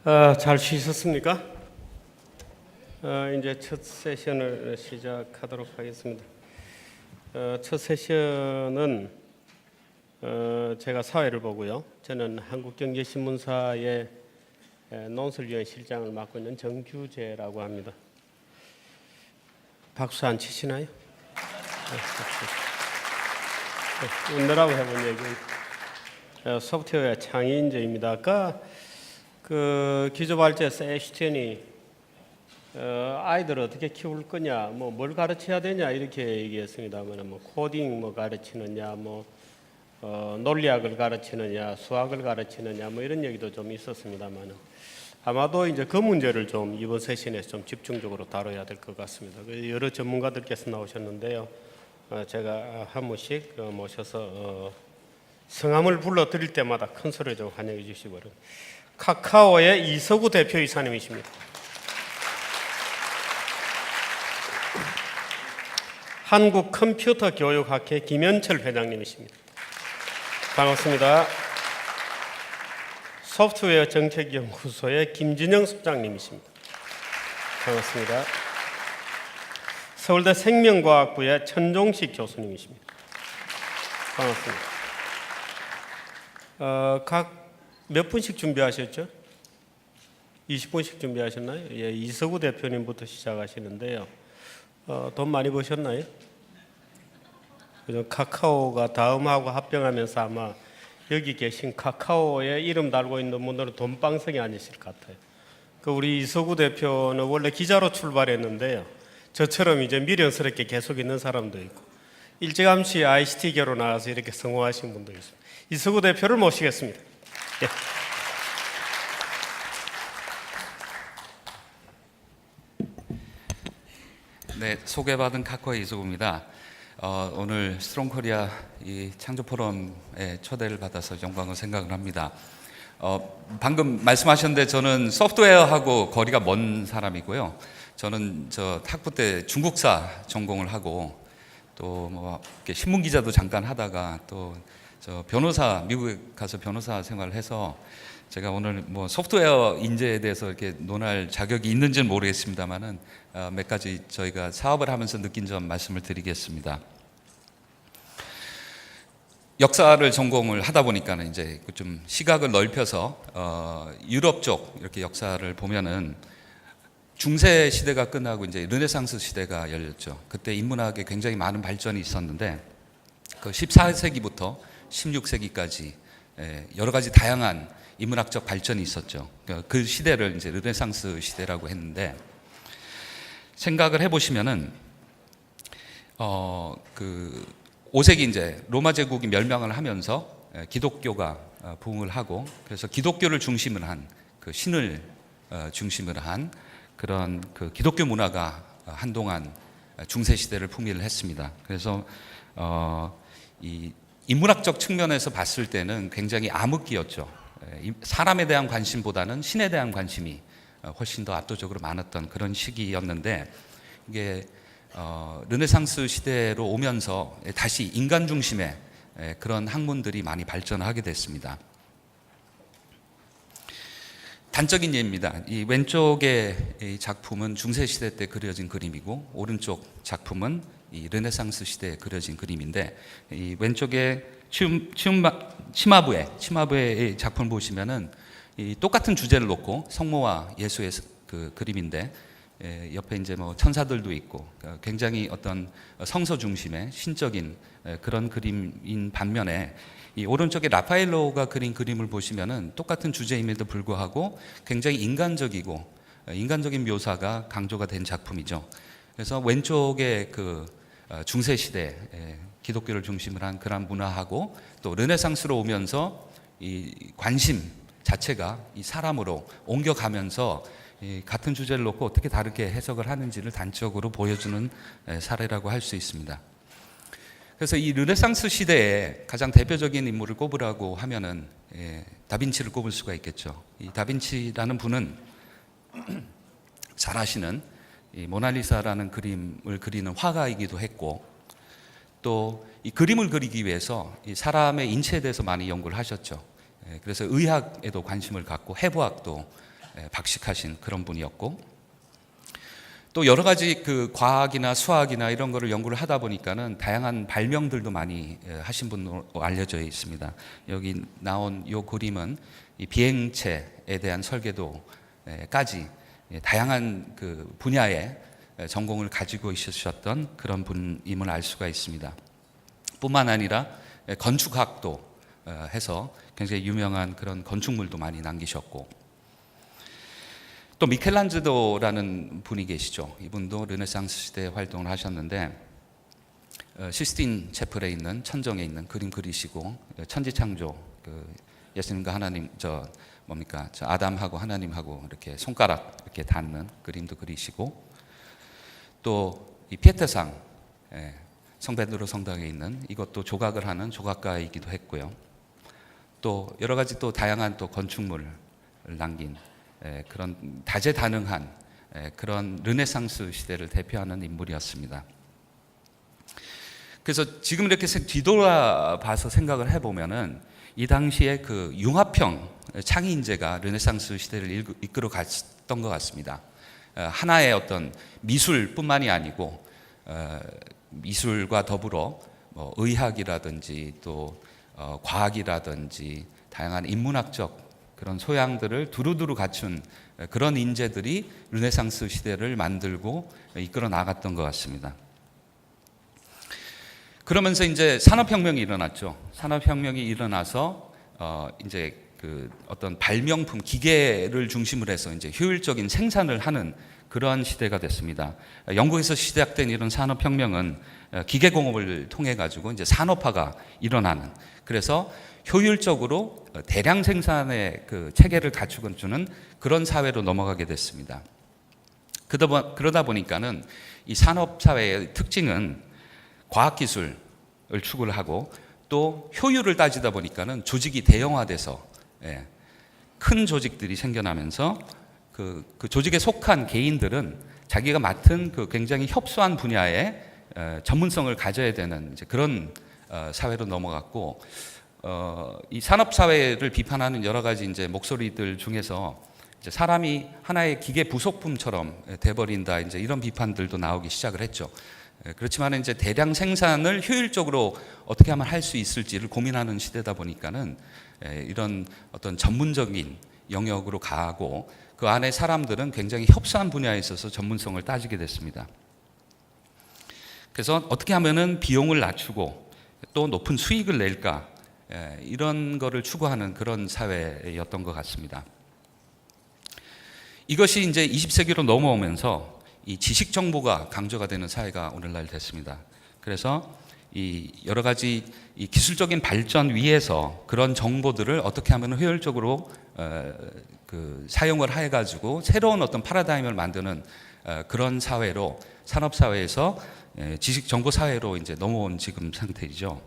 잘 쉬셨습니까? 이제 첫 세션을 시작하도록 하겠습니다. 첫 세션은 제가 사회를 보고요. 저는 한국경제신문사의 논설위원 실장을 맡고 있는 정규재라고 합니다. 박수 안 치시나요? 웃느라고 해본 얘기는 소프트웨어 창의인재입니다. 아까 그 기조발제 세션이 아이들을 어떻게 키울 거냐, 뭘 가르쳐야 되냐 이렇게 얘기했습니다만, 코딩 가르치느냐, 논리학을 가르치느냐, 수학을 가르치느냐, 이런 얘기도 좀 있었습니다만, 아마도 이제 그 문제를 좀 이번 세션에서 좀 집중적으로 다뤄야 될 것 같습니다. 여러 전문가들께서 나오셨는데요. 제가 한 분씩 모셔서 성함을 불러드릴 때마다 큰 소리로 좀 환영해 주시기 바랍니다. 카카오의 이석우 대표이사님이십니다. 한국컴퓨터교육학회 김현철 회장님이십니다. 반갑습니다. 소프트웨어 정책연구소의 김진영 소장님이십니다. 반갑습니다. 서울대 생명과학부의 천종식 교수님이십니다. 반갑습니다. 각 몇 분씩 준비하셨죠? 20분씩 준비하셨나요? 예, 이석우 대표님부터 시작하시는데요. 돈 많이 버셨나요? 카카오가 다음하고 합병하면서 아마 여기 계신 카카오에 이름 달고 있는 분들은 돈방석이 아니실 것 같아요. 우리 이석우 대표는 원래 기자로 출발했는데요. 저처럼 이제 미련스럽게 계속 있는 사람도 있고, 일찌감치 ICT계로 나가서 이렇게 성공하신 분도 있습니다. 이석우 대표를 모시겠습니다. 예. 네, 소개받은 카카오의 이석우입니다. 오늘 스트롱코리아 이 창조 포럼에 초대를 받아서 영광을 생각을 합니다. 방금 말씀하셨는데 저는 소프트웨어하고 거리가 먼 사람이고요. 저는 학부 때 중국사 전공을 하고 또 신문 기자도 잠깐 하다가 또 변호사 미국에 가서 변호사 생활을 해서 제가 오늘 소프트웨어 인재에 대해서 이렇게 논할 자격이 있는지는 모르겠습니다만은 몇 가지 저희가 사업을 하면서 느낀 점 말씀을 드리겠습니다. 역사를 전공을 하다 보니까는 이제 좀 시각을 넓혀서 유럽 쪽 이렇게 역사를 보면은 중세 시대가 끝나고 이제 르네상스 시대가 열렸죠. 그때 인문학에 굉장히 많은 발전이 있었는데 그 14세기부터 16세기까지 여러 가지 다양한 인문학적 발전이 있었죠. 그 시대를 이제 르네상스 시대라고 했는데, 생각을 해보시면은 그 5세기 이제 로마 제국이 멸망을 하면서 기독교가 부흥을 하고, 그래서 기독교를 중심으로 한 그 신을 중심으로 한 그런 그 기독교 문화가 한동안 중세 시대를 풍미를 했습니다. 그래서 이 인문학적 측면에서 봤을 때는 굉장히 암흑기였죠. 사람에 대한 관심보다는 신에 대한 관심이 훨씬 더 압도적으로 많았던 그런 시기였는데, 이게 르네상스 시대로 오면서 다시 인간 중심의 그런 학문들이 많이 발전하게 됐습니다. 단적인 예입니다. 이 왼쪽의 이 작품은 중세 시대 때 그려진 그림이고, 오른쪽 작품은 이 르네상스 시대에 그려진 그림인데, 이 왼쪽에 치마부의 작품 보시면은 이 똑같은 주제를 놓고 성모와 예수의 그 그림인데, 옆에 이제 천사들도 있고 굉장히 어떤 성서 중심의 신적인 그런 그림인 반면에, 이 오른쪽에 라파엘로가 그린 그림을 보시면은 똑같은 주제임에도 불구하고 굉장히 인간적인 묘사가 강조가 된 작품이죠. 그래서 왼쪽에 그 중세 시대 기독교를 중심으로 한 그런 문화하고, 또 르네상스로 오면서 이 관심 자체가 이 사람으로 옮겨가면서 이 같은 주제를 놓고 어떻게 다르게 해석을 하는지를 단적으로 보여주는 사례라고 할 수 있습니다. 그래서 이 르네상스 시대에 가장 대표적인 인물을 꼽으라고 하면은 다빈치를 꼽을 수가 있겠죠. 이 다빈치라는 분은 잘 아시는 이 모나리사라는 그림을 그리는 화가이기도 했고, 또 이 그림을 그리기 위해서 이 사람의 인체에 대해서 많이 연구를 하셨죠. 그래서 의학에도 관심을 갖고 해부학도 박식하신 그런 분이었고, 또 여러 가지 그 과학이나 수학이나 이런 거를 연구를 하다 보니까는 다양한 발명들도 많이 하신 분으로 알려져 있습니다. 여기 나온 이 그림은 이 비행체에 대한 설계도까지 다양한 그 분야의 전공을 가지고 있으셨던 그런 분임을 알 수가 있습니다. 뿐만 아니라 건축학도 해서 굉장히 유명한 그런 건축물도 많이 남기셨고, 또 미켈란젤로라는 분이 계시죠. 이분도 르네상스 시대에 활동을 하셨는데 시스틴 채플에 있는 천정에 있는 그림 그리시고, 천지창조 그 예수님과 하나님 저 아담하고 하나님하고 이렇게 손가락 이렇게 닿는 그림도 그리시고, 또 이 피에테상 성베드로 성당에 있는 이것도 조각을 하는 조각가이기도 했고요. 또 여러 가지 또 다양한 또 건축물을 남긴 그런 다재다능한 그런 르네상스 시대를 대표하는 인물이었습니다. 그래서 지금 이렇게 뒤돌아봐서 생각을 해보면은 이 당시에 그 융합형 창의 인재가 르네상스 시대를 이끌어 갔던 것 같습니다. 하나의 어떤 미술뿐만이 아니고 미술과 더불어 뭐 의학이라든지 또 과학이라든지 다양한 인문학적 그런 소양들을 두루두루 갖춘 그런 인재들이 르네상스 시대를 만들고 이끌어 나갔던 것 같습니다. 그러면서 이제 산업혁명이 일어났죠. 산업혁명이 일어나서 이제 그 어떤 발명품 기계를 중심으로 해서 이제 효율적인 생산을 하는 그러한 시대가 됐습니다. 영국에서 시작된 이런 산업혁명은 기계공업을 통해 가지고 이제 산업화가 일어나는, 그래서 효율적으로 대량 생산의 그 체계를 갖추고 주는 그런 사회로 넘어가게 됐습니다. 그러다 보니까는 이 산업 사회의 특징은 과학기술을 추구를 하고 또 효율을 따지다 보니까는 조직이 대형화돼서 큰 조직들이 생겨나면서 그 조직에 속한 개인들은 자기가 맡은 그 굉장히 협소한 분야에 전문성을 가져야 되는 이제 그런 사회로 넘어갔고, 이 산업 사회를 비판하는 여러 가지 이제 목소리들 중에서 이제 사람이 하나의 기계 부속품처럼 돼버린다, 이제 이런 비판들도 나오기 시작을 했죠. 그렇지만 이제 대량 생산을 효율적으로 어떻게 하면 할 수 있을지를 고민하는 시대다 보니까는 이런 어떤 전문적인 영역으로 가고, 그 안에 사람들은 굉장히 협소한 분야에 있어서 전문성을 따지게 됐습니다. 그래서 어떻게 하면은 비용을 낮추고 또 높은 수익을 낼까, 이런 거를 추구하는 그런 사회였던 것 같습니다. 이것이 이제 20세기로 넘어오면서 이 지식 정보가 강조가 되는 사회가 오늘날 됐습니다. 그래서 이 여러 가지 이 기술적인 발전 위에서 그런 정보들을 어떻게 하면 효율적으로 그 사용을 해가지고 새로운 어떤 패러다임을 만드는 그런 사회로, 산업 사회에서 지식 정보 사회로 이제 넘어온 지금 상태이죠.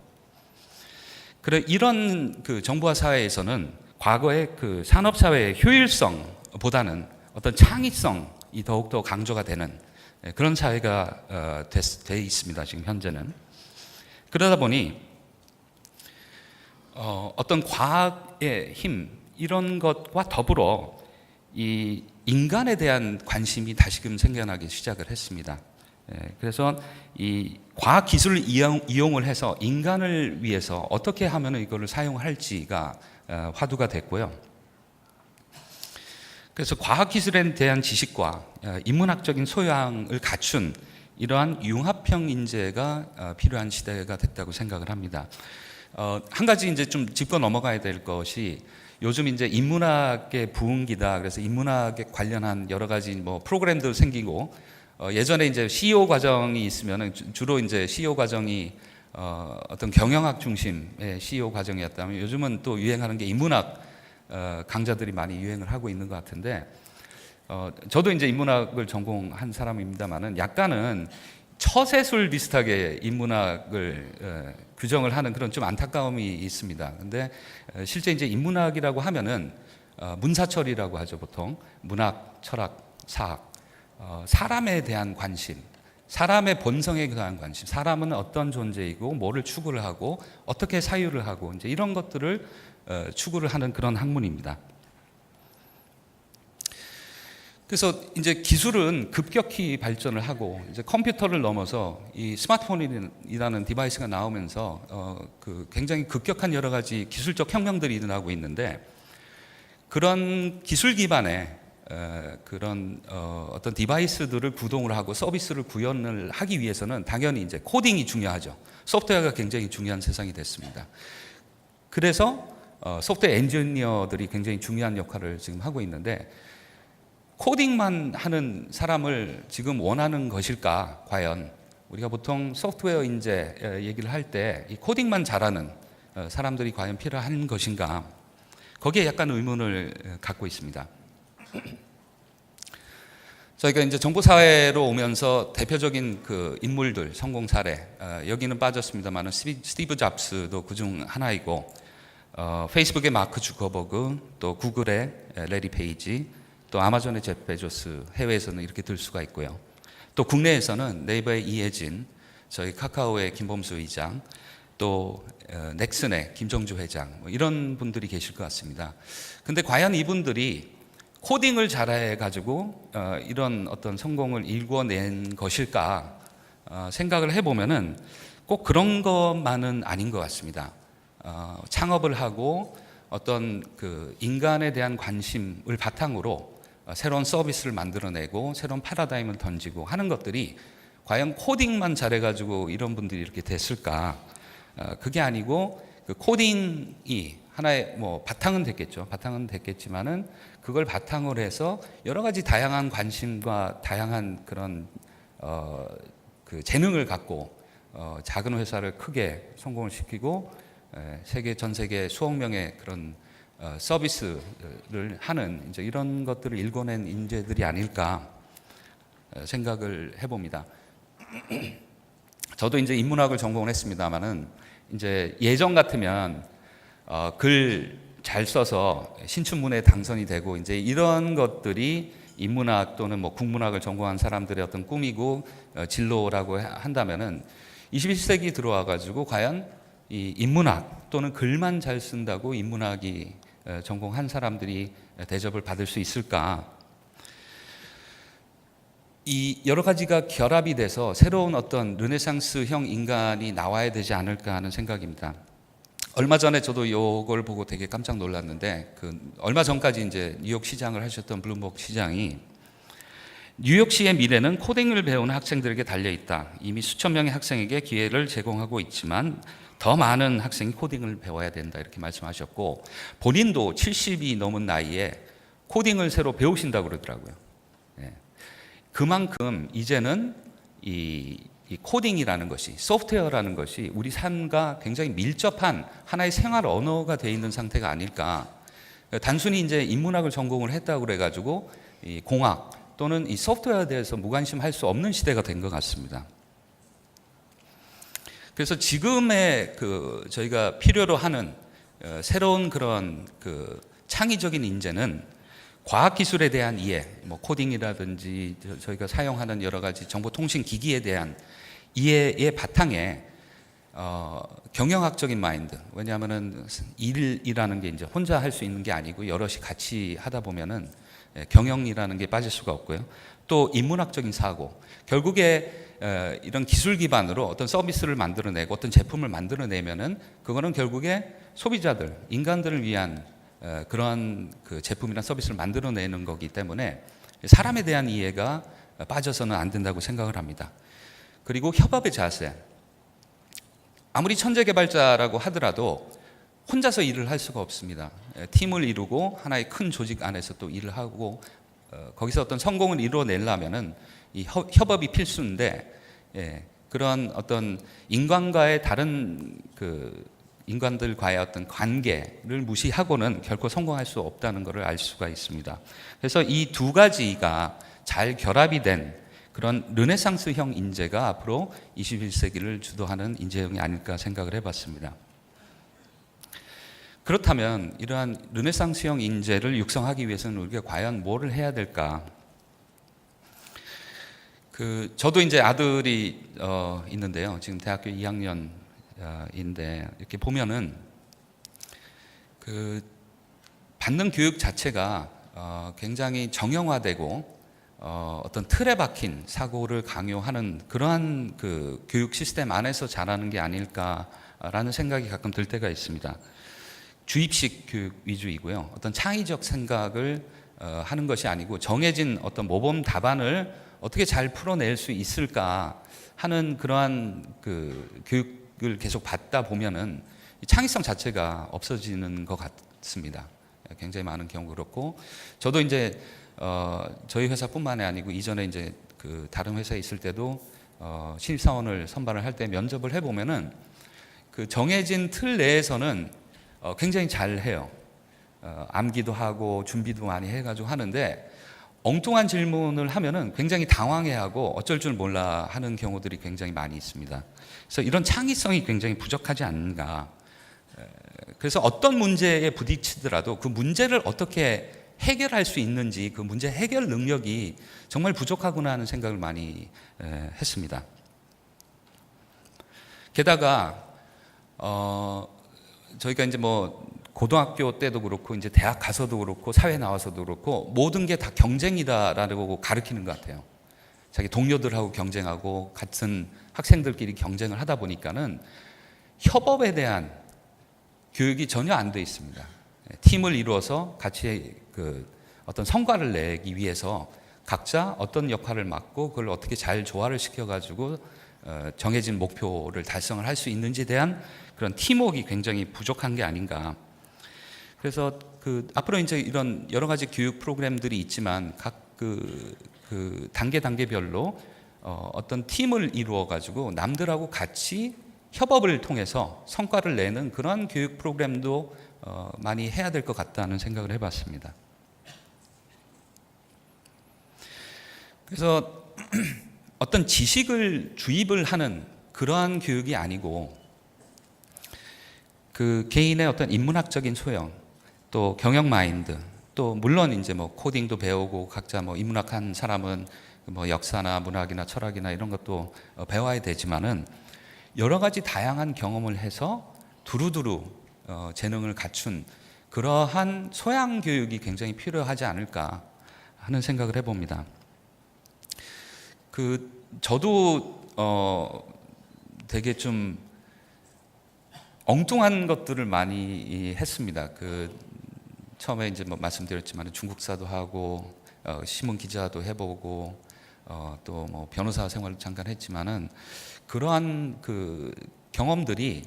그래 이런 그 정보화 사회에서는 과거의 그 산업 사회의 효율성보다는 어떤 창의성이 더욱더 강조가 되는 그런 사회가 돼 있습니다. 지금 현재는. 그러다 보니 어떤 과학의 힘 이런 것과 더불어 이 인간에 대한 관심이 다시금 생겨나기 시작을 했습니다. 그래서 이 과학 기술을 이용을 해서 인간을 위해서 어떻게 하면 이거를 사용할지가 화두가 됐고요. 그래서 과학 기술에 대한 지식과 인문학적인 소양을 갖춘 이러한 융합형 인재가 필요한 시대가 됐다고 생각을 합니다. 한 가지 이제 좀 짚고 넘어가야 될 것이, 요즘 이제 인문학의 부흥기다. 그래서 인문학에 관련한 여러 가지 뭐 프로그램도 생기고, 예전에 이제 CEO 과정이 있으면은 주로 이제 CEO 과정이 어떤 경영학 중심의 CEO 과정이었다면, 요즘은 또 유행하는 게 인문학 강좌들이 많이 유행을 하고 있는 것 같은데, 저도 이제 인문학을 전공한 사람입니다만은 약간은 처세술 비슷하게 인문학을 규정을 하는 그런 좀 안타까움이 있습니다. 근데 실제 이제 인문학이라고 하면은 문사철이라고 하죠. 보통 문학, 철학, 사학, 사람에 대한 관심, 사람의 본성에 대한 관심, 사람은 어떤 존재이고 뭐를 추구를 하고 어떻게 사유를 하고 이제 이런 것들을 추구를 하는 그런 학문입니다. 그래서 이제 기술은 급격히 발전을 하고 이제 컴퓨터를 넘어서 이 스마트폰이라는 디바이스가 나오면서 그 굉장히 급격한 여러 가지 기술적 혁명들이 일어나고 있는데, 그런 기술 기반의 그런 어떤 디바이스들을 구동을 하고 서비스를 구현을 하기 위해서는 당연히 이제 코딩이 중요하죠. 소프트웨어가 굉장히 중요한 세상이 됐습니다. 그래서 소프트웨어 엔지니어들이 굉장히 중요한 역할을 지금 하고 있는데, 코딩만 하는 사람을 지금 원하는 것일까? 과연 우리가 보통 소프트웨어 인재 얘기를 할 때 이 코딩만 잘하는 사람들이 과연 필요한 것인가? 거기에 약간 의문을 갖고 있습니다. 저희가 이제 정보 사회로 오면서 대표적인 그 인물들 성공 사례, 여기는 빠졌습니다만은 스티브 잡스도 그중 하나이고, 페이스북의 마크 주커버그, 또 구글의 레리 페이지, 또 아마존의 제프 베조스, 해외에서는 이렇게 들 수가 있고요. 또 국내에서는 네이버의 이혜진, 저희 카카오의 김범수 의장, 또 넥슨의 김정주 회장, 뭐 이런 분들이 계실 것 같습니다. 근데 과연 이분들이 코딩을 잘해 가지고 이런 어떤 성공을 일궈낸 것일까 생각을 해보면은 꼭 그런 것만은 아닌 것 같습니다. 창업을 하고 어떤 그 인간에 대한 관심을 바탕으로 새로운 서비스를 만들어내고 새로운 패러다임을 던지고 하는 것들이 과연 코딩만 잘해가지고 이런 분들이 이렇게 됐을까? 그게 아니고 그 코딩이 하나의 뭐 바탕은 됐겠죠. 바탕은 됐겠지만은 그걸 바탕으로 해서 여러 가지 다양한 관심과 다양한 그런 그 재능을 갖고 작은 회사를 크게 성공을 시키고 전 세계 수억 명의 그런 서비스를 하는 이제 이런 것들을 일궈낸 인재들이 아닐까 생각을 해봅니다. 저도 이제 인문학을 전공을 했습니다만은 이제 예전 같으면 글 잘 써서 신춘문예에 당선이 되고 이제 이런 것들이 인문학 또는 뭐 국문학을 전공한 사람들의 어떤 꿈이고 진로라고 한다면은 21세기 들어와 가지고 과연 이 인문학 또는 글만 잘 쓴다고 인문학이 전공한 사람들이 대접을 받을 수 있을까? 이 여러 가지가 결합이 돼서 새로운 어떤 르네상스형 인간이 나와야 되지 않을까 하는 생각입니다. 얼마 전에 저도 이걸 보고 되게 깜짝 놀랐는데, 얼마 전까지 이제 뉴욕 시장을 하셨던 블룸버그 시장이 뉴욕시의 미래는 코딩을 배우는 학생들에게 달려 있다. 이미 수천 명의 학생에게 기회를 제공하고 있지만 더 많은 학생이 코딩을 배워야 된다. 이렇게 말씀하셨고, 본인도 70이 넘은 나이에 코딩을 새로 배우신다고 그러더라고요. 그만큼 이제는 이 코딩이라는 것이, 소프트웨어라는 것이 우리 삶과 굉장히 밀접한 하나의 생활 언어가 되어 있는 상태가 아닐까. 단순히 이제 인문학을 전공을 했다고 그래가지고 이 공학 또는 이 소프트웨어에 대해서 무관심할 수 없는 시대가 된 것 같습니다. 그래서 지금의 저희가 필요로 하는 새로운 그런 창의적인 인재는 과학기술에 대한 이해, 뭐 코딩이라든지 저희가 사용하는 여러 가지 정보통신 기기에 대한 이해의 바탕에 경영학적인 마인드, 왜냐하면은 일이라는 게 이제 혼자 할 수 있는 게 아니고 여럿이 같이 하다 보면은 경영이라는 게 빠질 수가 없고요. 또 인문학적인 사고, 결국에 이런 기술 기반으로 어떤 서비스를 만들어내고 어떤 제품을 만들어내면은 그거는 결국에 소비자들, 인간들을 위한 그런 그 제품이나 서비스를 만들어내는 거기 때문에 사람에 대한 이해가 빠져서는 안 된다고 생각을 합니다. 그리고 협업의 자세, 아무리 천재 개발자라고 하더라도 혼자서 일을 할 수가 없습니다. 팀을 이루고 하나의 큰 조직 안에서 또 일을 하고 거기서 어떤 성공을 이루어내려면은 이 협업이 필수인데, 그런 어떤 인간과의 다른 인간들과의 어떤 관계를 무시하고는 결코 성공할 수 없다는 것을 알 수가 있습니다. 그래서 이 두 가지가 잘 결합이 된 그런 르네상스형 인재가 앞으로 21세기를 주도하는 인재형이 아닐까 생각을 해봤습니다. 그렇다면 이러한 르네상스형 인재를 육성하기 위해서는 우리가 과연 뭐를 해야 될까? 저도 이제 아들이 있는데요. 지금 대학교 2학년인데 이렇게 보면은 받는 교육 자체가 굉장히 정형화되고 어떤 틀에 박힌 사고를 강요하는 그러한 그 교육 시스템 안에서 자라는 게 아닐까라는 생각이 가끔 들 때가 있습니다. 주입식 교육 위주이고요. 어떤 창의적 생각을 하는 것이 아니고 정해진 어떤 모범 답안을 어떻게 잘 풀어낼 수 있을까 하는 그러한 그 교육을 계속 받다 보면은 창의성 자체가 없어지는 것 같습니다. 굉장히 많은 경우 그렇고, 저도 이제 저희 회사뿐만이 아니고 이전에 이제 그 다른 회사에 있을 때도 신입사원을 선발을 할 때 면접을 해보면은 그 정해진 틀 내에서는 굉장히 잘 해요. 암기도 하고 준비도 많이 해가지고 하는데, 엉뚱한 질문을 하면은 굉장히 당황해하고 어쩔 줄 몰라 하는 경우들이 굉장히 많이 있습니다. 그래서 이런 창의성이 굉장히 부족하지 않는가. 그래서 어떤 문제에 부딪히더라도 그 문제를 어떻게 해결할 수 있는지, 그 문제 해결 능력이 정말 부족하구나 하는 생각을 많이 했습니다. 게다가 저희가 이제 뭐 고등학교 때도 그렇고 이제 대학 가서도 그렇고 사회 나와서도 그렇고 모든 게 다 경쟁이다라고 가르치는 것 같아요. 자기 동료들하고 경쟁하고 같은 학생들끼리 경쟁을 하다 보니까는 협업에 대한 교육이 전혀 안 돼 있습니다. 팀을 이루어서 같이 그 어떤 성과를 내기 위해서 각자 어떤 역할을 맡고 그걸 어떻게 잘 조화를 시켜가지고 정해진 목표를 달성을 할 수 있는지에 대한 그런 팀워크가 굉장히 부족한 게 아닌가. 그래서 그 앞으로 이제 이런 여러 가지 교육 프로그램들이 있지만 각 그 단계별로 어떤 팀을 이루어 가지고 남들하고 같이 협업을 통해서 성과를 내는 그런 교육 프로그램도 많이 해야 될 것 같다는 생각을 해봤습니다. 그래서 어떤 지식을 주입을 하는 그러한 교육이 아니고 그 개인의 어떤 인문학적인 소양, 또 경영 마인드, 또 물론 이제 뭐 코딩도 배우고 각자 뭐 인문학한 사람은 뭐 역사나 문학이나 철학이나 이런 것도 배워야 되지만은 여러 가지 다양한 경험을 해서 두루두루 재능을 갖춘 그러한 소양 교육이 굉장히 필요하지 않을까 하는 생각을 해봅니다. 저도 되게 좀 엉뚱한 것들을 많이 했습니다. 처음에 이제 뭐 말씀드렸지만 중국사도 하고 신문 기자도 해보고 또 뭐 변호사 생활을 잠깐 했지만은 그러한 그 경험들이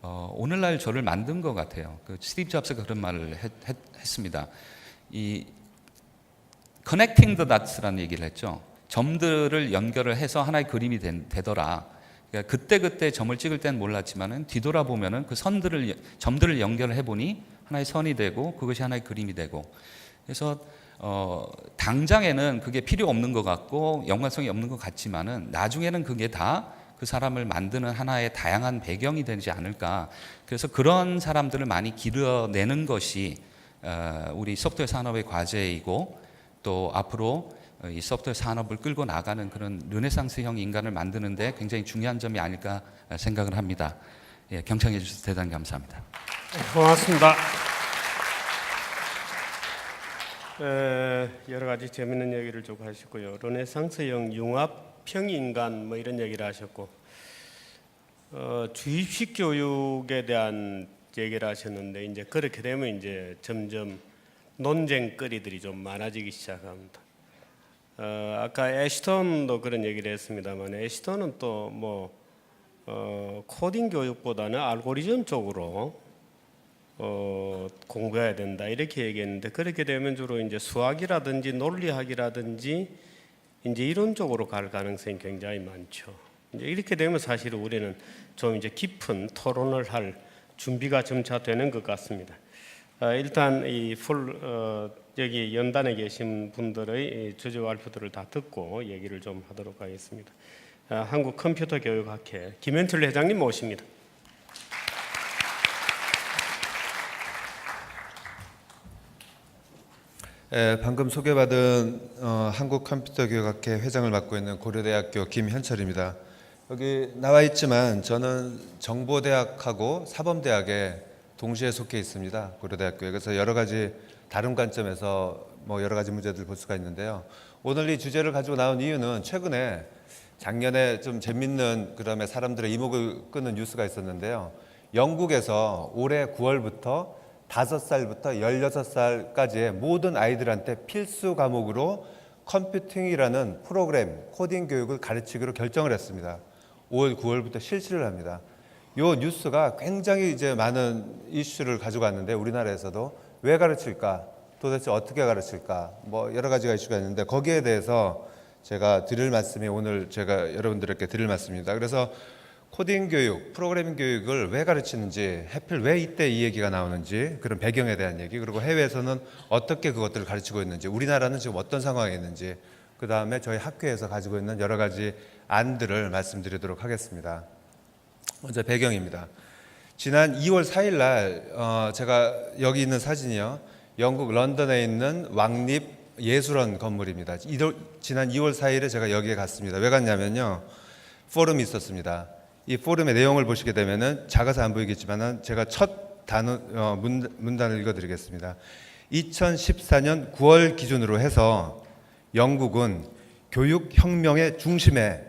오늘날 저를 만든 것 같아요. 스티브 잡스가 그런 말을 했습니다. 이 connecting the dots라는 얘기를 했죠. 점들을 연결을 해서 하나의 그림이 되더라. 그러니까 그때 점을 찍을 때는 몰랐지만은 뒤돌아보면은 그 점들을 연결해 보니 하나의 선이 되고 그것이 하나의 그림이 되고, 그래서 당장에는 그게 필요 없는 것 같고 연관성이 없는 것 같지만은 나중에는 그게 다 그 사람을 만드는 하나의 다양한 배경이 되지 않을까. 그래서 그런 사람들을 많이 길러내는 것이 우리 소프트웨어 산업의 과제이고, 또 앞으로 이 소프트웨어 산업을 끌고 나가는 그런 르네상스형 인간을 만드는데 굉장히 중요한 점이 아닐까 생각을 합니다. 예, 경청해 주셔서 대단히 감사합니다. 고맙습니다. 여러 가지 재미있는 얘기를 쭉 하셨고요. 르네상스형 융합 평인간 뭐 이런 얘기를 하셨고, 주입식 교육에 대한 얘기를 하셨는데, 이제 그렇게 되면 이제 점점 논쟁거리들이 좀 많아지기 시작합니다. 아까 애시턴도 그런 얘기를 했습니다만, 애시턴은 또 뭐 코딩 교육보다는 알고리즘 쪽으로 공부해야 된다 이렇게 얘기했는데, 그렇게 되면 주로 이제 수학이라든지 논리학이라든지 이제 이런 쪽으로 갈 가능성이 굉장히 많죠. 이제 이렇게 되면 사실 우리는 좀 이제 깊은 토론을 할 준비가 점차 되는 것 같습니다. 일단 여기 연단에 계신 분들의 주제 발표들을 다 듣고 얘기를 좀 하도록 하겠습니다. 한국 컴퓨터 교육학회 김현철 회장님 모십니다. 방금 소개받은 한국컴퓨터교육학회 회장을 맡고 있는 고려대학교 김현철입니다. 여기 나와 있지만 저는 정보대학하고 사범대학에 동시에 속해 있습니다. 고려대학교에. 그래서 여러 가지 다른 관점에서 뭐 여러 가지 문제들 볼 수가 있는데요. 오늘 이 주제를 가지고 나온 이유는 최근에 작년에 좀 재밌는 그다음에 사람들의 이목을 끄는 뉴스가 있었는데요. 영국에서 올해 9월부터 5살부터 16살까지의 모든 아이들한테 필수 과목으로 컴퓨팅이라는 프로그램, 코딩 교육을 가르치기로 결정을 했습니다. 5월, 9월부터 실시를 합니다. 이 뉴스가 굉장히 이제 많은 이슈를 가지고 왔는데 우리나라에서도 왜 가르칠까? 도대체 어떻게 가르칠까? 뭐 여러 가지가 이슈가 있는데 거기에 대해서 제가 드릴 말씀이 오늘 제가 여러분들에게 드릴 말씀입니다. 그래서 코딩 교육, 프로그래밍 교육을 왜 가르치는지, 하필 왜 이때 이 얘기가 나오는지 그런 배경에 대한 얘기, 그리고 해외에서는 어떻게 그것들을 가르치고 있는지, 우리나라는 지금 어떤 상황에 있는지, 그 다음에 저희 학교에서 가지고 있는 여러 가지 안들을 말씀드리도록 하겠습니다. 먼저 배경입니다. 지난 2월 4일 날 제가 여기 있는 사진이요, 영국 런던에 있는 왕립 예술원 건물입니다. 지난 2월 4일에 제가 여기에 갔습니다. 왜 갔냐면요, 포럼이 있었습니다. 이 포럼의 내용을 보시게 되면은 작아서 안 보이겠지만은 제가 첫 단어 문단을 읽어드리겠습니다. 2014년 9월 기준으로 해서 영국은 교육 혁명의 중심에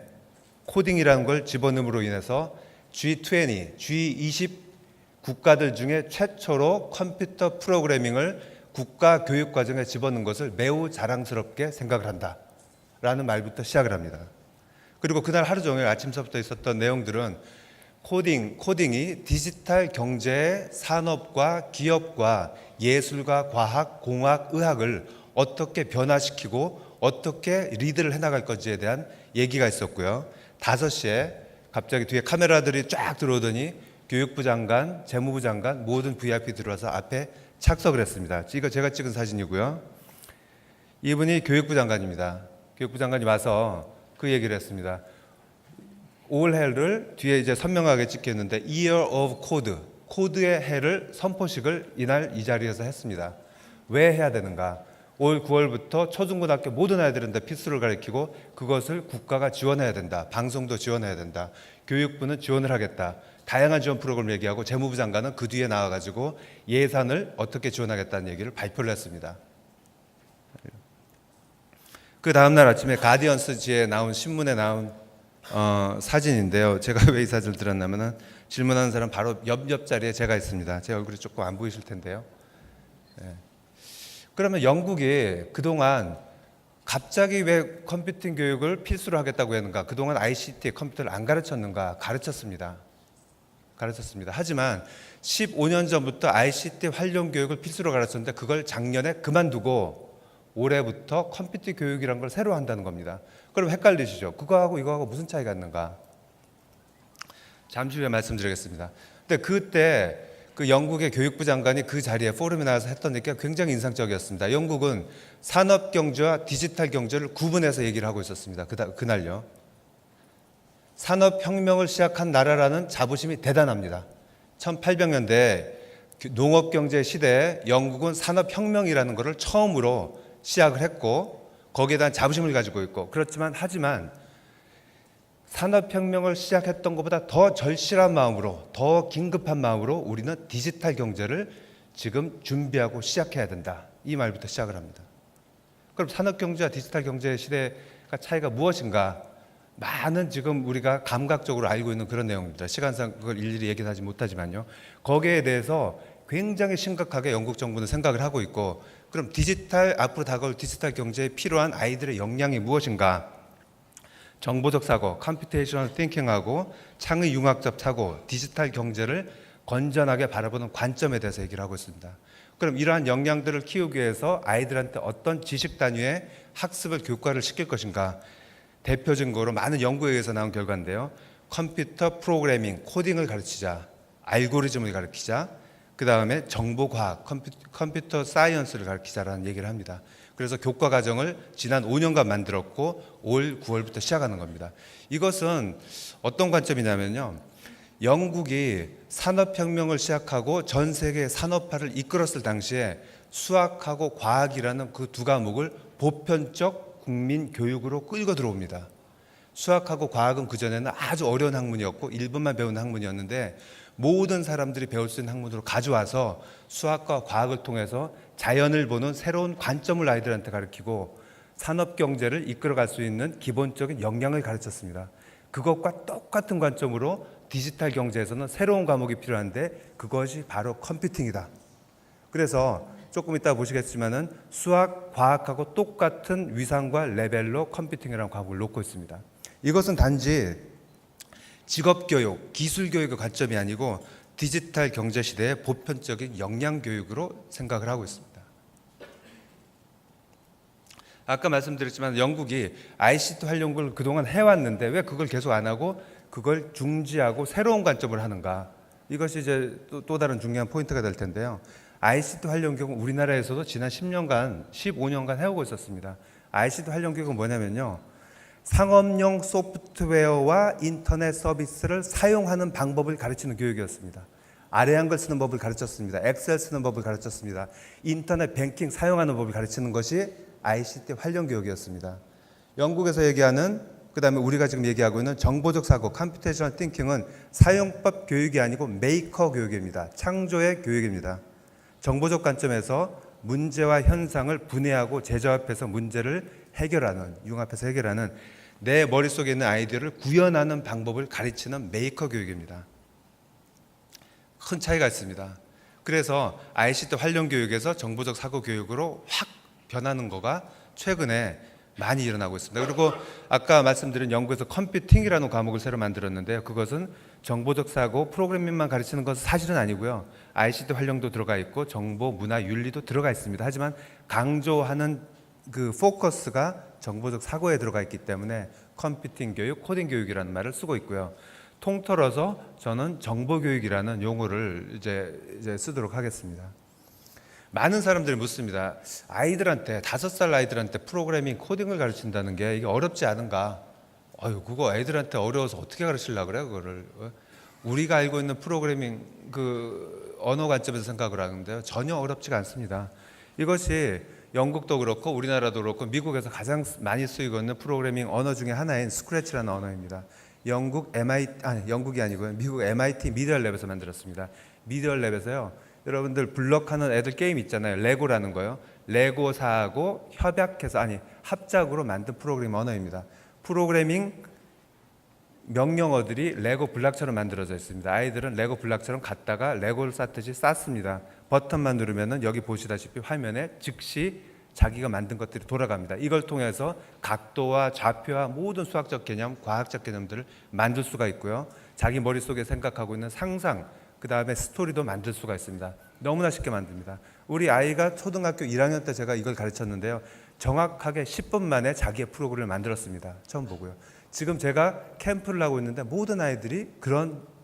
코딩이라는 걸 집어넣음으로 인해서 G20, G20 국가들 중에 최초로 컴퓨터 프로그래밍을 국가 교육 과정에 집어넣은 것을 매우 자랑스럽게 생각을 한다라는 말부터 시작을 합니다. 그리고 그날 하루 종일 아침서부터 있었던 내용들은 코딩이 디지털 경제의 산업과 기업과 예술과 과학, 공학, 의학을 어떻게 변화시키고 어떻게 리드를 해나갈 건지에 대한 얘기가 있었고요. 5시에 갑자기 뒤에 카메라들이 쫙 들어오더니 교육부 장관, 재무부 장관, 모든 VIP 들어와서 앞에 착석을 했습니다. 이거 제가 찍은 사진이고요. 이분이 교육부 장관입니다. 교육부 장관이 와서 그 얘기를 했습니다. 올해를 뒤에 이제 선명하게 찍혔는데 Year of Code, 코드의 해를 선포식을 이날 이 자리에서 했습니다. 왜 해야 되는가? 올 9월부터 초중고등학교 모든 아이들한테 필수를 가르치고 그것을 국가가 지원해야 된다. 방송도 지원해야 된다. 교육부는 지원을 하겠다. 다양한 지원 프로그램을 얘기하고 재무부 장관은 그 뒤에 나와가지고 예산을 어떻게 지원하겠다는 얘기를 발표를 했습니다. 그 다음날 아침에 가디언스지에 나온 신문에 나온 사진인데요. 제가 왜 이 사진을 들었냐면은 질문하는 사람 바로 옆 자리에 제가 있습니다. 제 얼굴이 조금 안 보이실 텐데요. 네. 그러면 영국이 그동안 갑자기 왜 컴퓨팅 교육을 필수로 하겠다고 했는가? 그동안 ICT 컴퓨터를 안 가르쳤는가? 가르쳤습니다. 하지만 15년 전부터 ICT 활용 교육을 필수로 가르쳤는데 그걸 작년에 그만두고 올해부터 컴퓨터 교육이라는 걸 새로 한다는 겁니다. 그럼 헷갈리시죠? 그거하고 이거하고 무슨 차이가 있는가? 잠시 후에 말씀드리겠습니다. 근데 그때 그 영국의 교육부 장관이 그 자리에 포럼에 나와서 했던 얘기가 굉장히 인상적이었습니다. 영국은 산업 경제와 디지털 경제를 구분해서 얘기를 하고 있었습니다. 그날요. 산업 혁명을 시작한 나라라는 자부심이 대단합니다. 1800년대 농업 경제 시대에 영국은 산업 혁명이라는 것을 처음으로 시작을 했고 거기에 대한 자부심을 가지고 있고, 하지만 산업혁명을 시작했던 것보다 더 절실한 마음으로, 더 긴급한 마음으로 우리는 디지털 경제를 지금 준비하고 시작해야 된다. 이 말부터 시작을 합니다. 그럼 산업경제와 디지털 경제 시대가 차이가 무엇인가? 많은 지금 우리가 감각적으로 알고 있는 그런 내용입니다. 시간상 그걸 일일이 얘기하지 못하지만요. 거기에 대해서 굉장히 심각하게 영국 정부는 생각을 하고 있고, 그럼 앞으로 다가올 디지털 경제에 필요한 아이들의 역량이 무엇인가? 정보적 사고, 컴퓨테이셔널 띵킹하고 창의 융합적 사고, 디지털 경제를 건전하게 바라보는 관점에 대해서 얘기를 하고 있습니다. 그럼 이러한 역량들을 키우기 위해서 아이들한테 어떤 지식 단위의 학습을 교과를 시킬 것인가? 대표적인 거로 많은 연구에 의해서 나온 결과인데요. 컴퓨터 프로그래밍, 코딩을 가르치자, 알고리즘을 가르치자, 그 다음에 정보과학, 컴퓨터 사이언스를 가르치자라는 얘기를 합니다. 그래서 교과 과정을 지난 5년간 만들었고 올 9월부터 시작하는 겁니다. 이것은 어떤 관점이냐면요. 영국이 산업혁명을 시작하고 전 세계 산업화를 이끌었을 당시에 수학하고 과학이라는 그 두 과목을 보편적 국민 교육으로 끌고 들어옵니다. 수학하고 과학은 그전에는 아주 어려운 학문이었고 1분만 배우는 학문이었는데 모든 사람들이 배울 수 있는 학문으로 가져와서 수학과 과학을 통해서 자연을 보는 새로운 관점을 아이들한테 가르치고 산업 경제를 이끌어갈 수 있는 기본적인 역량을 가르쳤습니다. 그것과 똑같은 관점으로 디지털 경제에서는 새로운 과목이 필요한데 그것이 바로 컴퓨팅이다. 그래서 조금 이따 보시겠지만은 수학, 과학하고 똑같은 위상과 레벨로 컴퓨팅이라는 과목을 놓고 있습니다. 이것은 단지 직업교육, 기술교육의 관점이 아니고 디지털 경제 시대의 보편적인 역량교육으로 생각을 하고 있습니다. 아까 말씀드렸지만 영국이 ICT 활용을 그동안 해왔는데 왜 그걸 계속 안 하고 그걸 중지하고 새로운 관점을 하는가? 이것이 이제 또 다른 중요한 포인트가 될 텐데요. ICT 활용 교육은 우리나라에서도 지난 10년간, 15년간 해오고 있었습니다. ICT 활용 교육은 뭐냐면요. 상업용 소프트웨어와 인터넷 서비스를 사용하는 방법을 가르치는 교육이었습니다. 아래 한글 쓰는 법을 가르쳤습니다. 엑셀 쓰는 법을 가르쳤습니다. 인터넷 뱅킹 사용하는 법을 가르치는 것이 ICT 활용 교육이었습니다. 영국에서 얘기하는 그다음에 우리가 지금 얘기하고 있는 정보적 사고, 컴퓨테이셔널 띵킹은 사용법 교육이 아니고 메이커 교육입니다. 창조의 교육입니다. 정보적 관점에서 문제와 현상을 분해하고 제조합해서 문제를 해결하는, 융합해서 해결하는 내 머릿속에 있는 아이디어를 구현하는 방법을 가르치는 메이커 교육입니다. 큰 차이가 있습니다. 그래서 ICT 활용 교육에서 정보적 사고 교육으로 확 변하는 거가 최근에 많이 일어나고 있습니다. 그리고 아까 말씀드린 영국에서 컴퓨팅이라는 과목을 새로 만들었는데요. 그것은 정보적 사고, 프로그래밍만 가르치는 것은 사실은 아니고요. ICT 활용도 들어가 있고 정보, 문화, 윤리도 들어가 있습니다. 하지만 강조하는 그 포커스가 정보적 사고에 들어가 있기 때문에 컴퓨팅 교육, 코딩 교육이라는 말을 쓰고 있고요. 통틀어서 저는 정보 교육이라는 용어를 이제 쓰도록 하겠습니다. 많은 사람들이 묻습니다. 아이들한테 5살 아이들한테 프로그래밍, 코딩을 가르친다는 게 이게 어렵지 않은가? 그거 애들한테 어려워서 어떻게 가르치려고 그래 그거를? 우리가 알고 있는 프로그래밍 그 언어 관점에서 생각을 하는데요. 전혀 어렵지가 않습니다. 이것이 영국도 그렇고 우리나라도 그렇고 미국에서 가장 많이 쓰이고 있는 프로그래밍 언어 중에 하나인 스크래치라는 언어입니다. 영국이 아니고요. 미국 MIT 미디어랩에서 만들었습니다. 미디어랩에서요. 여러분들 블럭하는 애들 게임 있잖아요. 레고라는 거요. 레고사하고 합작으로 만든 프로그래밍 언어입니다. 프로그래밍 명령어들이 레고 블락처럼 만들어져 있습니다. 아이들은 레고 블락처럼 갖다가 레고를 쌓듯이 쌓습니다. 버튼만 누르면은 여기 보시다시피 화면에 즉시 자기가 만든 것들이 돌아갑니다. 이걸 통해서 각도와 좌표와 모든 수학적 개념, 과학적 개념들을 만들 수가 있고요. 자기 머릿속에 생각하고 있는 상상, 그 다음에 스토리도 만들 수가 있습니다. 너무나 쉽게 만듭니다. 우리 아이가 초등학교 1학년 때 제가 이걸 가르쳤는데요. 정확하게 10분 만에 자기의 프로그램을 만들었습니다. 처음 보고요. 지금 제가 캠프를 하고 있는데 모든 아이들이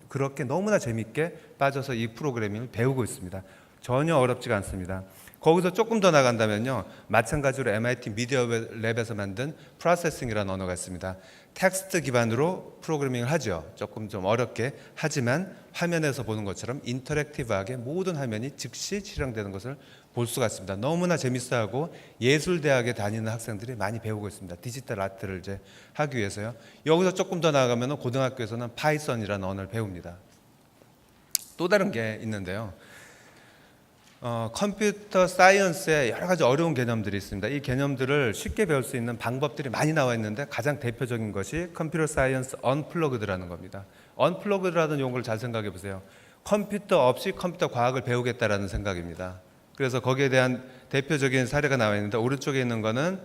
그렇게 너무나 재밌게 빠져서 이 프로그래밍을 배우고 있습니다. 전혀 어렵지가 않습니다. 거기서 조금 더 나간다면요. 마찬가지로 MIT 미디어랩에서 만든 프로세싱이라는 언어가 있습니다. 텍스트 기반으로 프로그래밍을 하죠. 조금 좀 어렵게 하지만 화면에서 보는 것처럼 인터랙티브하게 모든 화면이 즉시 실행되는 것을 볼 수가 있습니다. 너무나 재밌어하고 예술대학에 다니는 학생들이 많이 배우고 있습니다. 디지털 아트를 이제 하기 위해서요. 여기서 조금 더 나아가면 고등학교에서는 파이썬이라는 언어를 배웁니다. 또 다른 게 있는데요. 컴퓨터 사이언스에 여러 가지 어려운 개념들이 있습니다. 이 개념들을 쉽게 배울 수 있는 방법들이 많이 나와 있는데 가장 대표적인 것이 컴퓨터 사이언스 언플러그드라는 겁니다. 언플러그드라는 용어를 잘 생각해 보세요. 컴퓨터 없이 컴퓨터 과학을 배우겠다라는 생각입니다. 그래서 거기에 대한 대표적인 사례가 나와 있는데 오른쪽에 있는 거는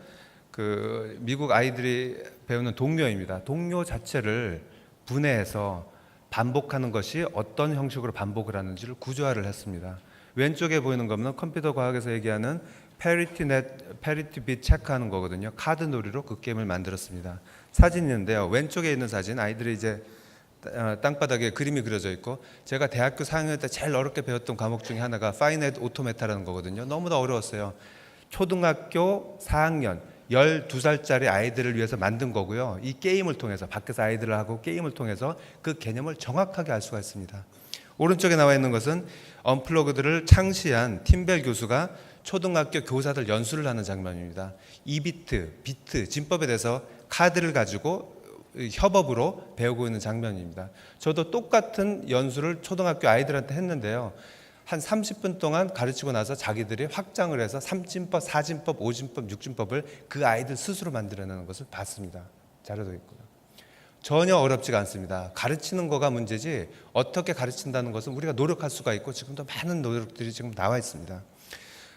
그 미국 아이들이 배우는 동료입니다. 동료 자체를 분해해서 반복하는 것이 어떤 형식으로 반복을 하는지를 구조화를 했습니다. 왼쪽에 보이는 거는 컴퓨터 과학에서 얘기하는 패리티 빗 체크하는 거거든요. 카드 놀이로 그 게임을 만들었습니다. 사진이 있는데요. 왼쪽에 있는 사진 아이들이 이제 땅바닥에 그림이 그려져 있고 제가 대학교 4학년 때 제일 어렵게 배웠던 과목 중에 하나가 파이나이트 오토메타라는 거거든요. 너무나 어려웠어요. 초등학교 4학년 12살짜리 아이들을 위해서 만든 거고요. 이 게임을 통해서 밖에서 아이들을 하고 게임을 통해서 그 개념을 정확하게 알 수가 있습니다. 오른쪽에 나와 있는 것은 언플러그드를 창시한 팀벨 교수가 초등학교 교사들 연수를 하는 장면입니다. 2비트, 비트, 진법에 대해서 카드를 가지고 협업으로 배우고 있는 장면입니다. 저도 똑같은 연수를 초등학교 아이들한테 했는데요. 한 30분 동안 가르치고 나서 자기들이 확장을 해서 3진법, 4진법, 5진법, 6진법을 그 아이들 스스로 만들어내는 것을 봤습니다. 자료도 있고요. 전혀 어렵지가 않습니다. 가르치는 거가 문제지 어떻게 가르친다는 것은 우리가 노력할 수가 있고 지금도 많은 노력들이 지금 나와 있습니다.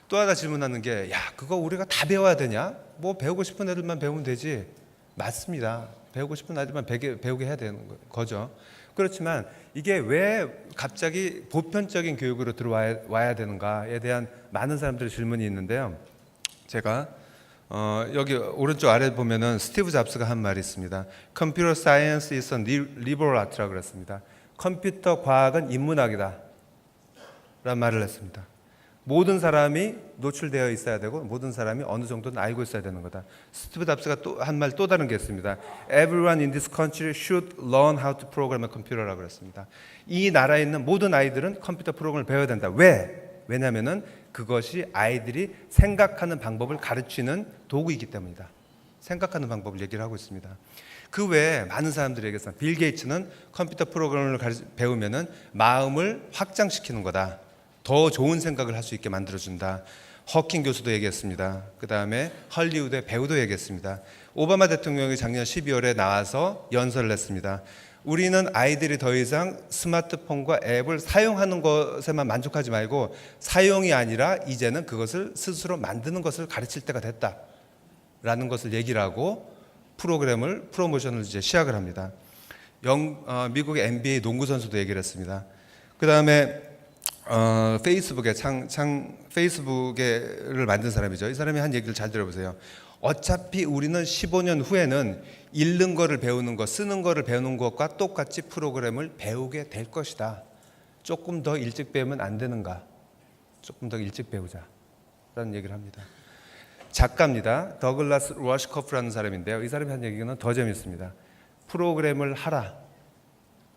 또 하나 질문하는 게, 야, 그거 우리가 다 배워야 되냐? 뭐 배우고 싶은 애들만 배우면 되지. 맞습니다. 배우고 싶은 아이들만 배우게 해야 되는 거죠. 그렇지만 이게 왜 갑자기 보편적인 교육으로 들어와야 되는가에 대한 많은 사람들의 질문이 있는데요. 제가 여기 오른쪽 아래 보면은 스티브 잡스가 한 말이 있습니다. Computer science is a liberal art라고 그랬습니다. 컴퓨터 과학은 인문학이다 라는 말을 했습니다. 모든 사람이 노출되어 있어야 되고 모든 사람이 어느 정도는 알고 있어야 되는 거다. 스티브 잡스가 또 한 말 또 다른 게 있습니다. Everyone in this country should learn how to program a computer라고 그랬습니다. 이 나라에 있는 모든 아이들은 컴퓨터 프로그램을 배워야 된다. 왜? 왜냐하면은 그것이 아이들이 생각하는 방법을 가르치는 도구이기 때문이다. 생각하는 방법을 얘기를 하고 있습니다. 그 외에 많은 사람들이 얘기했습니다. 빌 게이츠는 컴퓨터 프로그램을 배우면은 마음을 확장시키는 거다. 더 좋은 생각을 할 수 있게 만들어준다. 허킹 교수도 얘기했습니다. 그 다음에 헐리우드의 배우도 얘기했습니다. 오바마 대통령이 작년 12월에 나와서 연설을 했습니다. 우리는 아이들이 더 이상 스마트폰과 앱을 사용하는 것에만 만족하지 말고 사용이 아니라 이제는 그것을 스스로 만드는 것을 가르칠 때가 됐다라는 것을 얘기를 하고 프로모션을 이제 시작을 합니다. 미국의 NBA 농구 선수도 얘기를 했습니다. 그 다음에 페이스북을 만든 사람이죠. 이 사람이 한 얘기를 잘 들어보세요. 어차피 우리는 15년 후에는 읽는 거를 배우는 것, 쓰는 거를 배우는 것과 똑같이 프로그램을 배우게 될 것이다. 조금 더 일찍 배우면 안 되는가? 조금 더 일찍 배우자 라는 얘기를 합니다. 작가입니다. 더글라스 러시코프라는 사람인데요. 이 사람이 한 얘기는 더 재밌습니다. 프로그램을 하라.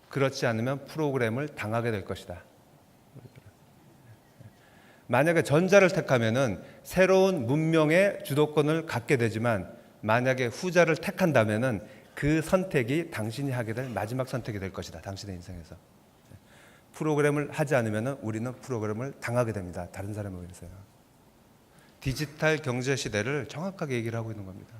그렇지 않으면 프로그램을 당하게 될 것이다. 만약에 전자를 택하면은 새로운 문명의 주도권을 갖게 되지만 만약에 후자를 택한다면은 그 선택이 당신이 하게 될 마지막 선택이 될 것이다. 당신의 인생에서. 프로그램을 하지 않으면은 우리는 프로그램을 당하게 됩니다. 다른 사람에 의해서요. 디지털 경제 시대를 정확하게 얘기를 하고 있는 겁니다.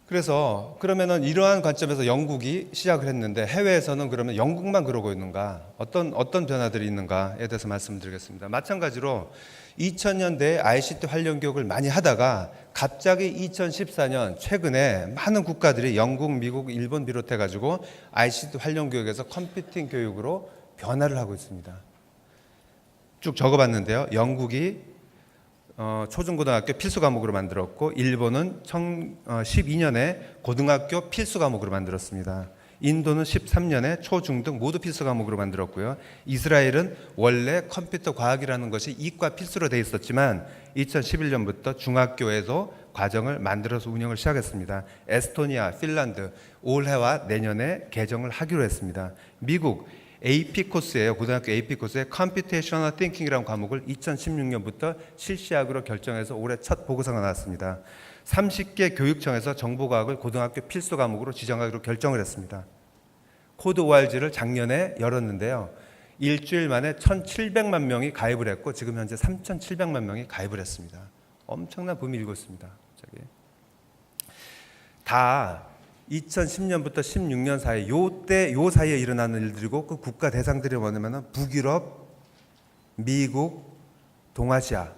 그래서 그러면은 이러한 관점에서 영국이 시작을 했는데 해외에서는 그러면 영국만 그러고 있는가? 어떤 변화들이 있는가에 대해서 말씀드리겠습니다. 마찬가지로 2000년대에 ICT 활용 교육을 많이 하다가 갑자기 2014년 최근에 많은 국가들이 영국, 미국, 일본 비롯해 가지고 ICT 활용 교육에서 컴퓨팅 교육으로 변화를 하고 있습니다. 쭉 적어봤는데요. 영국이 초중고등학교 필수 과목으로 만들었고 일본은 12년에 고등학교 필수 과목으로 만들었습니다. 인도는 13년에 초중등 모두 필수 과목으로 만들었고요. 이스라엘은 원래 컴퓨터 과학이라는 것이 이과 필수로 되어 있었지만 2011년부터 중학교에도 과정을 만들어서 운영을 시작했습니다. 에스토니아, 핀란드 올해와 내년에 개정을 하기로 했습니다. 미국 AP 코스예요. 고등학교 AP 코스에 Computational Thinking이라는 과목을 2016년부터 실시하기로 결정해서 올해 첫 보고서가 나왔습니다. 30개 교육청에서 정보과학을 고등학교 필수 과목으로 지정하기로 결정을 했습니다. 코드 ORG를 작년에 열었는데요. 일주일 만에 1,700만 명이 가입을 했고 지금 현재 3,700만 명이 가입을 했습니다. 엄청난 붐이 일고 있습니다. 갑자기. 다 2010년부터 16년 사이 요 사이에 일어나는 일들이고 그 국가 대상들이 뭐냐면은 북유럽, 미국, 동아시아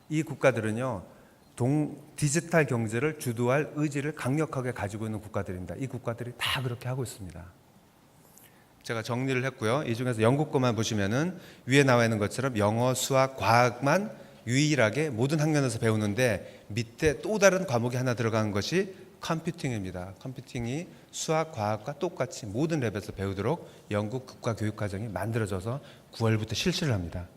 이 국가들은요 디지털 경제를 주도할 의지를 강력하게 가지고 있는 국가들입니다. 이 국가들이 다 그렇게 하고 있습니다. 제가 정리를 했고요. 이 중에서 영국 것만 보시면은 위에 나와 있는 것처럼 영어, 수학, 과학만 유일하게 모든 학년에서 배우는데 밑에 또 다른 과목이 하나 들어가는 것이 컴퓨팅입니다. 컴퓨팅이 수학, 과학과 똑같이 모든 랩에서 배우도록 영국 국가교육과정이 만들어져서 9월부터 실시를 합니다.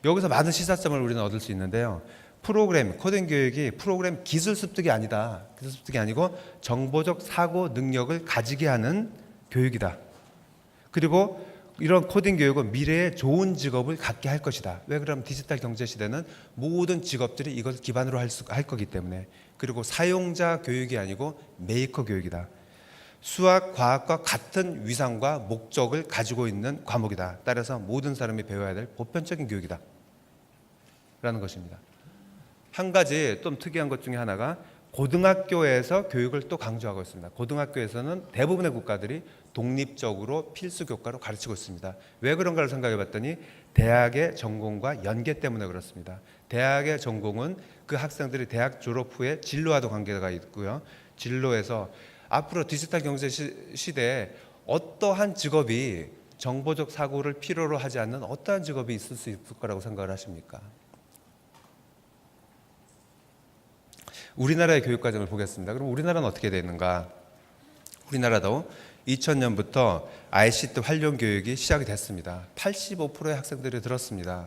여기서 많은 시사점을 우리는 얻을 수 있는데요. 프로그램, 코딩 교육이 프로그램 기술 습득이 아니다. 기술 습득이 아니고 정보적 사고 능력을 가지게 하는 교육이다. 그리고 이런 코딩 교육은 미래에 좋은 직업을 갖게 할 것이다. 왜 그러면 디지털 경제 시대는 모든 직업들이 이것을 기반으로 할 거기 때문에. 그리고 사용자 교육이 아니고 메이커 교육이다. 수학, 과학과 같은 위상과 목적을 가지고 있는 과목이다. 따라서 모든 사람이 배워야 될 보편적인 교육이다 라는 것입니다. 한 가지 좀 특이한 것 중에 하나가 고등학교에서 교육을 또 강조하고 있습니다. 고등학교에서는 대부분의 국가들이 독립적으로 필수 교과로 가르치고 있습니다. 왜 그런가를 생각해 봤더니 대학의 전공과 연계 때문에 그렇습니다. 대학의 전공은 그 학생들이 대학 졸업 후에 진로와도 관계가 있고요. 진로에서 앞으로 디지털 경제 시대에 어떠한 직업이 정보적 사고를 필요로 하지 않는 어떠한 직업이 있을 수 있을 거라고 생각을 하십니까? 우리나라의 교육과정을 보겠습니다. 그럼 우리나라는 어떻게 되어 있는가? 우리나라도 2000년부터 ICT 활용 교육이 시작이 됐습니다. 85%의 학생들이 들었습니다.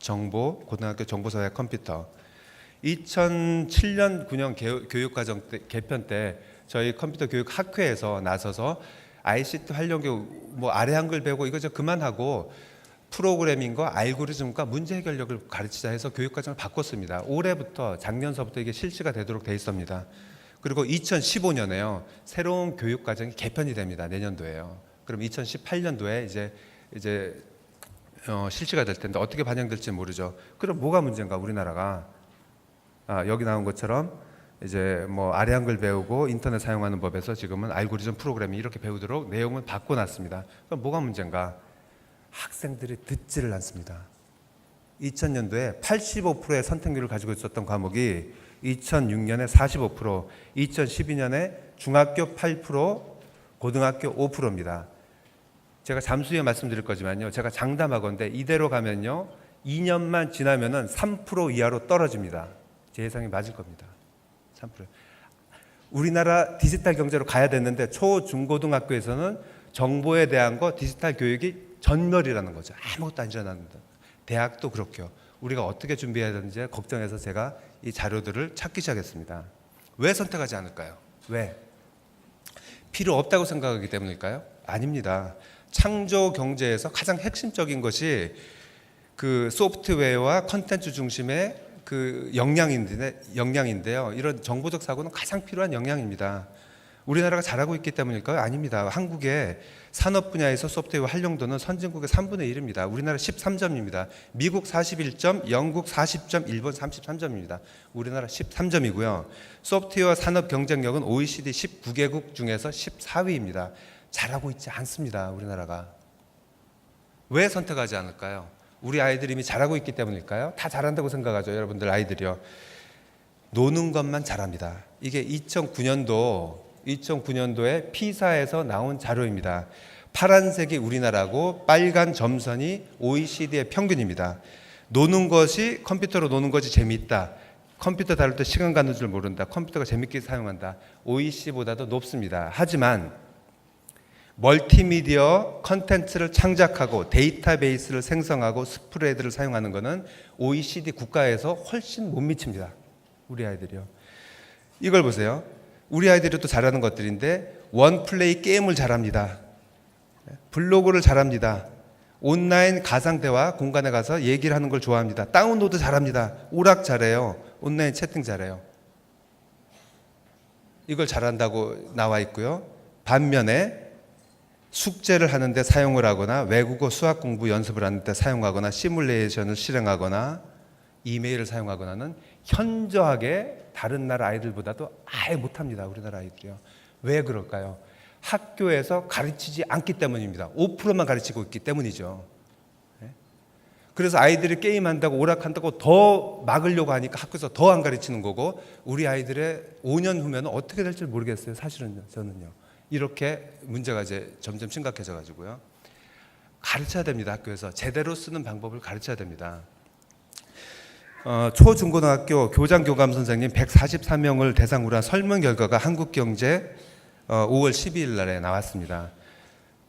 정보, 고등학교 정보사회 컴퓨터. 2007년 9년 교육과정 개편 때 저희 컴퓨터 교육 학회에서 나서서 ICT 활용 교육 뭐 아래 한글 배우고 이거 저 그만하고 프로그래밍과 알고리즘과 문제 해결력을 가르치자 해서 교육과정을 바꿨습니다. 올해부터 작년서부터 이게 실시가 되도록 돼 있습니다. 그리고 2015년에요. 새로운 교육과정이 개편이 됩니다. 내년도에요. 그럼 2018년도에 이제 실시가 될 텐데 어떻게 반영될지 모르죠. 그럼 뭐가 문제인가 우리나라가? 여기 나온 것처럼 이제 뭐 아래 한글 배우고 인터넷 사용하는 법에서 지금은 알고리즘 프로그래밍 이렇게 배우도록 내용을 바꿔놨습니다. 그럼 뭐가 문제인가? 학생들이 듣지를 않습니다. 2000년도에 85%의 선택률을 가지고 있었던 과목이 2006년에 45%, 2012년에 중학교 8%, 고등학교 5%입니다. 제가 잠시 후에 말씀드릴 거지만요. 제가 장담하건대 이대로 가면요. 2년만 지나면은 3% 이하로 떨어집니다. 제 예상이 맞을 겁니다. 3%. 우리나라 디지털 경제로 가야 됐는데 초, 중고등학교에서는 정보에 대한 거 디지털 교육이 전멸이라는 거죠. 아무것도 안 일어납니다. 대학도 그렇고요. 우리가 어떻게 준비해야 되는지 걱정해서 제가 이 자료들을 찾기 시작했습니다. 왜 선택하지 않을까요? 왜? 필요 없다고 생각하기 때문일까요? 아닙니다. 창조 경제에서 가장 핵심적인 것이 그 소프트웨어와 컨텐츠 중심의 그 역량인데요. 이런 정보적 사고는 가장 필요한 역량입니다. 우리나라가 잘하고 있기 때문일까요? 아닙니다. 한국의 산업 분야에서 소프트웨어 활용도는 선진국의 3분의 1입니다. 우리나라 13점입니다. 미국 41점, 영국 40점, 일본 33점입니다. 우리나라 13점이고요. 소프트웨어 산업 경쟁력은 OECD 19개국 중에서 14위입니다. 잘하고 있지 않습니다. 우리나라가. 왜 선택하지 않을까요? 우리 아이들이 이미 잘하고 있기 때문일까요? 다 잘한다고 생각하죠. 여러분들 아이들이요. 노는 것만 잘합니다. 이게 2009년도에 피사에서 나온 자료입니다. 파란색이 우리나라고 빨간 점선이 OECD의 평균입니다. 노는 것이 컴퓨터로 노는 것이 재미있다. 컴퓨터 다룰 때 시간 가는 줄 모른다. 컴퓨터가 재밌게 사용한다. OECD보다도 높습니다. 하지만 멀티미디어 컨텐츠를 창작하고 데이터베이스를 생성하고 스프레드를 사용하는 것은 OECD 국가에서 훨씬 못 미칩니다. 우리 아이들이요. 이걸 보세요. 우리 아이들이 또 잘하는 것들인데 원플레이 게임을 잘합니다. 블로그를 잘합니다. 온라인 가상대화 공간에 가서 얘기를 하는 걸 좋아합니다. 다운로드 잘합니다. 오락 잘해요. 온라인 채팅 잘해요. 이걸 잘한다고 나와 있고요. 반면에 숙제를 하는데 사용을 하거나 외국어 수학 공부 연습을 하는데 사용하거나 시뮬레이션을 실행하거나 이메일을 사용하거나는 현저하게 다른 나라 아이들보다도 아예 못합니다. 우리나라 아이들이요. 왜 그럴까요? 학교에서 가르치지 않기 때문입니다. 5%만 가르치고 있기 때문이죠. 그래서 아이들이 게임한다고 오락한다고 더 막으려고 하니까 학교에서 더 안 가르치는 거고 우리 아이들의 5년 후면 어떻게 될지 모르겠어요. 사실은 저는요. 이렇게 문제가 이제 점점 심각해져 가지고요. 가르쳐야 됩니다. 학교에서 제대로 쓰는 방법을 가르쳐야 됩니다. 초중고등학교 교장교감 선생님 144명을 대상으로 한 설문 결과가 한국경제 5월 12일 날에 나왔습니다.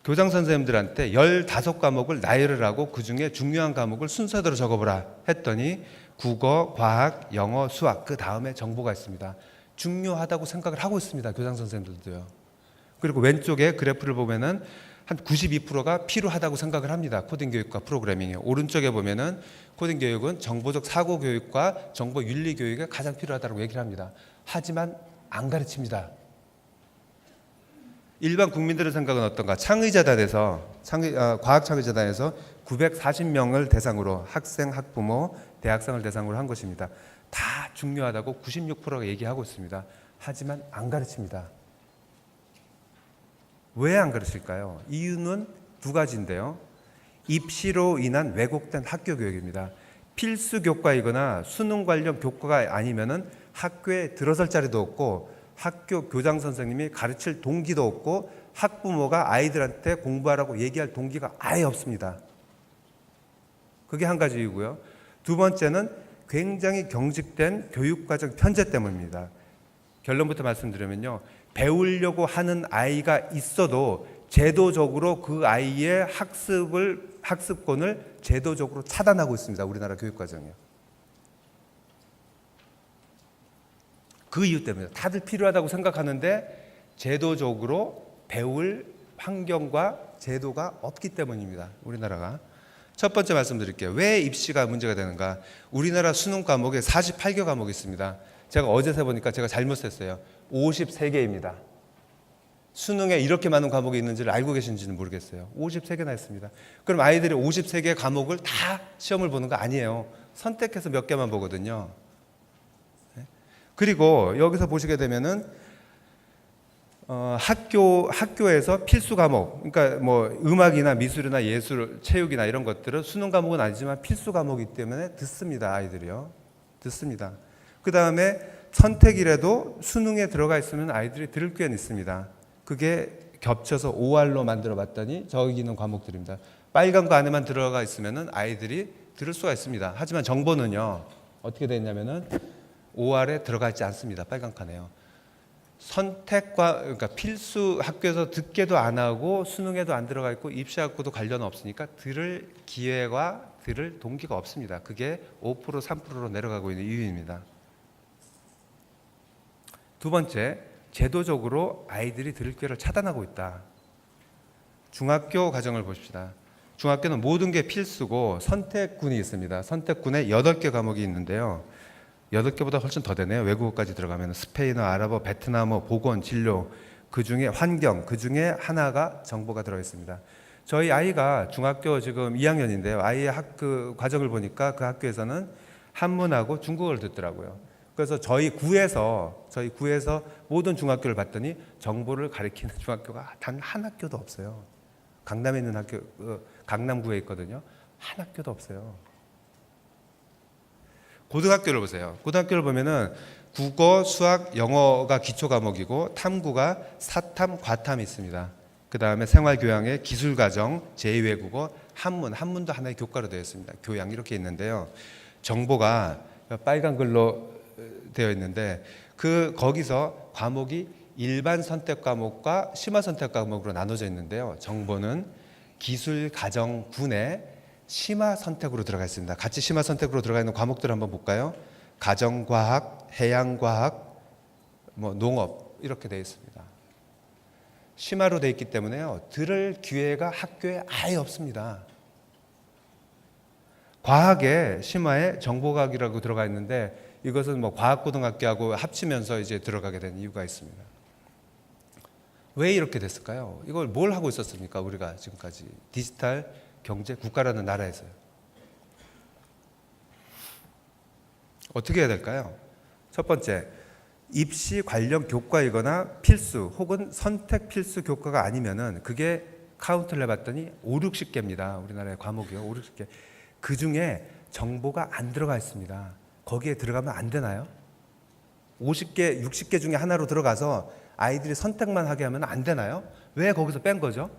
교장 선생님들한테 15과목을 나열을 하고 그중에 중요한 과목을 순서대로 적어보라 했더니 국어, 과학, 영어, 수학 그 다음에 정보가 있습니다. 중요하다고 생각을 하고 있습니다. 교장 선생님들도요. 그리고 왼쪽에 그래프를 보면은 한 92%가 필요하다고 생각을 합니다. 코딩 교육과 프로그래밍이. 오른쪽에 보면은 코딩 교육은 정보적 사고 교육과 정보 윤리 교육에 가장 필요하다고 얘기를 합니다. 하지만 안 가르칩니다. 일반 국민들의 생각은 어떤가? 과학창의재단에서 940명을 대상으로 학생, 학부모, 대학생을 대상으로 한 것입니다. 다 중요하다고 96%가 얘기하고 있습니다. 하지만 안 가르칩니다. 왜 안 가르칠까요? 이유는 두 가지인데요. 입시로 인한 왜곡된 학교 교육입니다. 필수 교과이거나 수능 관련 교과가 아니면은 학교에 들어설 자리도 없고 학교 교장 선생님이 가르칠 동기도 없고 학부모가 아이들한테 공부하라고 얘기할 동기가 아예 없습니다. 그게 한 가지 이유고요. 두 번째는 굉장히 경직된 교육과정 편제 때문입니다. 결론부터 말씀드리면요. 배우려고 하는 아이가 있어도 제도적으로 그 아이의 학습권을 제도적으로 차단하고 있습니다. 우리나라 교육과정이요. 그 이유 때문에 다들 필요하다고 생각하는데 제도적으로 배울 환경과 제도가 없기 때문입니다. 우리나라가. 첫 번째 말씀드릴게요. 왜 입시가 문제가 되는가? 우리나라 수능 과목에 48개 과목이 있습니다. 제가 어제 세보니까 제가 잘못 셌어요. 53개입니다. 수능에 이렇게 많은 과목이 있는지를 알고 계신지는 모르겠어요. 53개나 있습니다. 그럼 아이들이 53개 과목을 다 시험을 보는 거 아니에요. 선택해서 몇 개만 보거든요. 그리고 여기서 보시게 되면은 학교에서 필수 과목, 그러니까 뭐 음악이나 미술이나 예술, 체육이나 이런 것들은 수능 과목은 아니지만 필수 과목이기 때문에 듣습니다. 아이들이요. 듣습니다. 그 다음에 선택이라도 수능에 들어가 있으면 아이들이 들을 게 있습니다. 그게 겹쳐서 OR로 만들어 봤더니 저기 있는 과목들입니다. 빨간 거 안에만 들어가 있으면 아이들이 들을 수가 있습니다. 하지만 정보는요, 어떻게 되냐면은 OR에 들어가 있지 않습니다. 빨간 칸에요. 선택과, 그러니까 필수 학교에서 듣게도 안 하고 수능에도 안 들어가 있고 입시하고도 관련 없으니까 들을 기회와 들을 동기가 없습니다. 그게 5%, 3%로 내려가고 있는 이유입니다. 두 번째, 제도적으로 아이들이 들을 기회를 차단하고 있다. 중학교 과정을 보십시다. 중학교는 모든 게 필수고 선택군이 있습니다. 선택군에 8개 과목이 있는데요. 8개보다 훨씬 더 되네요. 외국어까지 들어가면 스페인어, 아랍어, 베트남어, 보건, 진로, 그중에 환경, 그중에 하나가 정보가 들어있습니다. 저희 아이가 중학교 지금 2학년인데요. 아이의 그 과정을 보니까 그 학교에서는 한문하고 중국어를 듣더라고요. 그래서 저희 구에서 모든 중학교를 봤더니 정보를 가리키는 중학교가 단 한 학교도 없어요. 강남에 있는 학교, 강남구에 있거든요. 한 학교도 없어요. 고등학교를 보세요. 고등학교를 보면은 국어, 수학, 영어가 기초 과목이고 탐구가 사탐, 과탐이 있습니다. 그 다음에 생활교양에 기술과정, 제2외국어, 한문도 하나의 교과로 되어 있습니다. 교양 이렇게 있는데요. 정보가 빨간 글로 되어 있는데 거기서 과목이 일반 선택 과목과 심화 선택 과목으로 나눠져 있는데요. 정보는 기술, 가정, 군에 심화 선택으로 들어가 있습니다. 같이 심화 선택으로 들어가 있는 과목들 한번 볼까요? 가정과학, 해양과학, 농업 이렇게 되어 있습니다. 심화로 되어 있기 때문에요. 들을 기회가 학교에 아예 없습니다. 과학에 심화에 정보과학이라고 들어가 있는데 이것은 과학고등학교하고 합치면서 이제 들어가게 된 이유가 있습니다. 왜 이렇게 됐을까요? 이걸 뭘 하고 있었습니까? 우리가 지금까지 디지털 경제 국가라는 나라에서요. 어떻게 해야 될까요? 첫 번째, 입시 관련 교과이거나 필수 혹은 선택 필수 교과가 아니면은 그게 카운트를 해봤더니 5, 60개입니다. 우리나라의 과목이요. 5, 60개. 그 중에 정보가 안 들어가 있습니다. 거기에 들어가면 안 되나요? 50개, 60개 중에 하나로 들어가서 아이들이 선택만 하게 하면 안 되나요? 왜 거기서 뺀 거죠?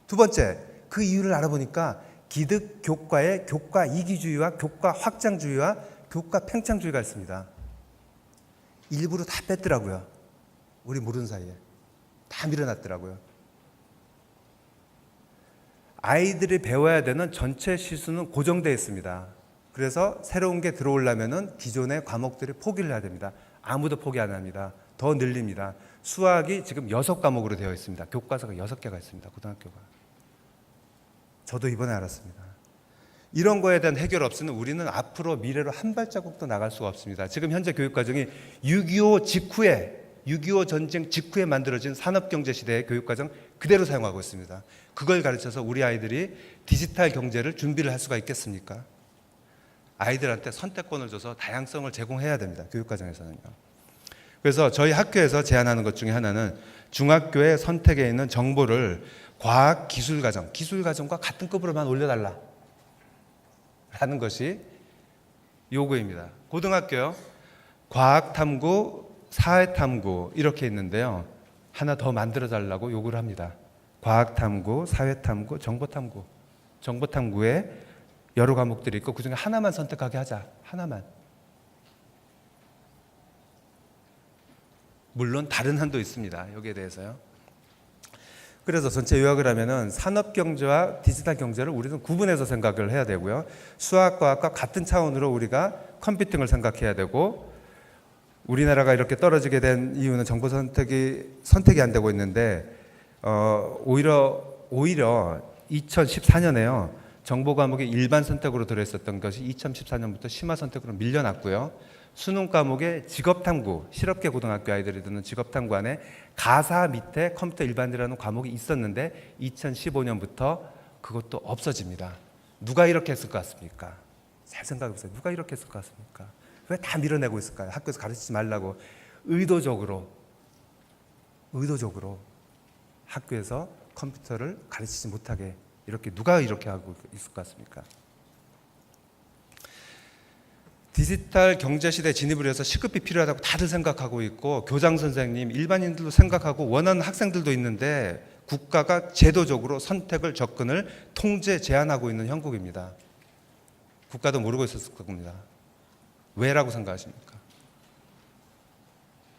두 번째, 그 이유를 알아보니까 기득 교과에 교과 이기주의와 교과 확장주의와 교과 팽창주의가 있습니다. 일부러 다 뺐더라고요. 우리 모르는 사이에. 다 밀어놨더라고요. 아이들이 배워야 되는 전체 시수는 고정되어 있습니다. 그래서 새로운 게 들어오려면 기존의 과목들이 포기를 해야 됩니다. 아무도 포기 안 합니다. 더 늘립니다. 수학이 지금 6과목으로 되어 있습니다. 교과서가 6개가 있습니다. 고등학교가. 저도 이번에 알았습니다. 이런 거에 대한 해결 없으면 우리는 앞으로 미래로 한 발자국도 나갈 수가 없습니다. 지금 현재 교육과정이 6.25 직후에 6.25 전쟁 직후에 만들어진 산업경제 시대의 교육과정 그대로 사용하고 있습니다. 그걸 가르쳐서 우리 아이들이 디지털 경제를 준비를 할 수가 있겠습니까? 아이들한테 선택권을 줘서 다양성을 제공해야 됩니다. 교육과정에서는요. 그래서 저희 학교에서 제안하는 것 중에 하나는 중학교의 선택에 있는 정보를 과학 기술과정, 기술과정과 같은 급으로만 올려달라 라는 것이 요구입니다. 고등학교요. 과학탐구, 사회탐구 이렇게 있는데요. 하나 더 만들어달라고 요구를 합니다. 과학탐구, 사회탐구, 정보탐구. 정보탐구에 여러 과목들이 있고 그중에 하나만 선택하게 하자. 하나만. 물론 다른 한도 있습니다. 여기에 대해서요. 그래서 전체 요약을 하면은 산업경제와 디지털 경제를 우리는 구분해서 생각을 해야 되고요. 수학과학과 같은 차원으로 우리가 컴퓨팅을 생각해야 되고, 우리나라가 이렇게 떨어지게 된 이유는 정보 선택이 안 되고 있는데, 오히려 2014년에요. 정보 과목이 일반 선택으로 들어있었던 것이 2014년부터 심화 선택으로 밀려났고요. 수능 과목에 직업탐구, 실업계 고등학교 아이들이 듣는 직업탐구 안에 가사 밑에 컴퓨터 일반이라는 과목이 있었는데 2015년부터 그것도 없어집니다. 누가 이렇게 했을 것 같습니까? 잘 생각해 보세요. 누가 이렇게 했을 것 같습니까? 왜 다 밀어내고 있을까요? 학교에서 가르치지 말라고 의도적으로 학교에서 컴퓨터를 가르치지 못하게 누가 이렇게 하고 있을 것 같습니까? 디지털 경제 시대에 진입을 해서 시급히 필요하다고 다들 생각하고 있고, 교장 선생님, 일반인들도 생각하고 원하는 학생들도 있는데 국가가 제도적으로 선택을, 접근을 통제, 제한하고 있는 형국입니다. 국가도 모르고 있었을 겁니다. 왜라고 생각하십니까?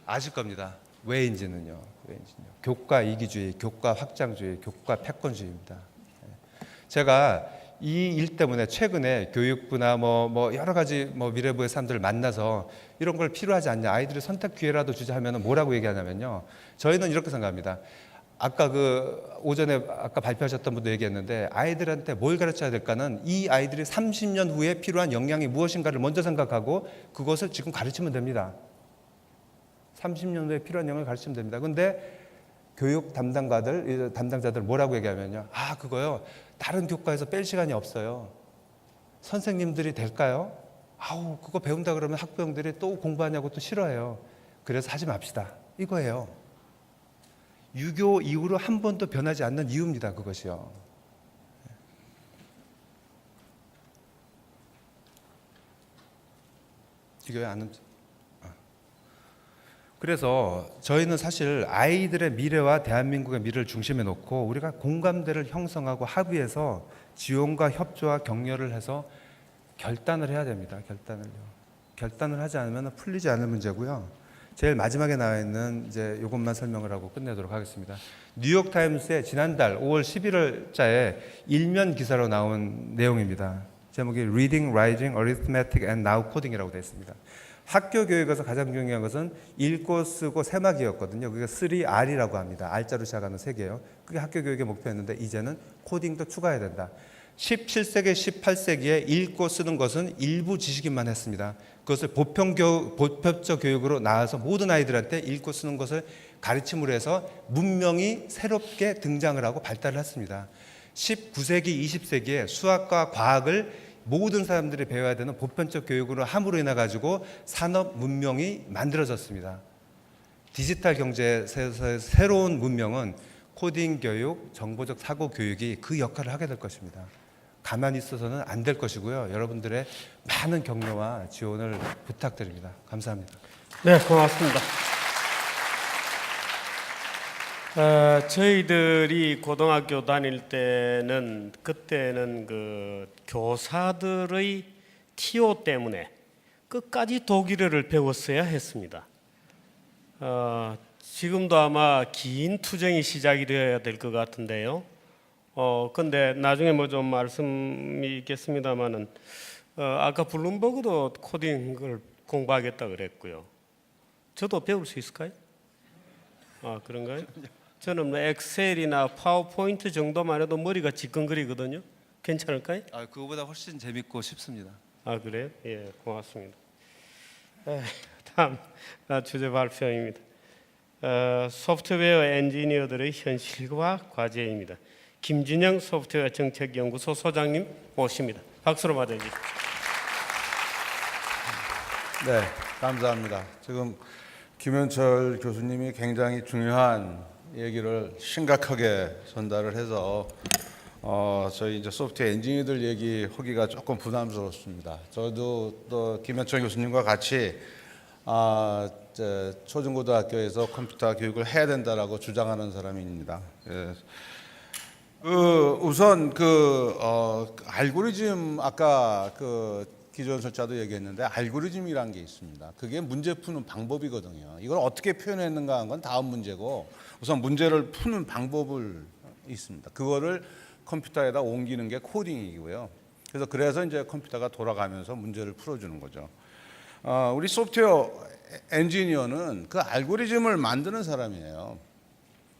아실 겁니다. 왜인지는요. 교과 이기주의, 교과 확장주의, 교과 패권주의입니다. 제가 이 일 때문에 최근에 교육부나 뭐 여러 가지 미래부의 사람들을 만나서 이런 걸 필요하지 않냐, 아이들이 선택 기회라도 주자 하면 뭐라고 얘기하냐면요. 저희는 이렇게 생각합니다. 아까 오전에 발표하셨던 분도 얘기했는데, 아이들한테 뭘 가르쳐야 될까는 이 아이들이 30년 후에 필요한 역량이 무엇인가를 먼저 생각하고 그것을 지금 가르치면 됩니다. 30년 후에 필요한 역량을 가르치면 됩니다. 근데 교육 담당자들 뭐라고 얘기하면요. 그거요. 다른 교과에서 뺄 시간이 없어요. 선생님들이 될까요? 그거 배운다 그러면 학부형들이 또 공부하냐고 또 싫어해요. 그래서 하지 맙시다. 이거예요. 유교 이후로 한 번도 변하지 않는 이유입니다. 그것이요. 이게 안 그래서 저희는 사실 아이들의 미래와 대한민국의 미래를 중심에 놓고 우리가 공감대를 형성하고 합의해서 지원과 협조와 격려를 해서 결단을 해야 됩니다. 결단을 하지 않으면 풀리지 않을 문제고요. 제일 마지막에 나와 있는 이제 이것만 설명을 하고 끝내도록 하겠습니다. 뉴욕 타임스의 지난달 5월 11일자에 일면 기사로 나온 내용입니다. 제목이 Reading, Writing, Arithmetic and Now Coding이라고 되어 있습니다. 학교 교육에서 가장 중요한 것은 읽고 쓰고 세마기였거든요. 그게 3R이라고 합니다. R자로 시작하는 3개예요. 그게 학교 교육의 목표였는데 이제는 코딩도 추가해야 된다. 17세기, 18세기에 읽고 쓰는 것은 일부 지식인만 했습니다. 그것을 보편적 교육으로 나와서 모든 아이들한테 읽고 쓰는 것을 가르침으로 해서 문명이 새롭게 등장을 하고 발달을 했습니다. 19세기, 20세기에 수학과 과학을 모든 사람들이 배워야 되는 보편적 교육으로 함으로 인해 가지고 산업 문명이 만들어졌습니다. 디지털 경제에서의 새로운 문명은 코딩 교육, 정보적 사고 교육이 그 역할을 하게 될 것입니다. 가만히 있어서는 안 될 것이고요. 여러분들의 많은 격려와 지원을 부탁드립니다. 감사합니다. 네, 고맙습니다. 저희들이 고등학교 다닐 때는 그때는 그 교사들의 티오 때문에 끝까지 독일어를 배웠어야 했습니다. 지금도 아마 긴 투쟁이 시작이 되어야 될 것 같은데요. 근데 나중에 뭐 좀 말씀이 있겠습니다만은 아까 블룸버그도 코딩을 공부하겠다 그랬고요. 저도 배울 수 있을까요? 그런가요? 저는 뭐 엑셀이나 파워포인트 정도만 해도 머리가 지끈거리거든요. 괜찮을까요? 그거보다 훨씬 재밌고 쉽습니다. 그래요? 예, 고맙습니다. 다음 주제 발표입니다. 소프트웨어 엔지니어들의 현실과 과제입니다. 김진영 소프트웨어 정책연구소 소장님 모십니다. 박수로 맞아주십시오. 네, 감사합니다. 지금 김현철 교수님이 굉장히 중요한 얘기를 심각하게 전달을 해서 저희 이제 소프트웨어 엔지니어들 얘기하기가 조금 부담스럽습니다. 저도 또 김현철 교수님과 같이 초중고등학교에서 컴퓨터 교육을 해야 된다라고 주장하는 사람입니다. 예. 우선 알고리즘 아까 기존설자도 얘기했는데 알고리즘이란 게 있습니다. 그게 문제 푸는 방법이거든요. 이걸 어떻게 표현했는가 하는 건 다음 문제고 우선 문제를 푸는 방법을 있습니다. 그거를 컴퓨터에다 옮기는 게 코딩이고요. 그래서 이제 컴퓨터가 돌아가면서 문제를 풀어주는 거죠. 우리 소프트웨어 엔지니어는 그 알고리즘을 만드는 사람이에요.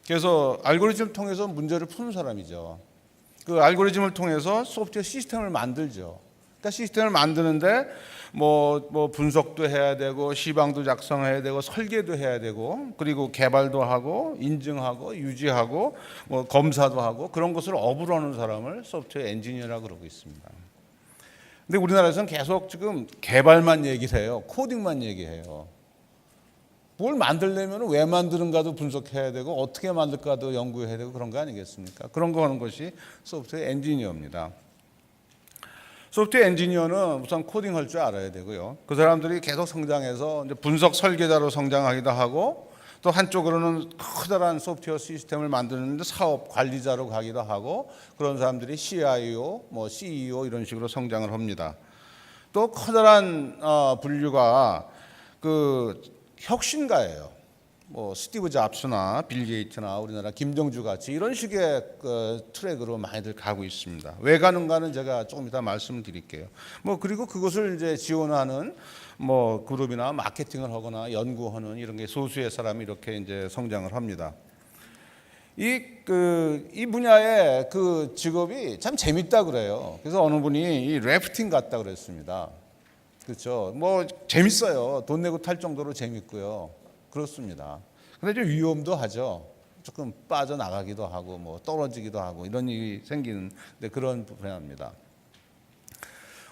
그래서 알고리즘을 통해서 문제를 푸는 사람이죠. 그 알고리즘을 통해서 소프트웨어 시스템을 만들죠. 그러니까 시스템을 만드는데 뭐 분석도 해야 되고 시방도 작성해야 되고 설계도 해야 되고 그리고 개발도 하고 인증하고 유지하고 뭐 검사도 하고 그런 것을 어부러는 사람을 소프트웨어 엔지니어라고 그러고 있습니다. 근데 우리나라에서는 계속 지금 개발만 얘기를 해요. 코딩만 얘기해요. 뭘 만들려면 왜 만드는가도 분석해야 되고 어떻게 만들까도 연구해야 되고 그런 거 아니겠습니까? 그런 거 하는 것이 소프트웨어 엔지니어입니다. 소프트웨어 엔지니어는 우선 코딩할 줄 알아야 되고요. 그 사람들이 계속 성장해서 이제 분석 설계자로 성장하기도 하고 또 한쪽으로는 커다란 소프트웨어 시스템을 만드는데 사업 관리자로 가기도 하고 그런 사람들이 CIO, 뭐 CEO 이런 식으로 성장을 합니다. 또 커다란 분류가 혁신가예요. 뭐 스티브 잡스나 빌 게이츠나 우리나라 김정주 같이 이런 식의 트랙으로 많이들 가고 있습니다. 왜 가는가는 제가 조금 이따 말씀을 드릴게요. 뭐 그리고 그것을 이제 지원하는 뭐 그룹이나 마케팅을 하거나 연구하는 이런 게 소수의 사람이 이렇게 이제 성장을 합니다. 이 분야의 그 직업이 참 재밌다 그래요. 그래서 어느 분이 이 래프팅 같다 그랬습니다. 그렇죠. 뭐 재밌어요. 돈 내고 탈 정도로 재밌고요. 그렇습니다. 근데 좀 위험도 하죠. 조금 빠져나가기도 하고 뭐 떨어지기도 하고 이런 일이 생기는 그런 분야입니다.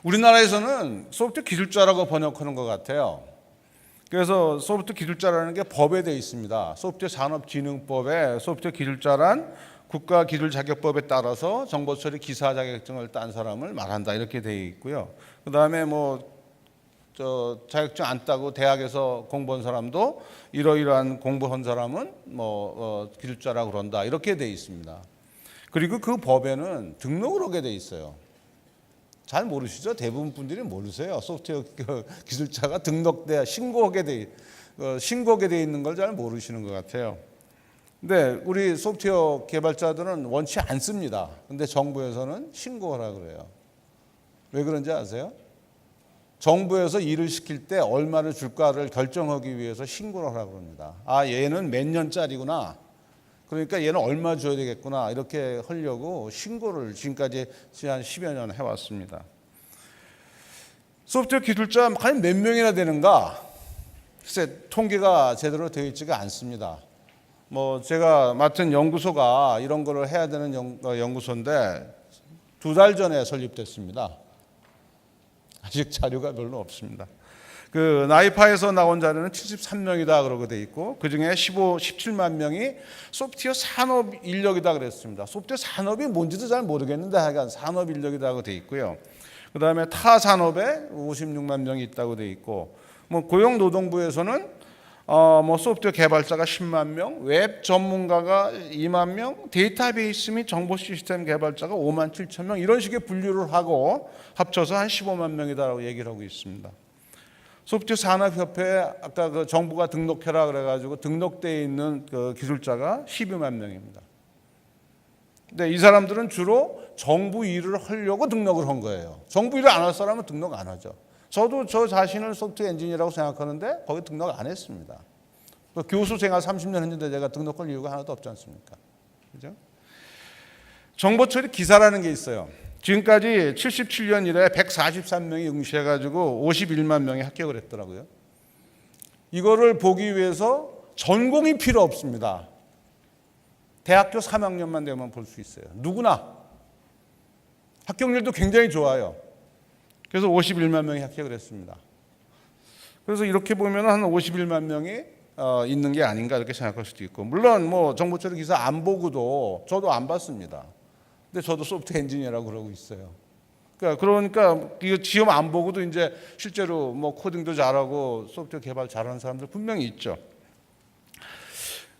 우리나라에서는 소프트 기술자라고 번역하는 것 같아요. 그래서 소프트 기술자라는 게 법에 되어 있습니다. 소프트 산업진흥법에 소프트 기술자란 국가 기술 자격법에 따라서 정보 처리 기사 자격증을 딴 사람을 말한다 이렇게 되어 있고요. 그다음에 자격증 안 따고 대학에서 공부한 사람도 이러이러한 공부한 사람은 기술자라고 그런다 이렇게 돼 있습니다. 그리고 그 법에는 등록을 하게 돼 있어요. 잘 모르시죠? 대부분 분들이 모르세요. 소프트웨어 기술자가 등록돼 신고하게 돼 있는 걸 잘 모르시는 것 같아요. 근데 우리 소프트웨어 개발자들은 원치 않습니다. 근데 정부에서는 신고하라 그래요. 왜 그런지 아세요? 정부에서 일을 시킬 때 얼마를 줄까를 결정하기 위해서 신고를 하라고 합니다. 얘는 몇 년짜리구나. 그러니까 얘는 얼마 줘야 되겠구나. 이렇게 하려고 신고를 지금까지 한 10여 년 해왔습니다. 소프트웨어 기술자 과연 몇 명이나 되는가? 글쎄 통계가 제대로 되어 있지가 않습니다. 제가 맡은 연구소가 이런 거를 해야 되는 연구소인데 2달 전에 설립됐습니다. 아직 자료가 별로 없습니다. 나이파에서 나온 자료는 73명이다 그러고 돼 있고 그중에 17만 명이 소프트웨어 산업 인력이다 그랬습니다. 소프트웨어 산업이 뭔지도 잘 모르겠는데 하여간 산업 인력이라고 돼 있고요. 그다음에 타 산업에 56만 명이 있다고 돼 있고 고용노동부에서는 소프트웨어 개발자가 10만 명, 웹 전문가가 2만 명, 데이터베이스 및 정보 시스템 개발자가 5만 7천 명 이런 식의 분류를 하고 합쳐서 한 15만 명이다라고 얘기를 하고 있습니다. 소프트웨어 산업협회에 아까 정부가 등록해라 그래가지고 등록되어 있는 기술자가 12만 명입니다. 근데 이 사람들은 주로 정부 일을 하려고 등록을 한 거예요. 정부 일을 안 할 사람은 등록 안 하죠. 저도 저 자신을 소프트웨어 엔지니어라고 생각하는데 거기 등록 안 했습니다. 교수 생활 30년 했는데 제가 등록할 이유가 하나도 없지 않습니까? 그죠? 정보 처리 기사라는 게 있어요. 지금까지 77년 이래 143명이 응시해가지고 51만 명이 합격을 했더라고요. 이거를 보기 위해서 전공이 필요 없습니다. 대학교 3학년만 되면 볼 수 있어요. 누구나. 합격률도 굉장히 좋아요. 그래서 51만 명이 합격을 했습니다. 그래서 이렇게 보면 한 51만 명이 있는 게 아닌가 이렇게 생각할 수도 있고, 물론 뭐 정보처리 기사 안 보고도 저도 안 봤습니다. 근데 저도 소프트웨어 엔지니어라고 그러고 있어요. 그러니까 이거 시험 안 보고도 이제 실제로 뭐 코딩도 잘하고 소프트웨어 개발 잘하는 사람들 분명히 있죠.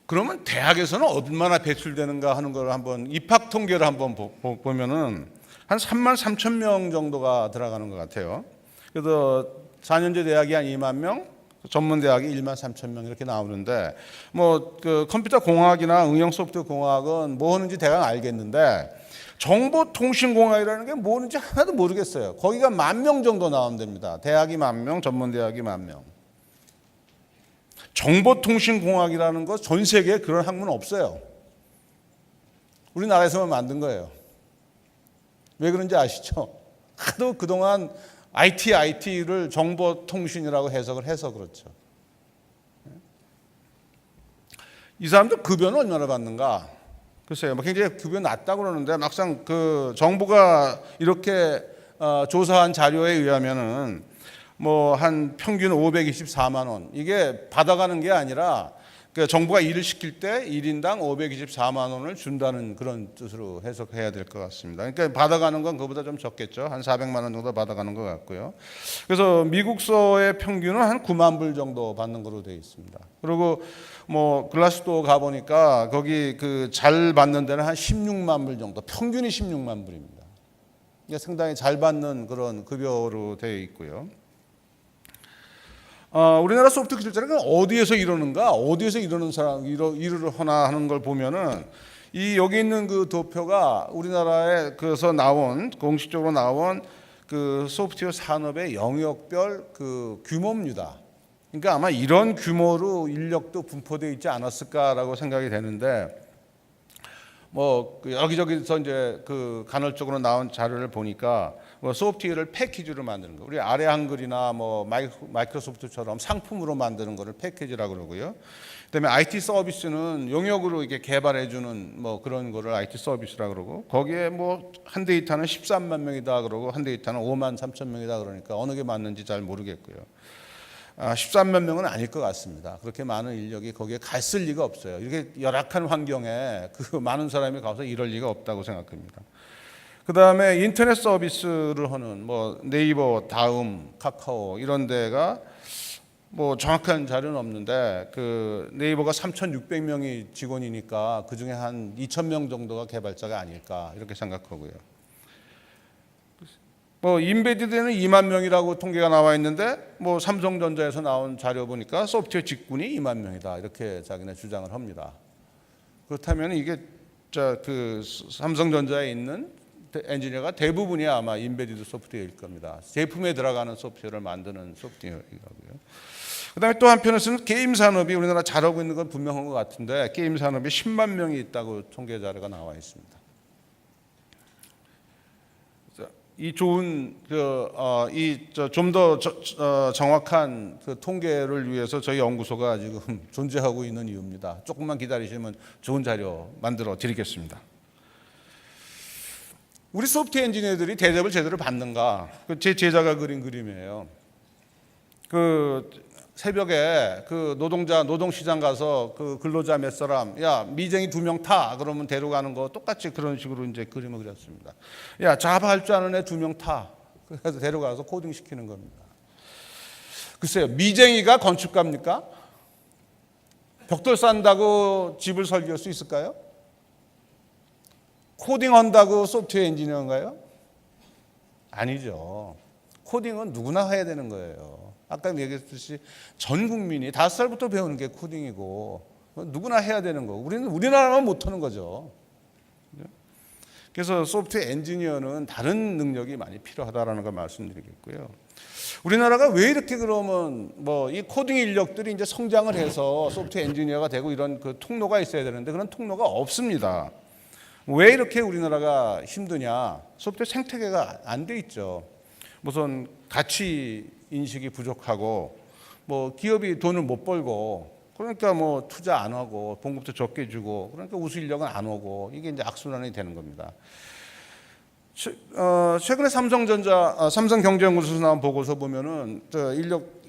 그러면 대학에서는 얼마나 배출되는가 하는 걸 한번 입학 통계를 한번 보면은 한 3만 3천 명 정도가 들어가는 것 같아요. 그래서 4년제 대학이 한 2만 명, 전문 대학이 1만 3천 명 이렇게 나오는데, 뭐 그 컴퓨터 공학이나 응용 소프트웨어 공학은 뭐 하는지 대강 알겠는데 정보통신공학이라는 게 뭐 하는지 하나도 모르겠어요. 거기가 10,000명 정도 나오면 됩니다. 대학이 10,000명, 전문 대학이 10,000명. 정보통신공학이라는 거 전 세계에 그런 학문은 없어요. 우리나라에서만 만든 거예요. 왜 그런지 아시죠? 하도 그동안 IT를 정보통신이라고 해석을 해서 그렇죠. 이 사람들 급여는 얼마나 받는가? 글쎄요, 굉장히 급여 낮다고 그러는데 막상 그 정부가 이렇게 조사한 자료에 의하면은 뭐 한 평균 524만 원, 이게 받아가는 게 아니라 그 정부가 일을 시킬 때 1인당 524만 원을 준다는 그런 뜻으로 해석해야 될 것 같습니다. 그러니까 받아가는 건 그보다 좀 적겠죠. 한 400만 원 정도 받아가는 것 같고요. 그래서 미국서의 평균은 한 9만 불 정도 받는 걸로 되어 있습니다. 그리고 뭐 글라스도 가보니까 거기 그 잘 받는 데는 한 16만 불 정도, 평균이 16만 불입니다. 그러니까 상당히 잘 받는 그런 급여로 되어 있고요. 우리나라 소프트 기술자는 어디에서 이러는가, 어디에서 이러는 사람, 일을 하나 하는 걸 보면은 이 여기 있는 그 도표가 우리나라에 그래서 나온 공식적으로 나온 그 소프트웨어 산업의 영역별 그 규모입니다. 그러니까 아마 이런 규모로 인력도 분포되어 있지 않았을까라고 생각이 되는데, 뭐 여기저기서 이제 그 간헐적으로 나온 자료를 보니까 뭐 소프트웨어를 패키지로 만드는 거, 우리 아래 한글이나 뭐 마이크로소프트처럼 상품으로 만드는 거를 패키지라고 그러고요. 그다음에 IT 서비스는 용역으로 이게 개발해 주는 뭐 그런 거를 IT 서비스라고 그러고, 거기에 뭐 한 데이터는 13만 명이다 그러고 한 데이터는 5만 3천 명이다 그러니까 어느 게 맞는지 잘 모르겠고요. 13만 명은 아닐 것 같습니다. 그렇게 많은 인력이 거기에 갔을 리가 없어요. 이렇게 열악한 환경에 그 많은 사람이 가서 이럴 리가 없다고 생각합니다. 그 다음에 인터넷 서비스를 하는 뭐 네이버, 다음, 카카오 이런 데가 뭐 정확한 자료는 없는데 그 네이버가 3,600명이 직원이니까 그 중에 한 2,000명 정도가 개발자가 아닐까 이렇게 생각하고요. 뭐 인베디드에는 2만 명이라고 통계가 나와 있는데 뭐 삼성전자에서 나온 자료 보니까 소프트웨어 직군이 2만 명이다 이렇게 자기네 주장을 합니다. 그렇다면 이게 그 삼성전자에 있는 엔지니어가 대부분이 아마 인베디드 소프트웨어일 겁니다. 제품에 들어가는 소프트웨어를 만드는 소프트웨어이고요. 그다음에 또 한편에서는 게임 산업이 우리나라 잘하고 있는 건 분명한 것 같은데 게임 산업이 10만 명이 있다고 통계 자료가 나와 있습니다. 이 좋은 좀 더 정확한 그 통계를 위해서 저희 연구소가 지금 존재하고 있는 이유입니다. 조금만 기다리시면 좋은 자료 만들어 드리겠습니다. 우리 소프트웨어 엔지니어들이 대접을 제대로 받는가? 제 제자가 그린 그림이에요. 그 새벽에 그 노동시장 가서 그 근로자 몇 사람, 야 미쟁이 2명 타 그러면 데려가는 거 똑같이 그런 식으로 이제 그림을 그렸습니다. 야 자바 할 줄 아는 애 2명 타, 그래서 데려가서 코딩 시키는 겁니다. 글쎄요, 미쟁이가 건축가입니까? 벽돌 쌓는다고 집을 설계할 수 있을까요? 코딩한다고 소프트웨어 엔지니어인가요? 아니죠. 코딩은 누구나 해야 되는 거예요. 아까 얘기했듯이 전 국민이 5살부터 배우는 게 코딩이고 누구나 해야 되는 거고 우리나라만 못하는 거죠. 그래서 소프트웨어 엔지니어는 다른 능력이 많이 필요하다라는 걸 말씀드리겠고요. 우리나라가 왜 이렇게 그러면 뭐 이 코딩 인력들이 이제 성장을 해서 소프트웨어 엔지니어가 되고 이런 그 통로가 있어야 되는데 그런 통로가 없습니다. 왜 이렇게 우리나라가 힘드냐? 소프트웨어 생태계가 안 돼 있죠. 우선 가치 인식이 부족하고 뭐 기업이 돈을 못 벌고 그러니까 뭐 투자 안 하고 봉급도 적게 주고 그러니까 우수 인력은 안 오고 이게 이제 악순환이 되는 겁니다. 최근에 삼성경제연구소에서 나온 보고서 보면은 인력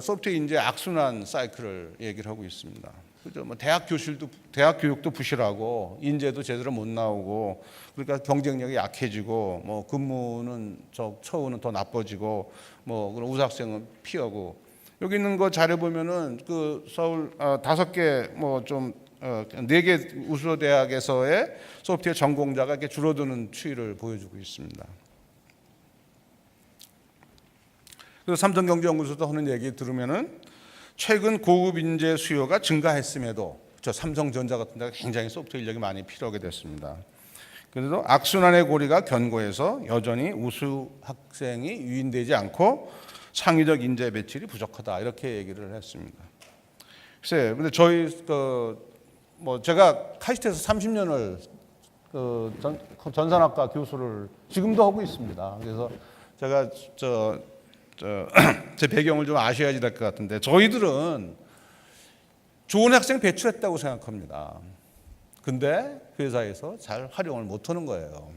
소프트웨어 인재 악순환 사이클을 얘기를 하고 있습니다. 그죠? 뭐 대학 교육도 부실하고 인재도 제대로 못 나오고 그러니까 경쟁력이 약해지고 뭐 근무는 처우는 더 나빠지고 뭐 그런 우수학생은 피하고 여기 있는 거 자료 보면은 그 서울 5개 뭐 좀 4개 우수 대학에서의 소프트웨어 전공자가 이렇게 줄어드는 추이를 보여주고 있습니다. 그래서 삼성경제연구소도 하는 얘기 들으면은 최근 고급 인재 수요가 증가했음에도 삼성전자 같은 데가 굉장히 소프트웨어 인력이 많이 필요하게 됐습니다. 그래도 악순환의 고리가 견고해서 여전히 우수 학생이 유인되지 않고 창의적 인재 배출이 부족하다 이렇게 얘기를 했습니다. 글쎄, 근데 저희 뭐 제가 카이스트에서 30년을 전산학과 교수를 지금도 하고 있습니다. 그래서 제가 제 배경을 좀 아셔야지 될 것 같은데 저희들은 좋은 학생 배출했다고 생각합니다. 근데 회사에서 잘 활용을 못하는 거예요.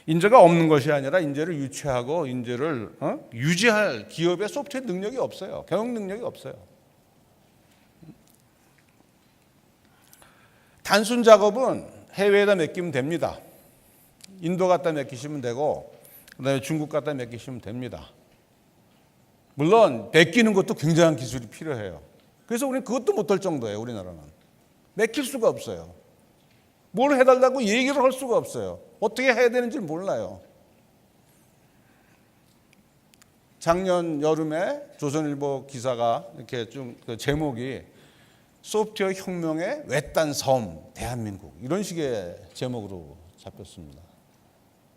인재가 없는 것이 아니라 인재를 유치하고 인재를 유지할 기업의 소프트웨어 능력이 없어요. 경영 능력이 없어요. 단순 작업은 해외에다 맡기면 됩니다. 인도 갖다 맡기시면 되고 그다음에 중국 갖다 맡기시면 됩니다. 물론 맡기는 것도 굉장한 기술이 필요해요. 그래서 우리는 그것도 못할 정도예요. 우리나라는. 맡길 수가 없어요. 뭘 해달라고 얘기를 할 수가 없어요. 어떻게 해야 되는지 몰라요. 작년 여름에 조선일보 기사가 이렇게 좀 그 제목이 소프트웨어 혁명의 외딴 섬 대한민국 이런 식의 제목으로 잡혔습니다.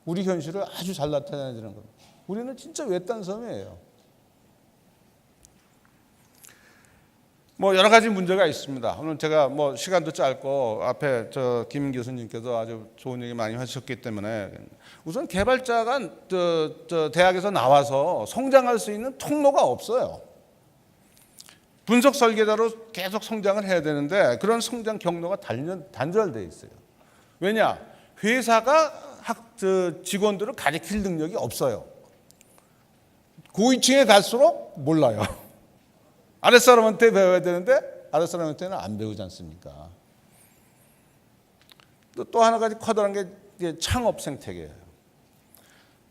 우리 현실을 아주 잘 나타내는 겁니다. 우리는 진짜 외딴 섬이에요. 뭐 여러 가지 문제가 있습니다. 오늘 제가 뭐 시간도 짧고 앞에 김 교수님께서 아주 좋은 얘기 많이 하셨기 때문에 우선 개발자가 대학에서 나와서 성장할 수 있는 통로가 없어요. 분석 설계자로 계속 성장을 해야 되는데 그런 성장 경로가 단절되어 있어요. 왜냐? 회사가 직원들을 가르칠 능력이 없어요. 고위층에 갈수록 몰라요. 아랫사람한테 배워야 되는데 아랫사람한테는 안 배우지 않습니까? 또 하나 가지 커다란 게 창업 생태계예요.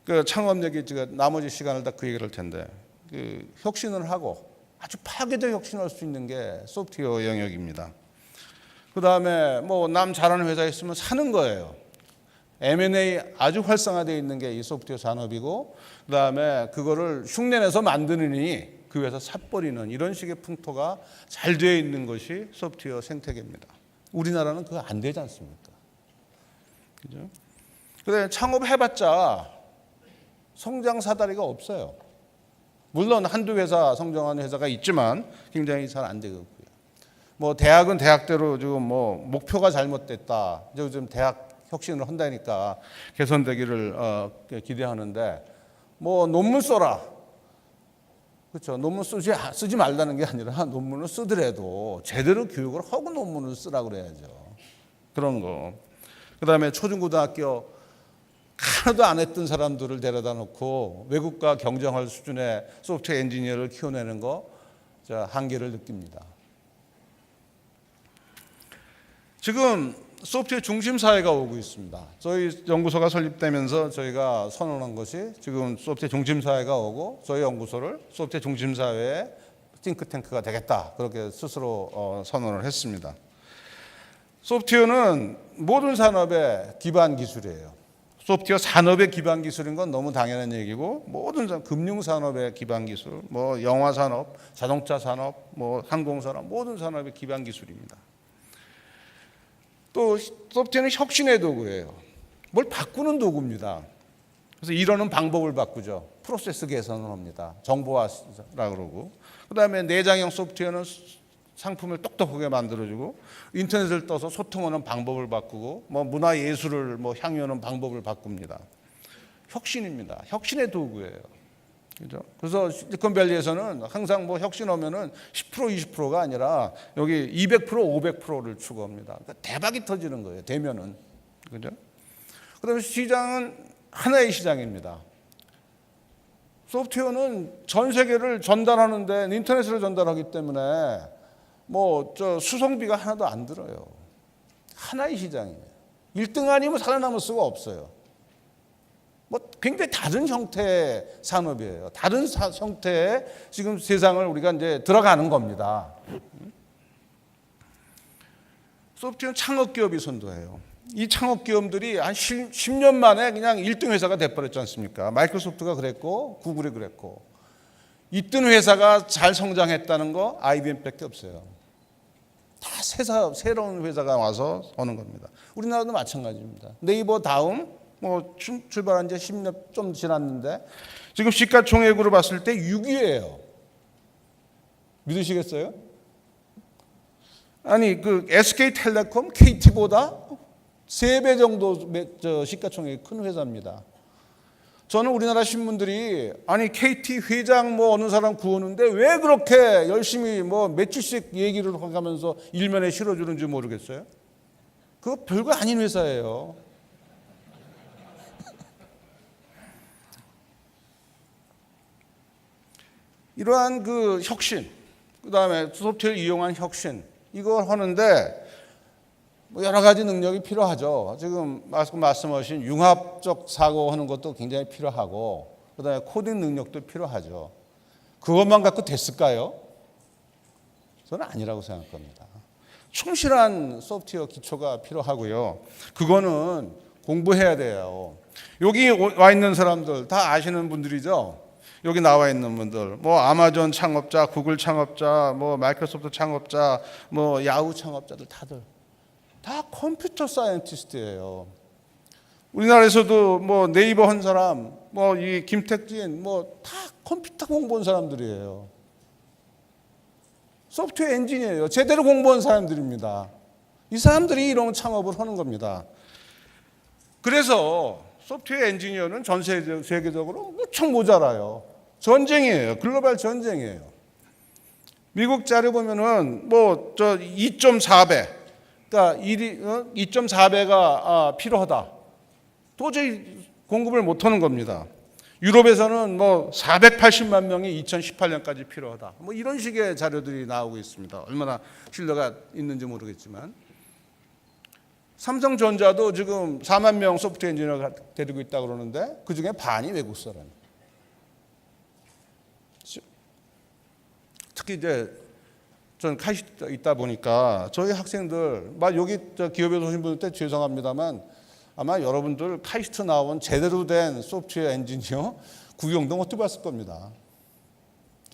그 창업 얘기 제가 나머지 시간을 다 그 얘기를 할 텐데 그 혁신을 하고 아주 파괴적 혁신할 수 있는 게 소프트웨어 영역입니다. 그 다음에 뭐 남 잘하는 회사에 있으면 사는 거예요. M&A 아주 활성화되어 있는 게 이 소프트웨어 산업이고 그 다음에 그거를 흉내내서 만드느니 그 회사 사버리는 이런 식의 풍토가 잘 되어 있는 것이 소프트웨어 생태계입니다. 우리나라는 그거 안 되지 않습니까? 그죠? 그다음에 창업해봤자 성장 사다리가 없어요. 물론 한두 회사 성장하는 회사가 있지만 굉장히 잘 안 되고요. 뭐 대학은 대학대로 지금 뭐 목표가 잘못됐다. 요즘 대학 혁신을 한다니까 개선되기를 기대하는데 뭐 논문 써라. 그렇죠. 논문 쓰지 말라는 게 아니라 논문을 쓰더라도 제대로 교육을 하고 논문을 쓰라 그래야죠. 그런 거. 그다음에 초중고등학교 하나도 안 했던 사람들을 데려다 놓고 외국과 경쟁할 수준의 소프트웨어 엔지니어를 키워내는 거 한계를 느낍니다. 지금 소프트웨어 중심 사회가 오고 있습니다. 저희 연구소가 설립되면서 저희가 선언한 것이 지금 소프트웨어 중심 사회가 오고 저희 연구소를 소프트웨어 중심 사회의 띵크탱크가 되겠다. 그렇게 스스로 선언을 했습니다. 소프트웨어는 모든 산업의 기반 기술이에요. 소프트웨어 산업의 기반 기술인 건 너무 당연한 얘기고 모든 금융 산업의 기반 기술, 뭐 영화 산업, 자동차 산업, 뭐 항공 산업 모든 산업의 기반 기술입니다. 또 소프트웨어는 혁신의 도구예요. 뭘 바꾸는 도구입니다. 그래서 이러는 방법을 바꾸죠. 프로세스 개선을 합니다. 정보화라 그러고. 그다음에 내장형 소프트웨어는 상품을 똑똑하게 만들어주고 인터넷을 떠서 소통하는 방법을 바꾸고 뭐 문화 예술을 뭐 향유하는 방법을 바꿉니다. 혁신입니다. 혁신의 도구예요. 그죠? 그래서 실리콘밸리에서는 항상 뭐 혁신하면은 10% 20%가 아니라 여기 200% 500%를 추구합니다. 그러니까 대박이 터지는 거예요. 되면은. 그죠? 그다음에 시장은 하나의 시장입니다. 소프트웨어는 전 세계를 전달하는데 인터넷으로 전달하기 때문에 뭐 저 수송비가 하나도 안 들어요. 하나의 시장이에요. 1등 아니면 살아남을 수가 없어요. 뭐 굉장히 다른 형태의 산업이에요. 다른 형태의 지금 세상을 우리가 이제 들어가는 겁니다. 소프트웨어 창업 기업이 선도해요. 이 창업 기업들이 한 10년 만에 그냥 1등 회사가 돼버렸지 않습니까? 마이크로소프트가 그랬고 구글이 그랬고 있던 회사가 잘 성장했다는 거 IBM밖에 없어요. 다 새로운 회사가 와서 오는 겁니다. 우리나라도 마찬가지입니다. 네이버 다음 뭐 출발한 지 10년 좀 지났는데 지금 시가총액으로 봤을 때 6위예요. 믿으시겠어요? 아니 그 SK텔레콤, KT보다 3배 정도 시가총액이 큰 회사입니다. 저는 우리나라 신문들이 아니 KT 회장 뭐 어느 사람 구하는데 왜 그렇게 열심히 뭐 며칠씩 얘기를 하면서 일면에 실어주는지 모르겠어요. 그거 별거 아닌 회사예요. 이러한 그 혁신, 그 다음에 소프트웨어를 이용한 혁신, 이걸 하는데 뭐 여러 가지 능력이 필요하죠. 지금 말씀하신 융합적 사고하는 것도 굉장히 필요하고, 그 다음에 코딩 능력도 필요하죠. 그것만 갖고 됐을까요? 저는 아니라고 생각합니다. 충실한 소프트웨어 기초가 필요하고요. 그거는 공부해야 돼요. 여기 와 있는 사람들 다 아시는 분들이죠. 여기 나와 있는 분들, 뭐 아마존 창업자, 구글 창업자, 뭐 마이크로소프트 창업자, 뭐 야후 창업자들 다들 다 컴퓨터 사이언티스트예요. 우리나라에서도 뭐 네이버 한 사람, 뭐 이 김택진, 뭐 다 컴퓨터 공부한 사람들이에요. 소프트웨어 엔지니어예요. 제대로 공부한 사람들입니다. 이 사람들이 이런 창업을 하는 겁니다. 그래서 소프트웨어 엔지니어는 전 세계적으로 무척 모자라요. 전쟁이에요. 글로벌 전쟁이에요. 미국 자료 보면은 뭐 저 2.4배, 그러니까 2.4배가 필요하다. 도저히 공급을 못하는 겁니다. 유럽에서는 뭐 480만 명이 2018년까지 필요하다. 뭐 이런 식의 자료들이 나오고 있습니다. 얼마나 신뢰가 있는지 모르겠지만. 삼성전자도 지금 4만 명 소프트웨어 엔지니어가 데리고 있다고 그러는데 그중에 반이 외국 사람. 특히 이제 전 카이스트에 있다 보니까 저희 학생들, 여기 기업에 오신 분들 때 죄송합니다만 아마 여러분들 카이스트 나온 제대로 된 소프트웨어 엔지니어 구경도 못 해봤을 겁니다.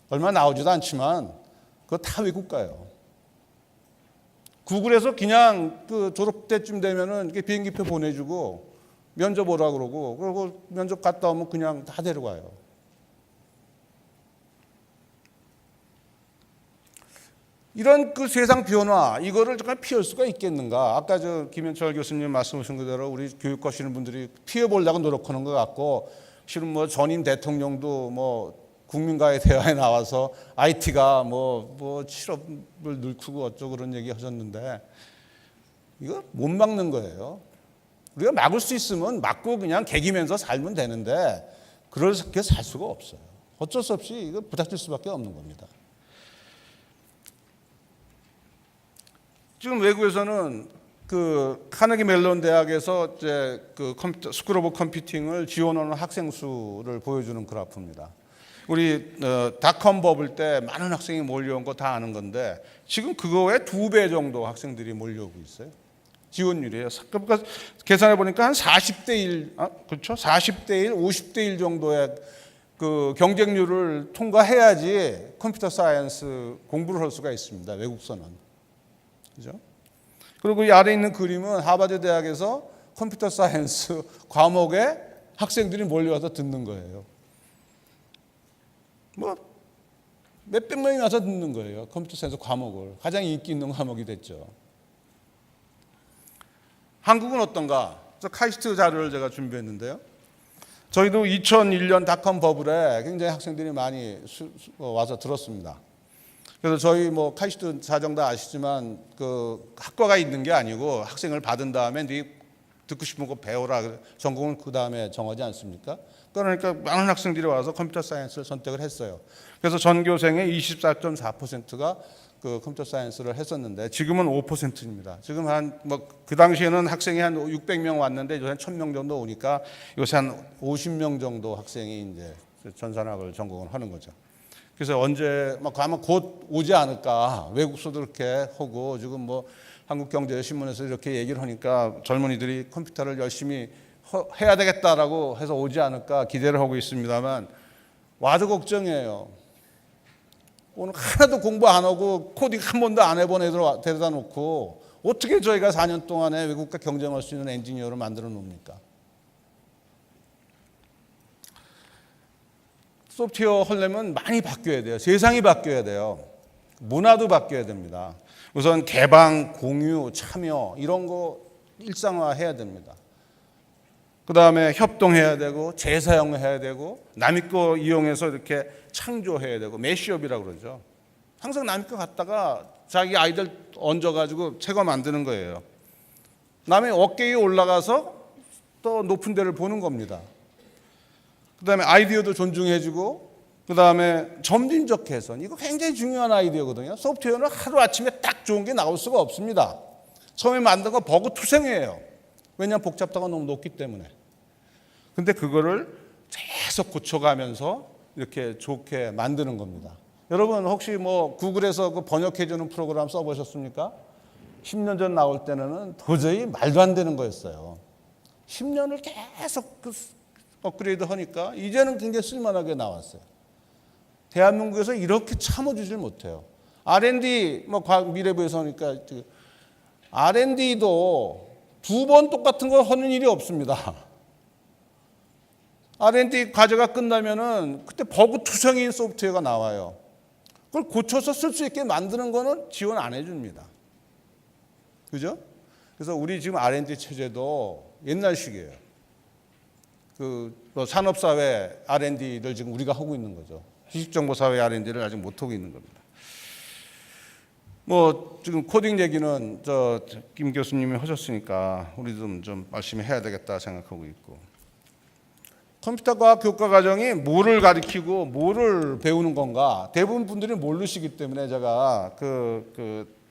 얼마 나오지도 않지만 그거 다 외국 가요. 구글에서 그냥 그 졸업 때쯤 되면은 비행기표 보내주고 면접 오라 그러고 면접 갔다 오면 그냥 다 데려가요. 이런 그 세상 변화, 이거를 정말 피할 수가 있겠는가? 아까 김현철 교수님 말씀하신 그대로 우리 교육 하시는 분들이 피해보려고 노력하는 것 같고, 실은 뭐 전임 대통령도 뭐 국민과의 대화에 나와서 IT가 뭐 실업을 늘크고 어쩌고 그런 얘기 하셨는데, 이거 못 막는 거예요. 우리가 막을 수 있으면 막고 그냥 개기면서 살면 되는데, 그렇게 살 수가 없어요. 어쩔 수 없이 이거 부닥칠 수밖에 없는 겁니다. 지금 외국에서는 그 카네기 멜론 대학에서 이제 그 컴퓨터 스쿨 오브 컴퓨팅을 지원하는 학생 수를 보여주는 그래프입니다. 우리 닷컴 버블 때 많은 학생이 몰려온 거 다 아는 건데 지금 그거의 2배 정도 학생들이 몰려오고 있어요. 지원율이에요. 그러니까 계산해 보니까 한 40대 1, 그렇죠? 40대 1, 50대 1 정도의 그 경쟁률을 통과해야지 컴퓨터 사이언스 공부를 할 수가 있습니다. 외국서는. 그죠? 그리고 이 아래 있는 그림은 하버드 대학에서 컴퓨터 사이언스 과목에 학생들이 몰려와서 듣는 거예요. 뭐 몇백 명이 와서 듣는 거예요. 컴퓨터 사이언스 과목을. 가장 인기 있는 과목이 됐죠. 한국은 어떤가? 저 카이스트 자료를 제가 준비했는데요. 저희도 2001년 닷컴 버블에 굉장히 학생들이 많이 와서 들었습니다. 그래서 저희 뭐 카이스트 사정 다 아시지만 그 학과가 있는 게 아니고 학생을 받은 다음에 네 듣고 싶은 거 배워라. 전공을 그 다음에 정하지 않습니까? 그러니까 많은 학생들이 와서 컴퓨터 사이언스를 선택을 했어요. 그래서 전교생의 24.4%가 그 컴퓨터 사이언스를 했었는데 지금은 5%입니다. 지금 한 뭐 그 당시에는 학생이 한 600명 왔는데 요새 한 1000명 정도 오니까 요새 한 50명 정도 학생이 이제 전산학을 전공을 하는 거죠. 그래서 언제 막 아마 곧 오지 않을까. 외국서도 그렇게 하고 지금 뭐 한국경제신문에서 이렇게 얘기를 하니까 젊은이들이 컴퓨터를 열심히 해야 되겠다라고 해서 오지 않을까 기대를 하고 있습니다만 와도 걱정이에요. 오늘 하나도 공부 안 하고 코딩 한 번도 안 해본 애들 데려다 놓고 어떻게 저희가 4년 동안에 외국과 경쟁할 수 있는 엔지니어를 만들어 놓습니까? 소프트웨어 하려면 많이 바뀌어야 돼요. 세상이 바뀌어야 돼요. 문화도 바뀌어야 됩니다. 우선 개방, 공유, 참여 이런 거 일상화해야 됩니다. 그 다음에 협동해야 되고 재사용해야 되고 남의 거 이용해서 이렇게 창조해야 되고 매시업이라고 그러죠. 항상 남의 거 갖다가 자기 아이들 얹어가지고 새거 만드는 거예요. 남의 어깨에 올라가서 또 높은 데를 보는 겁니다. 그 다음에 아이디어도 존중해주고 그 다음에 점진적 개선 이거 굉장히 중요한 아이디어거든요. 소프트웨어는 하루아침에 딱 좋은 게 나올 수가 없습니다. 처음에 만든 거 버그 투성이에요. 왜냐하면 복잡도가 너무 높기 때문에. 근데 그거를 계속 고쳐가면서 이렇게 좋게 만드는 겁니다. 여러분 혹시 뭐 구글에서 그 번역해주는 프로그램 써보셨습니까? 10년 전 나올 때는 도저히 말도 안 되는 거였어요. 10년을 계속 그 업그레이드 하니까 이제는 굉장히 쓸만하게 나왔어요. 대한민국에서 이렇게 참아주질 못해요. R&D 뭐 미래부에서 하니까 R&D도 두 번 똑같은 거 하는 일이 없습니다. R&D 과제가 끝나면은 그때 버그 투성인 소프트웨어가 나와요. 그걸 고쳐서 쓸 수 있게 만드는 거는 지원 안 해줍니다. 그죠? 그래서 우리 지금 R&D 체제도 옛날식이에요. 그 산업사회 R&D를 지금 우리가 하고 있는 거죠. 지식정보사회 R&D를 아직 못 하고 있는 겁니다. 뭐 지금 코딩 얘기는 저 김 교수님이 하셨으니까 우리도 좀 열심히 해야 되겠다 생각하고 있고. 컴퓨터 과학 교과 과정이 뭐를 가르치고 뭐를 배우는 건가 대부분 분들이 모르시기 때문에 제가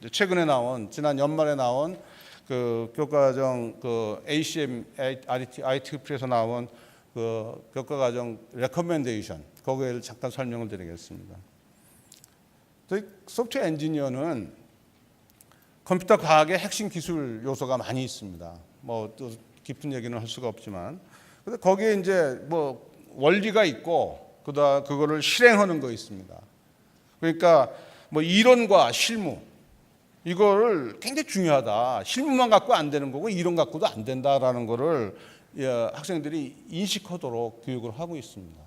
최근에 나온 지난 연말에 나온 그 교과과정 그 ACM ITP에서 나온 그 교과과정 레커멘데이션 거기에 잠깐 설명을 드리겠습니다. 소프트웨어 엔지니어는 컴퓨터 과학의 핵심 기술 요소가 많이 있습니다. 뭐 또 깊은 얘기는 할 수가 없지만, 근데 거기에 이제 뭐 원리가 있고 그거를 실행하는 거 있습니다. 그러니까 뭐 이론과 실무 이거를 굉장히 중요하다. 실무만 갖고 안 되는 거고 이론 갖고도 안 된다라는 거를 학생들이 인식하도록 교육을 하고 있습니다.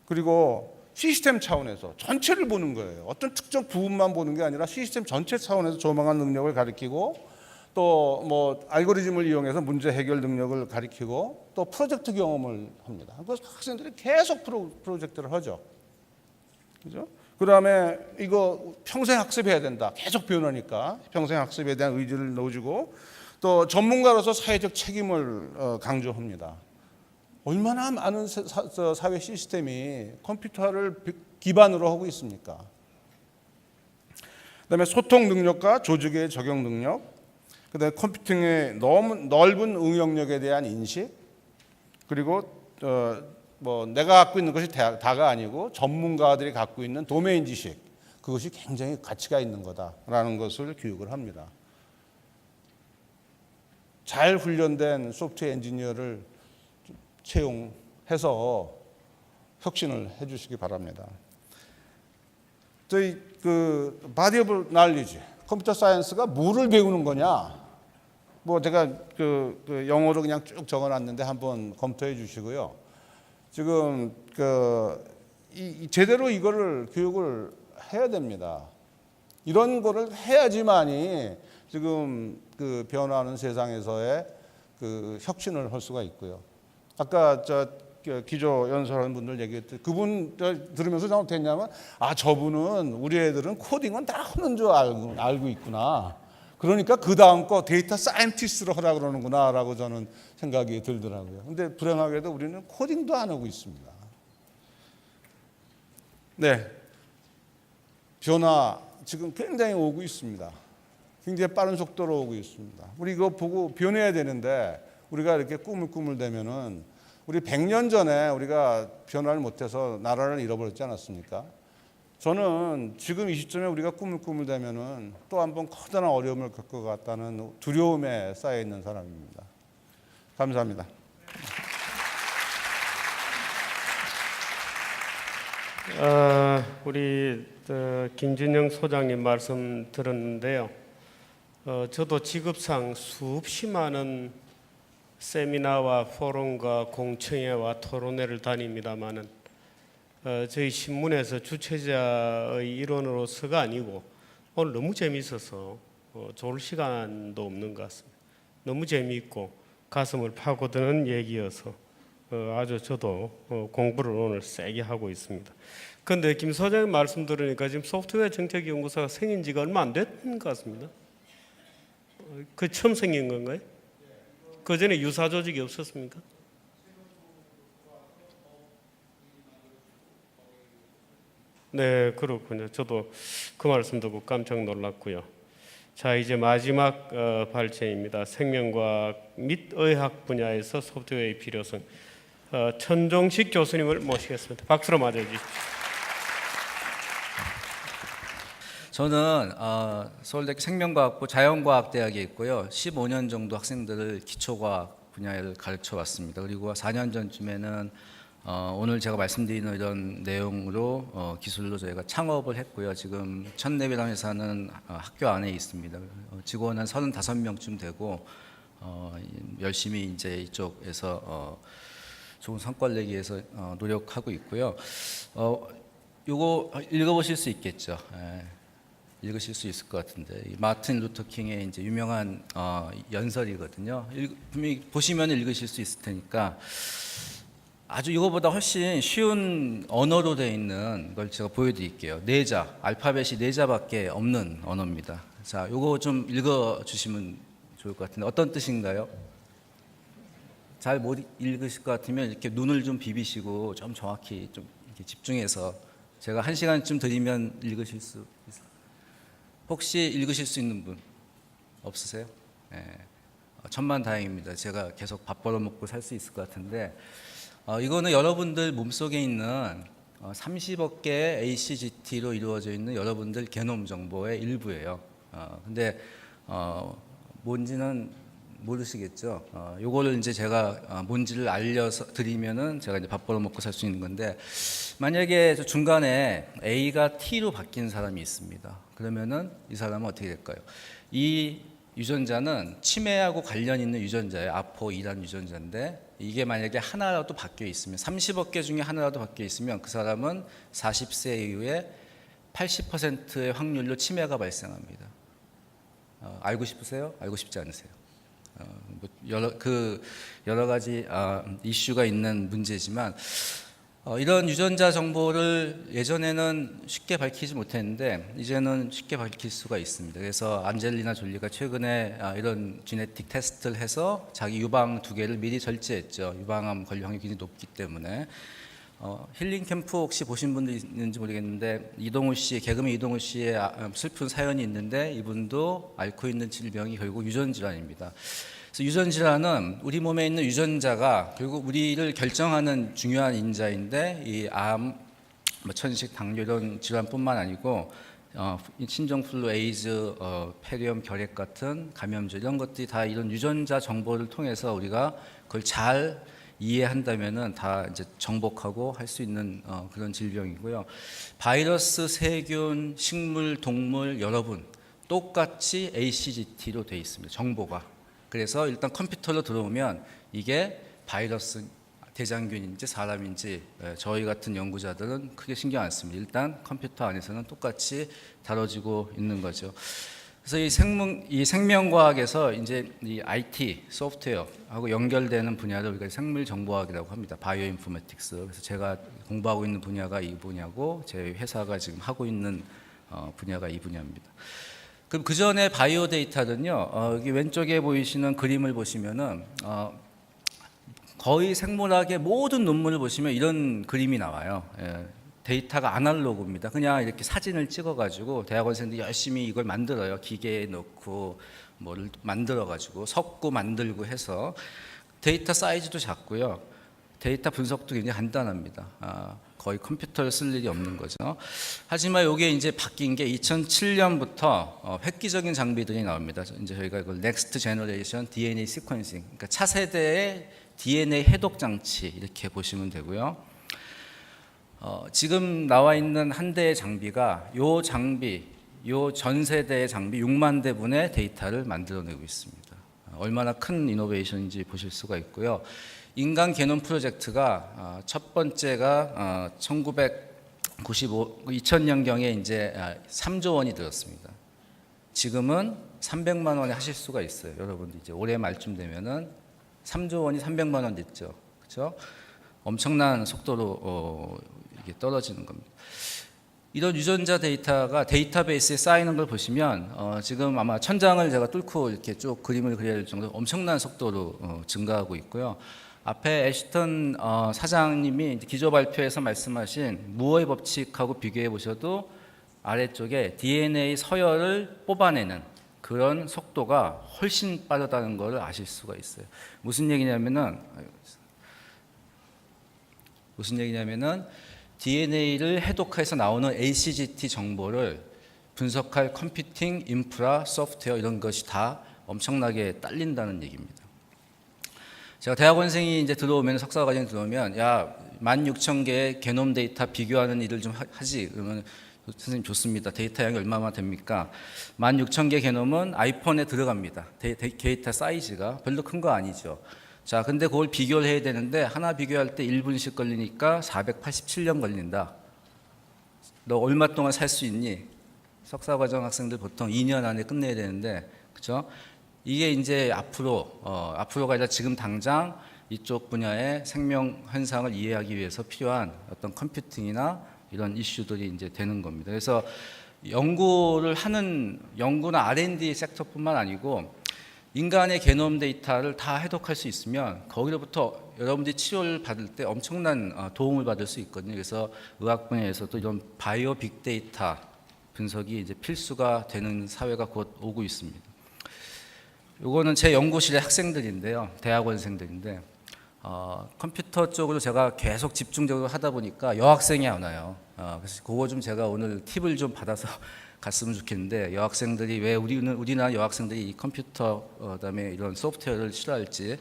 그리고 시스템 차원에서 전체를 보는 거예요. 어떤 특정 부분만 보는 게 아니라 시스템 전체 차원에서 조망한 능력을 가리키고 또 뭐 알고리즘을 이용해서 문제 해결 능력을 가리키고 또 프로젝트 경험을 합니다. 그래서 학생들이 계속 프로젝트를 하죠. 그죠? 그 다음에 이거 평생 학습해야 된다. 계속 변하니까 평생 학습에 대한 의지를 넣어주고 또 전문가로서 사회적 책임을 강조합니다. 얼마나 많은 사회 시스템이 컴퓨터를 기반으로 하고 있습니까? 그다음에 소통 능력과 조직의 적용 능력, 그다음에 컴퓨팅의 너무 넓은 응용력에 대한 인식, 그리고 뭐 내가 갖고 있는 것이 다가 아니고 전문가들이 갖고 있는 도메인 지식, 그것이 굉장히 가치가 있는 거다라는 것을 교육을 합니다. 잘 훈련된 소프트웨어 엔지니어를 채용해서 혁신을 해주시기 바랍니다. 저희 그 바디 오브 날리지, 컴퓨터 사이언스가 뭐를 배우는 거냐? 뭐 제가 그 영어로 그냥 쭉 적어놨는데 한번 검토해 주시고요. 지금 제대로 이거를 교육을 해야 됩니다. 이런 거를 해야지만이 지금 그 변화하는 세상에서의 그 혁신을 할 수가 있고요. 아까 기조 연설하는 분들 얘기했듯 그분 들으면서 잘못했냐면 저분은 우리 애들은 코딩은 다 하는 줄 알고 있구나. 그러니까 그 다음 거 데이터 사이언티스트로 하라 그러는구나라고 저는 생각이 들더라고요. 근데 불행하게도 우리는 코딩도 안 하고 있습니다. 네, 변화 지금 굉장히 오고 있습니다. 굉장히 빠른 속도로 오고 있습니다. 우리 이거 보고 변해야 되는데 우리가 이렇게 꾸물꾸물대면은 우리 100년 전에 우리가 변화를 못해서 나라를 잃어버렸지 않았습니까? 저는 지금 이 시점에 우리가 꾸물꾸물대면은 또 한 번 커다란 어려움을 겪을 것 같다는 두려움에 쌓여 있는 사람입니다. 감사합니다. 우리 김진영 소장님 말씀 들었는데요. 저도 직업상 수없이 많은 세미나와 포럼과 공청회와 토론회를 다닙니다마는 저희 신문에서 주최자의 일원으로서가 아니고 오늘 너무 재미있어서 좋을 시간도 없는 것 같습니다. 너무 재미있고 가슴을 파고드는 얘기여서 아주 저도 공부를 오늘 세게 하고 있습니다. 그런데 김 소장님 말씀 들으니까 지금 소프트웨어 정책연구소가 생긴 지가 얼마 안 된 것 같습니다. 그 처음 생긴 건가요? 그 전에 유사 조직이 없었습니까? 네, 그렇군요. 저도 그 말씀 듣고 깜짝 놀랐고요. 자, 이제 마지막 발제입니다. 생명과학 및 의학 분야에서 소프트웨어의 필요성. 천종식 교수님을 모시겠습니다. 박수로 맞아주십시오. 저는 서울대 생명과학부 자연과학대학에 있고요. 15년 정도 학생들을 기초과학 분야를 가르쳐 왔습니다. 그리고 4년 전쯤에는 오늘 제가 말씀드리는 이런 내용으로 기술로 저희가 창업을 했고요. 지금 천랩이라는 회사는 학교 안에 있습니다. 직원은 35명쯤 되고 열심히 이제 이쪽에서 좋은 성과를 내기 위해서 노력하고 있고요. 요거 읽어보실 수 있겠죠. 읽으실 수 있을 것 같은데 마틴 루터 킹의 이제 유명한 연설이거든요. 분명히 보시면 읽으실 수 있을 테니까 아주 이거보다 훨씬 쉬운 언어로 되어 있는 걸 제가 보여드릴게요. 4자, 알파벳이 4자밖에 없는 언어입니다. 자, 요거 좀 읽어주시면 좋을 것 같은데 어떤 뜻인가요? 잘 못 읽으실 것 같으면 이렇게 눈을 좀 비비시고 좀 정확히 좀 이렇게 집중해서 제가 1시간쯤 드리면 읽으실 수 있어요. 혹시 읽으실 수 있는 분 없으세요? 네. 천만다행입니다. 제가 계속 밥 벌어먹고 살 수 있을 것 같은데 이거는 여러분들 몸속에 있는 30억 개의 ACGT로 이루어져 있는 여러분들 게놈 정보의 일부예요. 근데 뭔지는 모르시겠죠. 요거를 이제 제가 뭔지를 알려서 드리면은 제가 이제 밥 벌어먹고 살 수 있는 건데 만약에 중간에 A가 T로 바뀐 사람이 있습니다. 그러면은 이 사람은 어떻게 될까요? 이 유전자는 치매하고 관련 있는 유전자예요. 아포2란 유전자인데 이게 만약에 하나라도 바뀌어 있으면 30억 개 중에 하나라도 바뀌어 있으면 그 사람은 40세 이후에 80%의 확률로 치매가 발생합니다. 알고 싶으세요? 알고 싶지 않으세요? 여러 가지 이슈가 있는 문제지만 이런 유전자 정보를 예전에는 쉽게 밝히지 못했는데 이제는 쉽게 밝힐 수가 있습니다. 그래서 안젤리나 졸리가 최근에 이런 지네틱 테스트를 해서 자기 유방 2개를 미리 절제했죠. 유방암 걸릴 확률이 굉장히 높기 때문에. 힐링 캠프 혹시 보신 분들 있는지 모르겠는데 이동우 씨, 개그맨 이동우 씨의 슬픈 사연이 있는데 이분도 앓고 있는 질병이 결국 유전질환입니다. 그래서 유전질환은 우리 몸에 있는 유전자가 결국 우리를 결정하는 중요한 인자인데 이 암, 천식, 당뇨 이런 질환뿐만 아니고 신종플루, 에이즈, 폐렴, 결핵 같은 감염증 이런 것들이 다 이런 유전자 정보를 통해서 우리가 그걸 잘 이해한다면은 다 이제 정복하고 할 수 있는 그런 질병이고요. 바이러스, 세균, 식물, 동물 여러분 똑같이 ACGT로 되어 있습니다. 정보가. 그래서 일단 컴퓨터로 들어오면 이게 바이러스, 대장균인지 사람인지 저희 같은 연구자들은 크게 신경 안 씁니다. 일단 컴퓨터 안에서는 똑같이 다뤄지고 있는 거죠. 그래서 이 생명과학에서 이제 이 IT 소프트웨어하고 연결되는 분야를 우리가 생물정보학이라고 합니다. 바이오인포메틱스. 그래서 제가 공부하고 있는 분야가 이 분야고 제 회사가 지금 하고 있는 분야가 이 분야입니다. 그럼 그 전에 바이오 데이터는요. 여기 왼쪽에 보이시는 그림을 보시면은 거의 생물학의 모든 논문을 보시면 이런 그림이 나와요. 예. 데이터가 아날로그입니다. 그냥 이렇게 사진을 찍어가지고 대학원생들이 열심히 이걸 만들어요. 기계에 넣고 뭐를 만들어가지고 섞고 만들고 해서 데이터 사이즈도 작고요. 데이터 분석도 굉장히 간단합니다. 거의 컴퓨터를 쓸 일이 없는 거죠. 하지만 이게 이제 바뀐 게 2007년부터 획기적인 장비들이 나옵니다. 이제 저희가 이걸 넥스트 제너레이션 DNA 시퀀싱, 그러니까 차세대의 DNA 해독 장치 이렇게 보시면 되고요. 지금 나와 있는 한 대의 장비가 요 전 세대의 장비 6만 대분의 데이터를 만들어내고 있습니다. 얼마나 큰 이노베이션인지 보실 수가 있고요. 인간 게놈 프로젝트가 첫 번째가 2000년경에 이제 3조 원이 들었습니다. 지금은 300만 원에 하실 수가 있어요. 여러분들 이제 올해 말쯤 되면은 3조 원이 300만 원 됐죠. 그렇죠? 엄청난 속도로 이게 떨어지는 겁니다. 이런 유전자 데이터가 데이터베이스에 쌓이는 걸 보시면 지금 아마 천장을 제가 뚫고 이렇게 쭉 그림을 그려야 될 정도로 엄청난 속도로 증가하고 있고요. 앞에 애쉬턴 사장님이 기조 발표에서 말씀하신 무어의 법칙하고 비교해 보셔도 아래쪽에 DNA 서열을 뽑아내는 그런 속도가 훨씬 빠르다는 걸 아실 수가 있어요. 무슨 얘기냐면은 DNA를 해독해서 나오는 ACGT 정보를 분석할 컴퓨팅, 인프라, 소프트웨어 이런 것이 다 엄청나게 딸린다는 얘기입니다. 제가 대학원생이 이제 들어오면 석사과정에 들어오면 16,000개의 게놈 데이터 비교하는 일을 좀 하지. 그러면 선생님 좋습니다. 데이터 양이 얼마나 됩니까? 16,000개 게놈은 아이폰에 들어갑니다. 데이터 사이즈가 별로 큰 거 아니죠. 자, 근데 그걸 비교를 해야 되는데 하나 비교할 때 1분씩 걸리니까 487년 걸린다. 너 얼마 동안 살 수 있니? 석사과정 학생들 보통 2년 안에 끝내야 되는데, 그렇죠? 이게 이제 앞으로가 아니라 지금 당장 이쪽 분야의 생명 현상을 이해하기 위해서 필요한 어떤 컴퓨팅이나 이런 이슈들이 이제 되는 겁니다. 그래서 연구나 R&D 섹터뿐만 아니고 인간의 게놈 데이터를 다 해독할 수 있으면 거기로부터 여러분들이 치료를 받을 때 엄청난 도움을 받을 수 있거든요. 그래서 의학 분야에서도 이런 바이오 빅데이터 분석이 이제 필수가 되는 사회가 곧 오고 있습니다. 요거는 제 연구실의 학생들인데요. 대학원생들인데 컴퓨터 쪽으로 제가 계속 집중적으로 하다 보니까 여학생이 안 와요. 그래서 그거 좀 제가 오늘 팁을 좀 받아서 갔으면 좋겠는데 여학생들이 왜 우리나라 여학생들이 이 컴퓨터 그다음에 이런 소프트웨어를 싫어할지.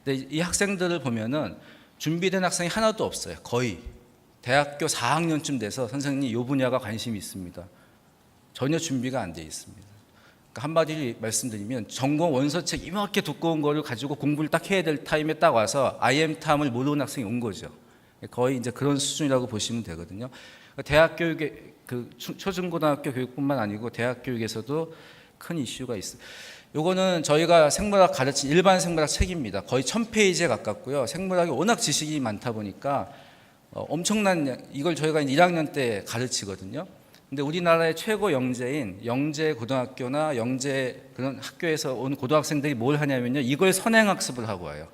근데 이 학생들을 보면은 준비된 학생이 하나도 없어요. 거의 대학교 4학년쯤 돼서 선생님 이 분야가 관심이 있습니다. 전혀 준비가 안 돼 있습니다. 그러니까 한마디로 말씀드리면 전공 원서책 이렇게 두꺼운 거를 가지고 공부를 딱 해야 될 타임에 딱 와서 IM탐을 모르는 학생이 온 거죠. 거의 이제 그런 수준이라고 보시면 되거든요. 대학 교육에 그 초중고등학교 교육뿐만 아니고 대학 교육에서도 큰 이슈가 있어요. 요거는 저희가 생물학 가르친 일반 생물학 책입니다. 거의 1000페이지에 가깝고요. 생물학이 워낙 지식이 많다 보니까 엄청난 이걸 저희가 1학년 때 가르치거든요. 근데 우리나라의 최고 영재인 영재 고등학교나 영재 그런 학교에서 온 고등학생들이 뭘 하냐면요. 이걸 선행학습을 하고 와요.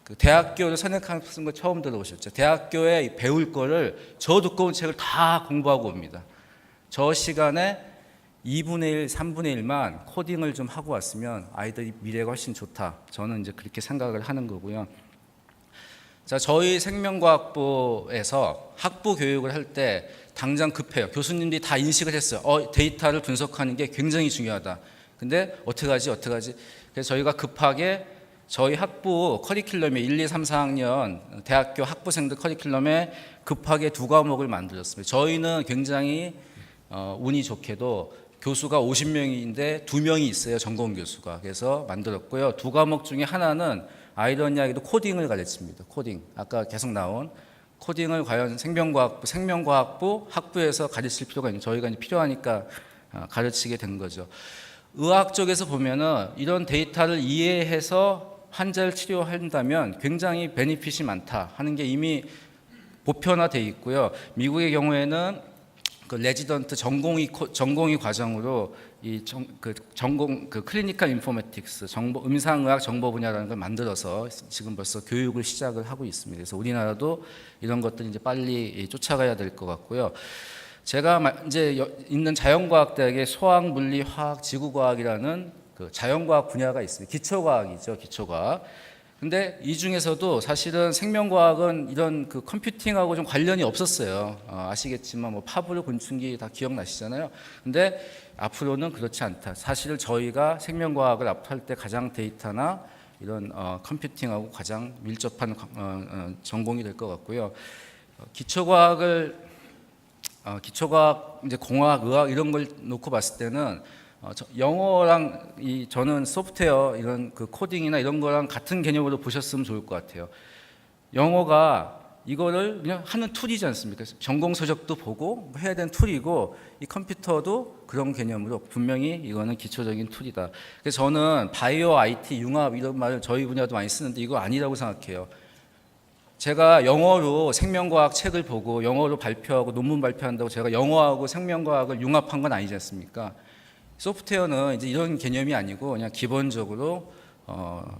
그 대학교를 선행학습 거 처음 들어보셨죠? 대학교에 배울 거를 저 두꺼운 책을 다 공부하고 옵니다. 저 시간에 2분의 1, 3분의 1만 코딩을 좀 하고 왔으면 아이들이 미래가 훨씬 좋다. 저는 이제 그렇게 생각을 하는 거고요. 자, 저희 생명과학부에서 학부 교육을 할 때 당장 급해요. 교수님들이 다 인식을 했어요. 데이터를 분석하는 게 굉장히 중요하다. 근데 어떻게 하지? 그래서 저희가 급하게 저희 학부 커리큘럼에 1, 2, 3, 4학년 대학교 학부생들 커리큘럼에 급하게 2과목을 만들었습니다. 저희는 굉장히 운이 좋게도 교수가 50명인데 2명이 있어요. 전공 교수가. 그래서 만들었고요. 2과목 중에 하나는 아이러니하게도 코딩을 가르칩니다. 코딩. 아까 계속 나온 코딩을 과연 생명과학부 학부에서 가르칠 필요가 있는 저희가 이제 필요하니까 가르치게 된 거죠. 의학 쪽에서 보면은 이런 데이터를 이해해서 환자를 치료한다면 굉장히 베니핏이 많다 하는 게 이미 보편화돼 있고요. 미국의 경우에는 그 레지던트 전공의 과정으로 전공 클리니컬 인포메틱스 음상의학 정보 분야라는 걸 만들어서 지금 벌써 교육을 시작을 하고 있습니다. 그래서 우리나라도 이런 것들 이제 빨리 쫓아가야 될 것 같고요. 제가 이제 있는 자연과학대학에 소학, 물리, 화학, 지구과학이라는 그 자연과학 분야가 있습니다. 기초과학이죠, 기초과학. 근데 이 중에서도 사실은 생명과학은 이런 그 컴퓨팅하고 좀 관련이 없었어요. 아시겠지만 뭐 파브르 곤충기 다 기억나시잖아요. 근데 앞으로는 그렇지 않다. 사실 저희가 생명과학을 할 때 가장 데이터나 이런 컴퓨팅하고 가장 밀접한 전공이 될 것 같고요. 기초과학 이제 공학, 의학 이런 걸 놓고 봤을 때는 영어랑 저는 소프트웨어 이런 그 코딩이나 이런 거랑 같은 개념으로 보셨으면 좋을 것 같아요. 영어가 이거를 그냥 하는 툴이지 않습니까? 전공 서적도 보고 해야 되는 툴이고 이 컴퓨터도 그런 개념으로 분명히 이거는 기초적인 툴이다. 그래서 저는 바이오, IT, 융합 이런 말을 저희 분야도 많이 쓰는데 이거 아니라고 생각해요. 제가 영어로 생명과학 책을 보고 영어로 발표하고 논문 발표한다고 제가 영어하고 생명과학을 융합한 건 아니지 않습니까? 소프트웨어는 이제 이런 개념이 아니고 그냥 기본적으로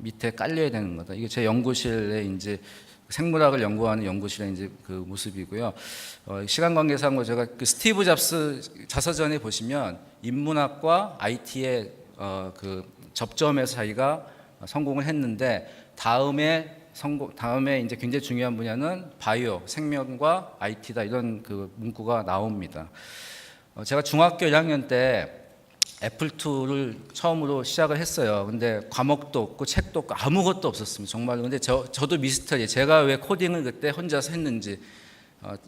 밑에 깔려야 되는 거다. 이게 제 연구실에 이제 생물학을 연구하는 연구실의 이제 그 모습이고요. 시간 관계상 제가 그 스티브 잡스 자서전에 보시면 인문학과 IT의 그 접점에서 자기가 성공을 했는데 다음에 이제 굉장히 중요한 분야는 바이오, 생명과 IT다 이런 그 문구가 나옵니다. 제가 중학교 1학년 때 애플2를 처음으로 시작을 했어요. 근데 과목도 없고 책도 없고 아무것도 없었습니다. 정말로. 근데 저도 미스터리. 제가 왜 코딩을 그때 혼자서 했는지.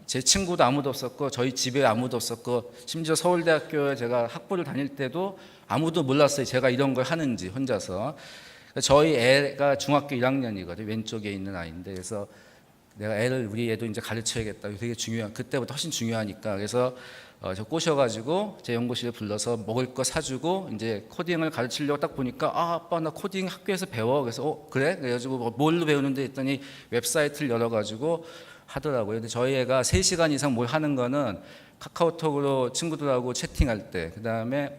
제 친구도 아무도 없었고 저희 집에 아무도 없었고 심지어 서울대학교에 제가 학부를 다닐 때도 아무도 몰랐어요. 제가 이런 걸 하는지 혼자서. 저희 애가 중학교 1학년이거든요. 왼쪽에 있는 아이인데 그래서 내가 우리 애도 이제 가르쳐야겠다. 되게 중요한 그때부터 훨씬 중요하니까 그래서 저 꼬셔가지고 제 연구실에 불러서 먹을 거 사주고 이제 코딩을 가르치려고 딱 보니까 아빠 나 코딩 학교에서 배워. 그래서 그래? 그래가지고 뭘로 배우는데 했더니 웹사이트를 열어가지고 하더라고요. 근데 저희 애가 3시간 이상 뭘 하는 거는 카카오톡으로 친구들하고 채팅할 때, 그 다음에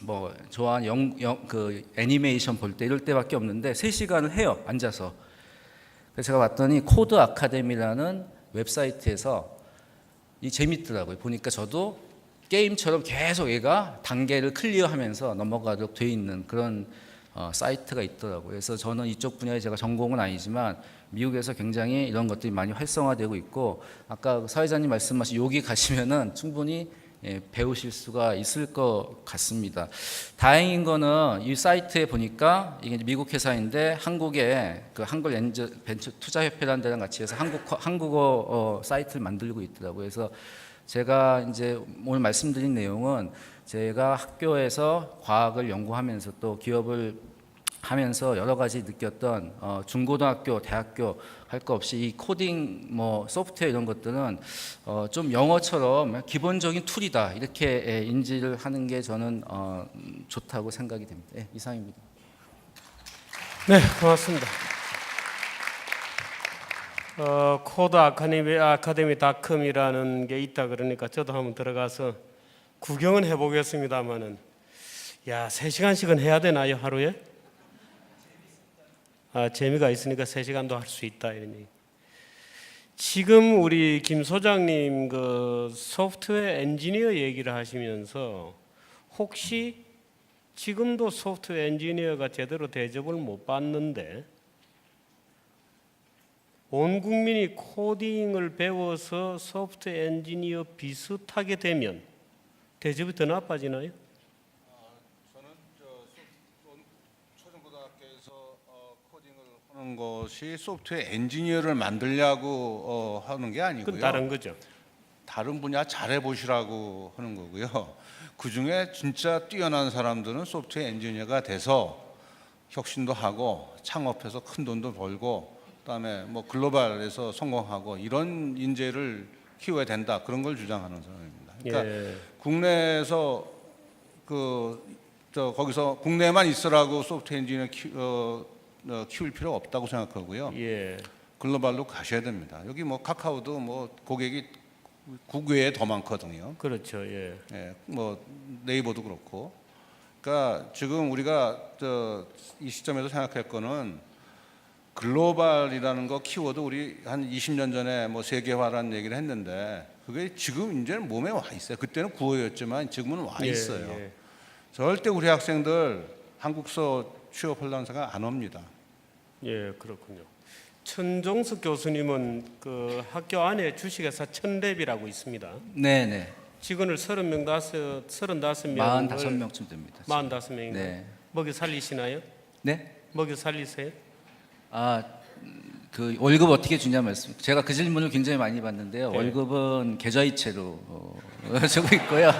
뭐 좋아하는 그 애니메이션 볼 때 이럴 때밖에 없는데 3시간을 해요 앉아서. 그래서 제가 봤더니 코드 아카데미라는 웹사이트에서 이 재밌더라고요. 보니까 저도 게임처럼 계속 얘가 단계를 클리어하면서 넘어가도록 돼 있는 그런 사이트가 있더라고요. 그래서 저는 이쪽 분야에 제가 전공은 아니지만 미국에서 굉장히 이런 것들이 많이 활성화되고 있고 아까 사회자님 말씀하신 여기 가시면은 충분히 배우실 수가 있을 것 같습니다. 다행인 거는 이 사이트에 보니까 이게 미국 회사인데 한국에 그 한글 엔저 벤처 투자협회라는 데랑 같이 해서 한국어 사이트를 만들고 있더라고요. 그래서 제가 이제 오늘 말씀드린 내용은 제가 학교에서 과학을 연구하면서 또 기업을 하면서 여러 가지 느꼈던 중고등학교, 대학교 할 거 없이 이 코딩, 뭐 소프트웨어 이런 것들은 좀 영어처럼 기본적인 툴이다 이렇게 인지를 하는 게 저는 좋다고 생각이 됩니다. 네, 이상입니다. 네, 고맙습니다. 코드 아카데미닷컴이라는 게 있다 그러니까 저도 한번 들어가서 구경은 해보겠습니다만은 야 3시간씩은 해야 되나요 하루에? 재미가 있으니까 3시간도 할 수 있다 이런 얘기. 지금 우리 김 소장님 그 소프트웨어 엔지니어 얘기를 하시면서 혹시 지금도 소프트웨어 엔지니어가 제대로 대접을 못 받는데 온 국민이 코딩을 배워서 소프트웨어 엔지니어 비슷하게 되면 대접이 더 나빠지나요? 저는 초중고등학교에서 코딩을 하는 것이 소프트웨어 엔지니어를 만들려고 하는 게 아니고요. 그건 다른 거죠. 다른 분야 잘해 보시라고 하는 거고요. 그 중에 진짜 뛰어난 사람들은 소프트웨어 엔지니어가 돼서 혁신도 하고 창업해서 큰 돈도 벌고 그다음에 뭐 글로벌에서 성공하고 이런 인재를 키워야 된다 그런 걸 주장하는 사람입니다. 그러니까 예. 국내에서 거기서 국내에만 있으라고 소프트웨어 엔지니어 키울 필요 없다고 생각하고요. 예. 글로벌로 가셔야 됩니다. 여기 뭐 카카오도 뭐 고객이 국외에 더 많거든요. 그렇죠. 예. 예, 뭐 네이버도 그렇고. 그러니까 지금 우리가 이 시점에서 생각할 거는 글로벌이라는 거 키워드 우리 한 20년 전에 뭐 세계화라는 얘기를 했는데 그게 지금 이제는 몸에 와 있어요. 그때는 구호였지만 지금은 와 있어요. 예. 절대 우리 학생들 한국서 취업하려는 생각 안 합니다. 예, 그렇군요. 천종석 교수님은 그 학교 안에 주식회사 천랩이라고 있습니다. 네네. 직원을 35명 45명쯤 됩니다. 45명인가요? 네. 먹여 살리시나요? 네? 먹여 살리세요? 그 월급 어떻게 주냐 말씀. 제가 그 질문을 굉장히 많이 받는데요. 네. 월급은 계좌이체로 주고 있고요.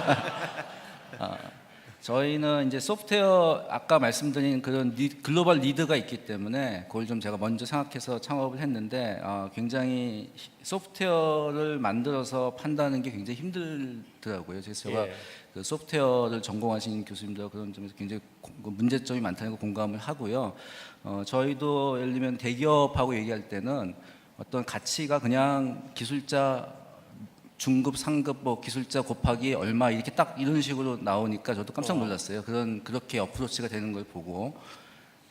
저희는 이제 소프트웨어 아까 말씀드린 그런 글로벌 리드가 있기 때문에 그걸 좀 제가 먼저 생각해서 창업을 했는데 굉장히 소프트웨어를 만들어서 판다는 게 굉장히 힘들더라고요. 그래서 제가 예. 그 소프트웨어를 전공하신 교수님들 그런 점에서 굉장히 문제점이 많다는 걸 공감을 하고요. 저희도 예를 들면 대기업하고 얘기할 때는 어떤 가치가 그냥 기술자 중급, 상급, 뭐 기술자 곱하기 얼마 이렇게 딱 이런 식으로 나오니까 저도 깜짝 놀랐어요. 그렇게 어프로치가 되는 걸 보고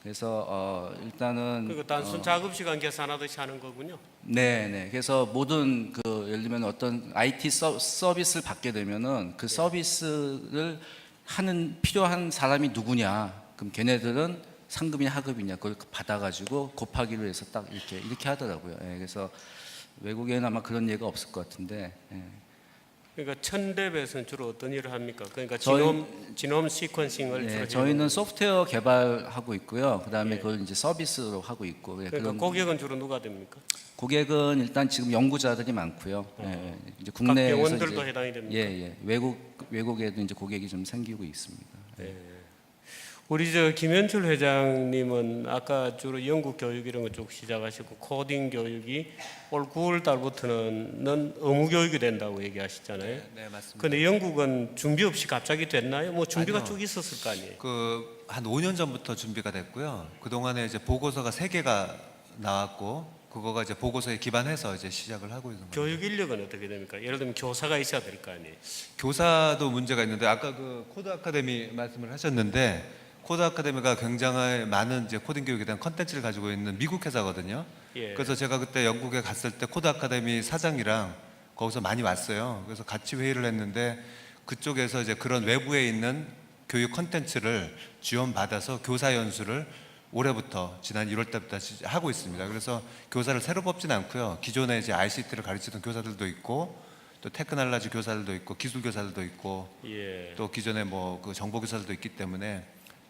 그래서 일단은 그리고 단순 작업 시간 계산하듯이 하는 거군요. 네. 그래서 모든 그 예를 들면 어떤 IT 서비스를 받게 되면은 그 서비스를 하는 필요한 사람이 누구냐? 그럼 걔네들은 상급이냐 하급이냐 그걸 받아가지고 곱하기로 해서 딱 이렇게 하더라고요. 예, 그래서 외국에는 아마 그런 예가 없을 것 같은데. 예. 그러니까 천랩에서는 주로 어떤 일을 합니까? 그러니까 저희- 지놈 시퀀싱을 네, 주로 저희는 소프트웨어 개발하고 있고요. 그다음에 예. 그걸 이제 서비스로 하고 있고. 예, 그러니까 그런 고객은 주로 누가 됩니까? 고객은 일단 지금 연구자들이 많고요. 예, 이제 각 국내에서 병원들도 이제- 해당이 됩니까? 예. 외국에도 이제 고객이 좀 생기고 있습니다. 우리 저 김현철 회장님은 아까 주로 영국 교육 이런 거 쭉 시작하시고 코딩 교육이 올 9월 달부터는 의무 교육이 된다고 얘기하시잖아요. 네, 맞습니다. 근데 영국은 준비 없이 갑자기 됐나요? 뭐 준비가 아니요. 쭉 있었을 거 아니에요. 한 5년 전부터 준비가 됐고요. 그 동안에 이제 보고서가 3개가 나왔고 그거가 이제 보고서에 기반해서 이제 시작을 하고 있는 거예요. 교육 인력은 어떻게 됩니까? 예를 들면 교사가 있어야 될 거 아니에요. 교사도 문제가 있는데 아까 그 코드 아카데미 말씀을 하셨는데 코드 아카데미가 굉장히 많은 이제 코딩 교육에 대한 컨텐츠를 가지고 있는 미국 회사거든요. 예. 그래서 제가 그때 영국에 갔을 때 코드 아카데미 사장이랑 거기서 많이 왔어요. 그래서 같이 회의를 했는데 그쪽에서 이제 그런 외부에 있는 교육 컨텐츠를 지원받아서 교사 연수를 올해부터 지난 1월 때부터 하고 있습니다. 그래서 교사를 새로 뽑진 않고요. 기존에 이제 ICT를 가르치던 교사들도 있고 또 테크놀로지 교사들도 있고 기술 교사들도 있고 예. 또 기존에 뭐 그 정보 교사들도 있기 때문에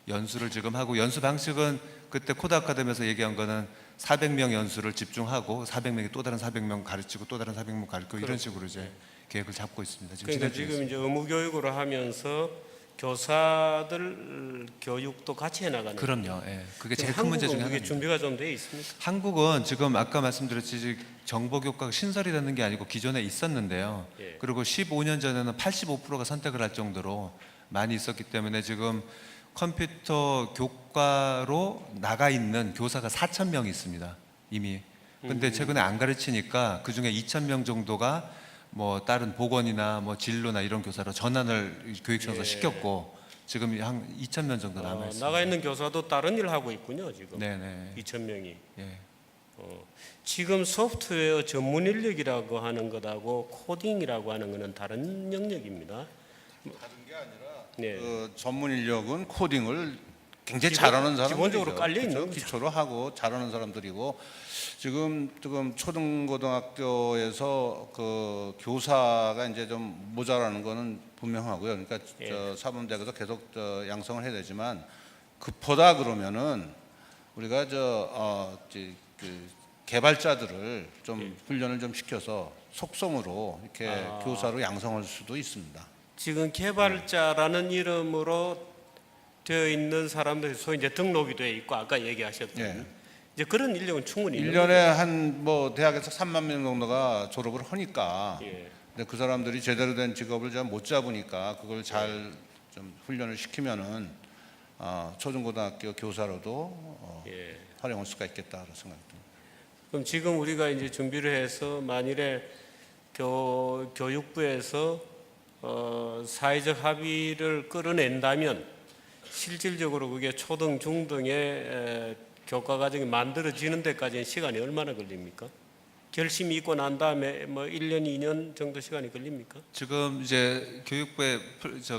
연수를 지금 하고 연수 방식은 그때 코드 아카데미에서 얘기한 거는 400명 연수를 집중하고 400명이 또 다른 400명 가르치고 또 다른 400명 가르치고 이런 식으로 이제 계획을 잡고 있습니다. 지금 그러니까 진행 중에 지금 이제 의무 교육으로 하면서 교사들 교육도 같이 해나가는. 그럼요. 예. 그게 지금 제일 큰 문제 중에 한국은 그게 하나입니다. 준비가 좀 돼 있습니까? 한국은 지금 아까 말씀드렸듯이 정보교과가 신설이 되는 게 아니고 기존에 있었는데요. 예. 그리고 15년 전에는 85%가 선택을 할 정도로 많이 있었기 때문에 지금 컴퓨터 교과로 나가 있는 교사가 4,000명 있습니다. 이미. 근데 최근에 안 가르치니까 그 중에 2,000명 정도가 뭐 다른 보건이나 뭐 진로나 이런 교사로 전환을 교육청에서 예. 시켰고 지금 한 2,000명 정도 남아 있습니다. 나가 있는 교사도 다른 일 하고 있군요 지금. 네네. 2,000명이. 예. 지금 소프트웨어 전문 인력이라고 하는 것하고 코딩이라고 하는 것은 다른 영역입니다. 다른 게 아니라 네. 그 전문 인력은 코딩을 굉장히 기본- 잘하는 사람들이죠. 기본적으로 깔려 있는 그렇죠? 거죠. 기초로 하고 잘하는 사람들이고 지금 초등고등학교에서 그 교사가 이제 좀 모자라는 거는 분명하고요. 그러니까 예. 저 사범대학에서 계속 양성을 해야 되지만 급하다 그러면은 우리가 그 개발자들을 좀 예. 훈련을 좀 시켜서 속성으로 이렇게 교사로 양성할 수도 있습니다. 지금 개발자라는 이름으로 되어 있는 사람들이 소위 이제 등록이 되어 있고 아까 얘기하셨던 예. 이제 그런 인력은 충분히 있는 1년에 한 뭐 대학에서 3만 명 정도가 졸업을 하니까 거죠. 예. 근데 그 사람들이 제대로 된 직업을 잘 못 잡으니까 그걸 잘 좀 훈련을 시키면은 초중고등학교 교사로도 예. 활용할 수가 있겠다고 생각합니다. 그럼 지금 우리가 이제 준비를 해서 만일에 교육부에서 사회적 합의를 끌어낸다면 실질적으로 그게 초등, 중등의 교과 과정이 만들어지는 데까지는 시간이 얼마나 걸립니까? 결심이 있고 난 다음에 뭐 1년, 2년 정도 시간이 걸립니까? 지금 이제 교육부의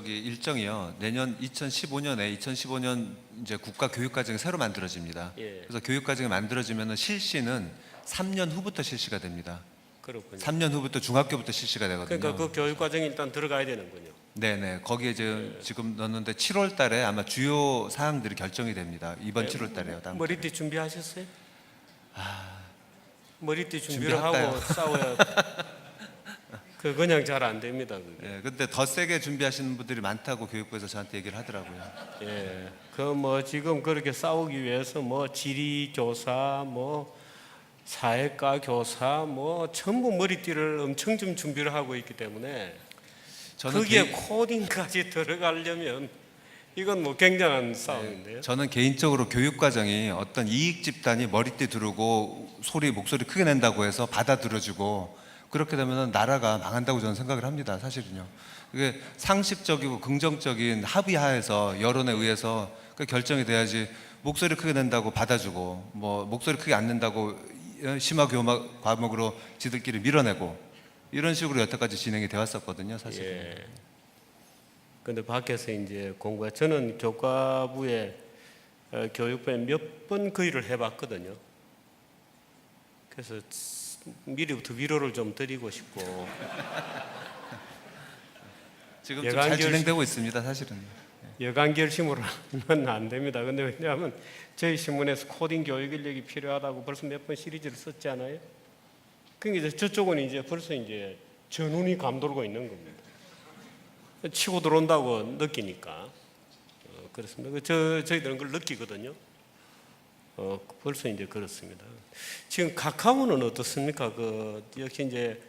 일정이요. 내년 2015년 이제 국가 교육 과정이 새로 만들어집니다. 예. 그래서 교육 과정이 만들어지면은 실시는 3년 후부터 실시가 됩니다. 그렇군요. 3년 후부터 중학교부터 실시가 되거든요. 그러니까 그 교육 과정이 일단 들어가야 되는군요. 네네. 거기에 지금 넣었는데 7월 달에 아마 주요 사항들이 결정이 됩니다. 이번 7월 달에요. 다음 머리띠 준비하셨어요? 머리띠 준비를 준비할까요? 하고 싸워야 그냥 잘 안 됩니다. 그게. 예, 근데 더 세게 준비하시는 분들이 많다고 교육부에서 저한테 얘기를 하더라고요. 예. 그 뭐 지금 그렇게 싸우기 위해서 뭐 지리 교사, 뭐 사회과 교사, 뭐 전부 머리띠를 엄청 좀 준비를 하고 있기 때문에 거기에 코딩까지 들어가려면 이건 뭐 굉장한 싸움인데요. 저는 개인적으로 교육 과정이 어떤 이익 집단이 머리띠 두르고 목소리 크게 낸다고 해서 받아들여주고 그렇게 되면 나라가 망한다고 저는 생각을 합니다. 사실은요. 그게 상식적이고 긍정적인 합의하에서 여론에 의해서 그 결정이 돼야지 목소리 크게 낸다고 받아주고 뭐 목소리 크게 안 낸다고 심화 교육 과목으로 지들끼리 밀어내고 이런 식으로 여태까지 진행이 되었었거든요. 사실. 예. 근데 밖에서 이제 공부해 저는 교과부에 교육부에 몇 번 거의를 해봤거든요. 그래서 미리부터 위로를 좀 드리고 싶고 지금 좀 잘 진행되고 있습니다. 사실은. 여간 결심으로 하면 안 됩니다. 근데 왜냐하면 저희 신문에서 코딩 교육 인력이 필요하다고 벌써 몇 번 시리즈를 썼잖아요. 그러니까 이제 저쪽은 이제 벌써 이제 전운이 감돌고 있는 겁니다. 치고 들어온다고 느끼니까 그렇습니다. 저희들은 그걸 느끼거든요. 벌써 이제 그렇습니다. 지금 카카오는 어떻습니까? 역시 이제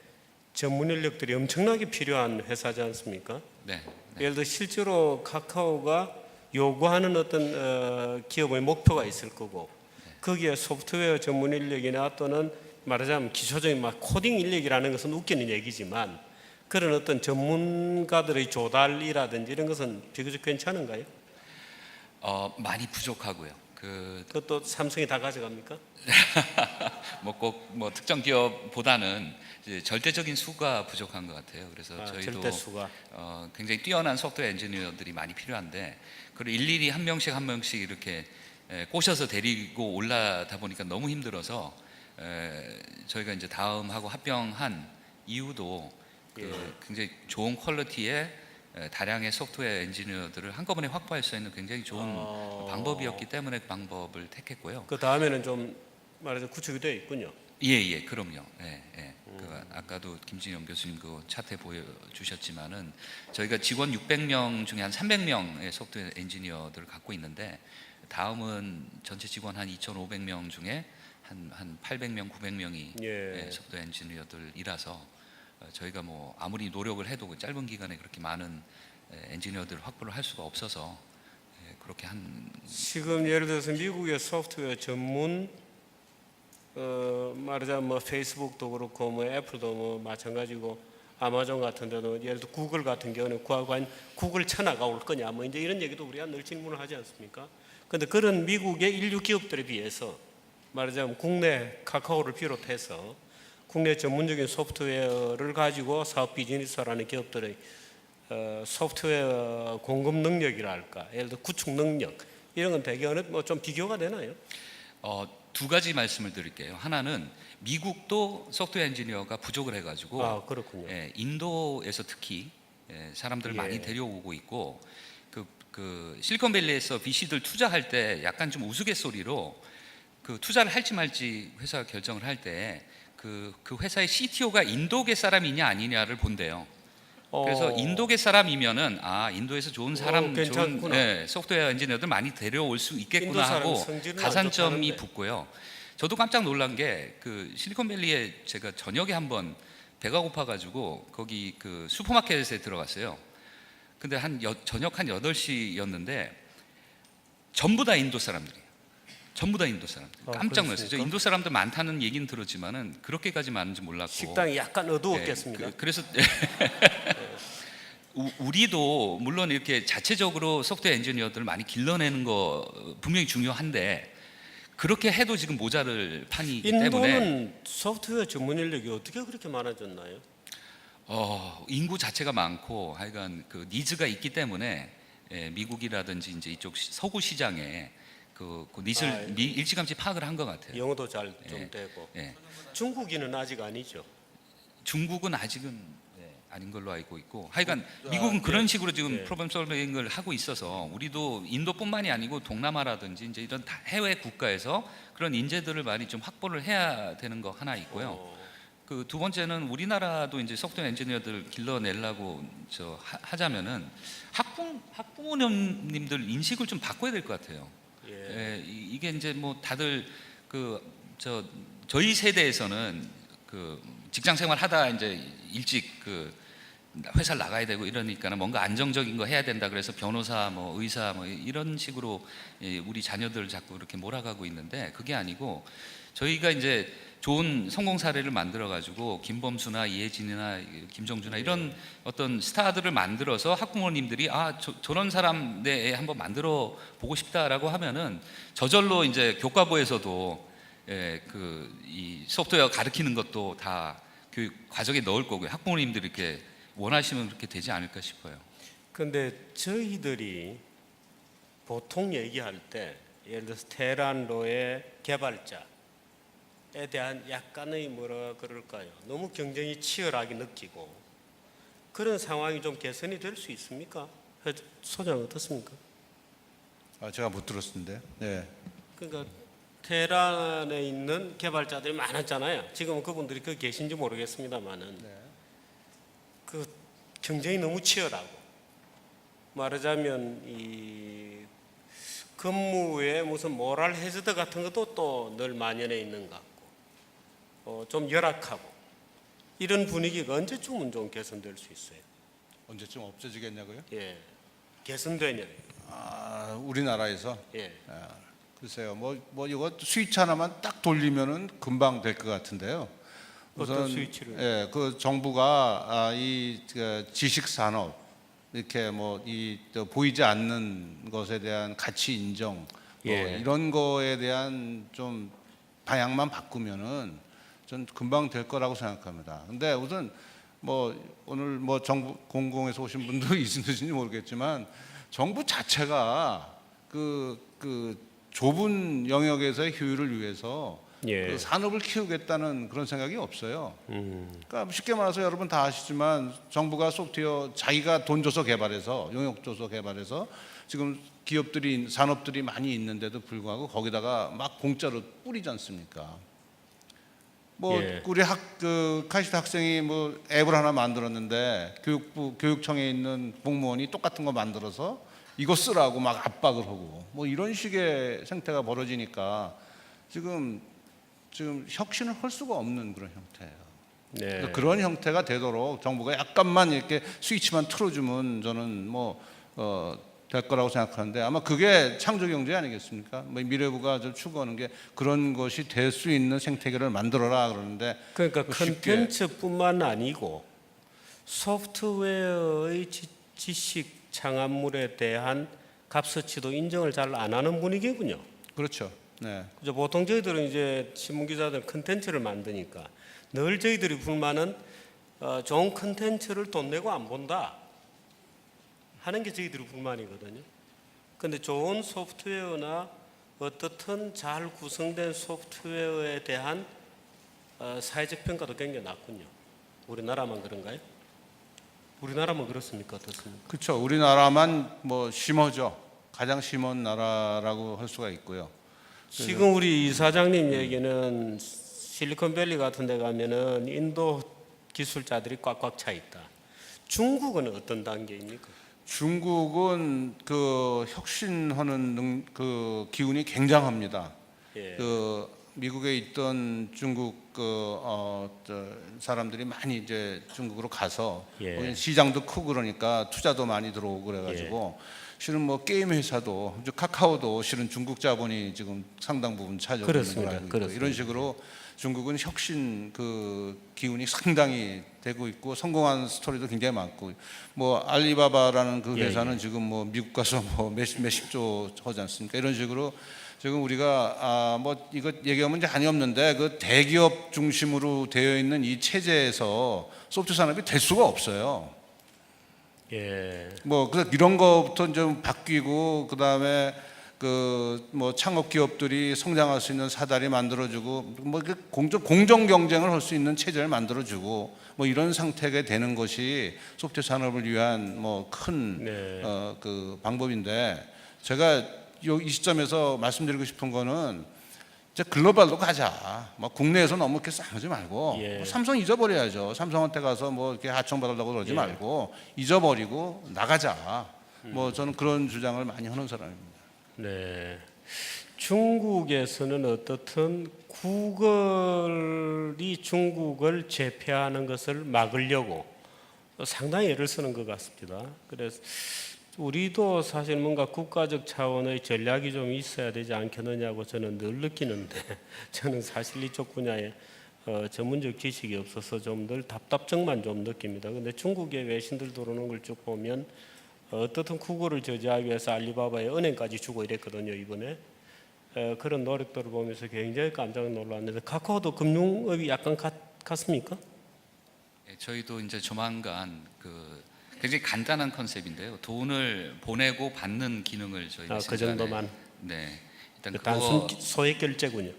전문 인력들이 엄청나게 필요한 회사지 않습니까? 네. 예를 들어 실제로 카카오가 요구하는 어떤 기업의 목표가 있을 거고 거기에 소프트웨어 전문 인력이나 또는 말하자면 기초적인 코딩 인력이라는 것은 웃기는 얘기지만 그런 어떤 전문가들의 조달이라든지 이런 것은 비교적 괜찮은가요? 많이 부족하고요. 그것도 삼성이 다 가져갑니까? 뭐 꼭 뭐 특정 기업보다는 이제 절대적인 수가 부족한 것 같아요. 그래서 저희도 절대수가. 굉장히 뛰어난 소프트웨어 엔지니어들이 많이 필요한데 그걸 일일이 한 명씩 이렇게 꼬셔서 데리고 올라다 보니까 너무 힘들어서 저희가 이제 다음하고 합병한 이후도 굉장히 좋은 퀄리티의 다량의 소프트웨어 엔지니어들을 한꺼번에 확보할 수 있는 굉장히 좋은 방법이었기 때문에 그 방법을 택했고요. 그 다음에는 좀 말하자면 구축이 되어 있군요. 예, 그럼요. 아까도 김진영 교수님 그 차트 보여주셨지만은 저희가 직원 600명 중에 한 300명의 소프트웨어 엔지니어들을 갖고 있는데 다음은 전체 직원 한 2,500명 중에 한 800명, 900명이 소프트웨어 엔지니어들이라서 저희가 뭐 아무리 노력을 해도 그 짧은 기간에 그렇게 많은 엔지니어들을 확보를 할 수가 없어서 그렇게 지금 예를 들어서 미국의 소프트웨어 전문 말하자면 뭐 페이스북도 그렇고 뭐 애플도 뭐 마찬가지고 아마존 같은 데도 예를 들어 구글 같은 경우는 과연 구글 천하가 올 거냐 뭐 이제 이런 얘기도 우리가 늘 질문을 하지 않습니까? 그런데 그런 미국의 인류 기업들에 비해서 말하자면 국내 카카오를 비롯해서 국내 전문적인 소프트웨어를 가지고 사업 비즈니스하는 기업들의 소프트웨어 공급 능력이랄까, 예를 들어 구축 능력 이런 건 대개 뭐 좀 비교가 되나요? 두 가지 말씀을 드릴게요. 하나는 미국도 소프트웨어 엔지니어가 부족을 해가지고 그렇군요. 인도에서 특히 사람들을 많이 데려오고 있고 그 실리콘밸리에서 VC들 투자할 때 약간 좀 우스갯소리로 그 투자를 할지 말지 회사가 결정을 할 때 그 회사의 CTO가 인도계 사람이냐 아니냐를 본대요. 그래서 인도계 사람이면은 인도에서 좋은 사람, 좋은 소프트웨어 엔지니어들 많이 데려올 수 있겠구나 하고 가산점이 붙고요. 저도 깜짝 놀란 게 그 실리콘밸리에 제가 저녁에 한번 배가 고파가지고 거기 그 슈퍼마켓에 들어갔어요. 근데 저녁 한 8시였는데 전부 다 인도 사람들이에요. 전부 다 인도 사람들. 깜짝 놀랐어요. 저 그렇습니까? 인도 사람들 많다는 얘기는 들었지만은 그렇게까지 많은지 몰랐고. 식당이 약간 어두웠겠습니다. 그래서 우리도 물론 이렇게 자체적으로 소프트웨어 엔지니어들을 많이 길러내는 거 분명히 중요한데 그렇게 해도 지금 모자를 판이기 때문에 인도는 소프트웨어 전문 인력이 어떻게 그렇게 많아졌나요? 인구 자체가 많고 하여간 그 니즈가 있기 때문에 미국이라든지 이제 이쪽 서구 시장에 그 니즈를 일찌감치 파악을 한 것 같아요. 영어도 잘 좀 예. 되고. 예. 중국인은 아직 아니죠. 중국은 아직은 아닌 걸로 알고 있고 하여간 미국은 그런 식으로 지금 네. 프로블럼 솔빙을 하고 있어서 우리도 인도뿐만이 아니고 동남아라든지 이제 이런 해외 국가에서 그런 인재들을 많이 좀 확보를 해야 되는 거 하나 있고요. 그 두 번째는 우리나라도 이제 소프트웨어 엔지니어들 길러내려고 하자면은 학부모님들 인식을 좀 바꿔야 될 것 같아요. 이게 이제 뭐 다들 저희 세대에서는 그 직장 생활 하다 이제 일찍 그 회사를 나가야 되고 이러니까는 뭔가 안정적인 거 해야 된다 그래서 변호사 뭐 의사 뭐 이런 식으로 우리 자녀들 자꾸 이렇게 몰아가고 있는데 그게 아니고 저희가 이제 좋은 성공 사례를 만들어 가지고 김범수나 이혜진이나 김정주나 이런 어떤 스타들을 만들어서 학부모님들이 저런 사람 내 애 한번 만들어 보고 싶다라고 하면은 저절로 이제 교과부에서도 이 소프트웨어 가르치는 것도 다 교육 과정에 넣을 거고요. 학부모님들이 이렇게 원하시면 그렇게 되지 않을까 싶어요. 근데 저희들이 보통 얘기할 때 예를 들어서 테란로의 개발자에 대한 약간의 뭐라 그럴까요? 너무 경쟁이 치열하게 느끼고 그런 상황이 좀 개선이 될 수 있습니까? 소장 어떻습니까? 제가 못 들었는데. 네. 그러니까 테란에 있는 개발자들이 많았잖아요. 지금은 그분들이 거기 계신지 모르겠습니다만은 그 경쟁이 너무 치열하고 말하자면 이 근무에 무슨 모랄 해저드 같은 것도 또 늘 만연해 있는 것 같고 좀 열악하고 이런 분위기가 언제쯤은 좀 개선될 수 있어요? 언제쯤 없어지겠냐고요? 예, 개선되냐? 우리나라에서 예. 글쎄요. 뭐 이거 스위치 하나만 딱 돌리면은 금방 될 것 같은데요. 어떤 스위치를? 예, 그 정부가 그 지식 산업 이렇게 뭐 보이지 않는 것에 대한 가치 인정 예. 이런 거에 대한 좀 방향만 바꾸면은 전 금방 될 거라고 생각합니다. 근데 우선 뭐 오늘 뭐 정부 공공에서 오신 분도 있으신지 모르겠지만 정부 자체가 그 좁은 영역에서의 효율을 위해서 예. 그 산업을 키우겠다는 그런 생각이 없어요. 그러니까 쉽게 말해서 여러분 다 아시지만 정부가 소프트웨어 자기가 돈 줘서 개발해서 용역 줘서 개발해서 지금 기업들이 산업들이 많이 있는데도 불구하고 거기다가 막 공짜로 뿌리지 않습니까? 뭐 예. 우리 카이스트 학생이 뭐 앱을 하나 만들었는데 교육부 교육청에 있는 공무원이 똑같은 거 만들어서 이거 쓰라고 막 압박을 하고 뭐 이런 식의 생태가 벌어지니까 지금 혁신을 할 수가 없는 그런 형태예요. 네. 그래서 그런 형태가 되도록 정부가 약간만 이렇게 스위치만 틀어주면 저는 될 거라고 생각하는데 아마 그게 창조 경제 아니겠습니까? 뭐 미래부가 좀 추구하는 게 그런 것이 될 수 있는 생태계를 만들어라 그러는데 그러니까 쉽게 컨텐츠뿐만 아니고 소프트웨어의 지식 창안물에 대한 값어치도 인정을 잘 안 하는 분위기군요. 그렇죠. 네. 그죠? 보통 저희들은 이제 신문 기자들 컨텐츠를 만드니까 늘 저희들이 불만은 좋은 컨텐츠를 돈 내고 안 본다 하는 게 저희들의 불만이거든요. 근데 좋은 소프트웨어나 어떻든 잘 구성된 소프트웨어에 대한 사회적 평가도 굉장히 낮군요. 우리나라만 그런가요? 우리나라만 그렇습니까? 어떻습니까? 그렇죠. 우리나라만 뭐 심하죠. 가장 심한 나라라고 할 수가 있고요. 지금 우리 이사장님 얘기는 실리콘밸리 같은 데 가면은 인도 기술자들이 꽉꽉 차 있다. 중국은 어떤 단계입니까? 중국은 그 혁신하는 그 기운이 굉장합니다. 예. 그 미국에 있던 중국 사람들이 많이 이제 중국으로 가서 예. 거기 시장도 크고 그러니까 투자도 많이 들어오고 그래가지고 실은 뭐 게임 회사도 이제 카카오도 실은 중국 자본이 지금 상당 부분 차지하고 있는 그렇습니다. 걸로 알고 있고 그렇습니다. 이런 식으로 중국은 혁신 그 기운이 상당히 되고 있고 성공한 스토리도 굉장히 많고 뭐 알리바바라는 그 예, 회사는 지금 뭐 미국 가서 뭐 몇십 조 하지 않습니까? 이런 식으로 지금 우리가 뭐 이거 얘기하면 이제 한이 없는데 그 대기업 중심으로 되어 있는 이 체제에서 소프트 산업이 될 수가 없어요. 예. 뭐 그래서 이런 거부터 좀 바뀌고 그다음에 그 뭐 창업 기업들이 성장할 수 있는 사다리 만들어주고 뭐 공정 경쟁을 할 수 있는 체제를 만들어주고 뭐 이런 상태가 되는 것이 소프트 산업을 위한 뭐 큰 네. 그 방법인데 제가 이 시점에서 말씀드리고 싶은 거는 이제 글로벌로 가자. 뭐 국내에서 너무 이렇게 싸우지 말고 예. 뭐 삼성 잊어버려야죠. 삼성한테 가서 뭐 이렇게 하청받으려고 그러지 예. 말고 잊어버리고 나가자. 뭐 저는 그런 주장을 많이 하는 사람입니다. 네. 중국에서는 어떻든 구글이 중국을 제패하는 것을 막으려고 상당히 애를 쓰는 것 같습니다. 그래서 우리도 사실 뭔가 국가적 차원의 전략이 좀 있어야 되지 않겠느냐고 저는 늘 느끼는데 저는 사실 이쪽 분야에 전문적 지식이 없어서 좀 늘 답답증만 좀 느낍니다. 근데 중국의 외신들 들어오는 걸 쭉 보면 어떻든 구글을 저지하기 위해서 알리바바에 은행까지 주고 이랬거든요 이번에. 그런 노력들을 보면서 굉장히 깜짝 놀랐는데 카카오도 금융업이 약간 같습니까? 예, 저희도 이제 조만간 그 굉장히 간단한 컨셉인데요. 돈을 보내고 받는 기능을 저희가 그 정도만. 네, 일단 단순 그거 소액 결제군요.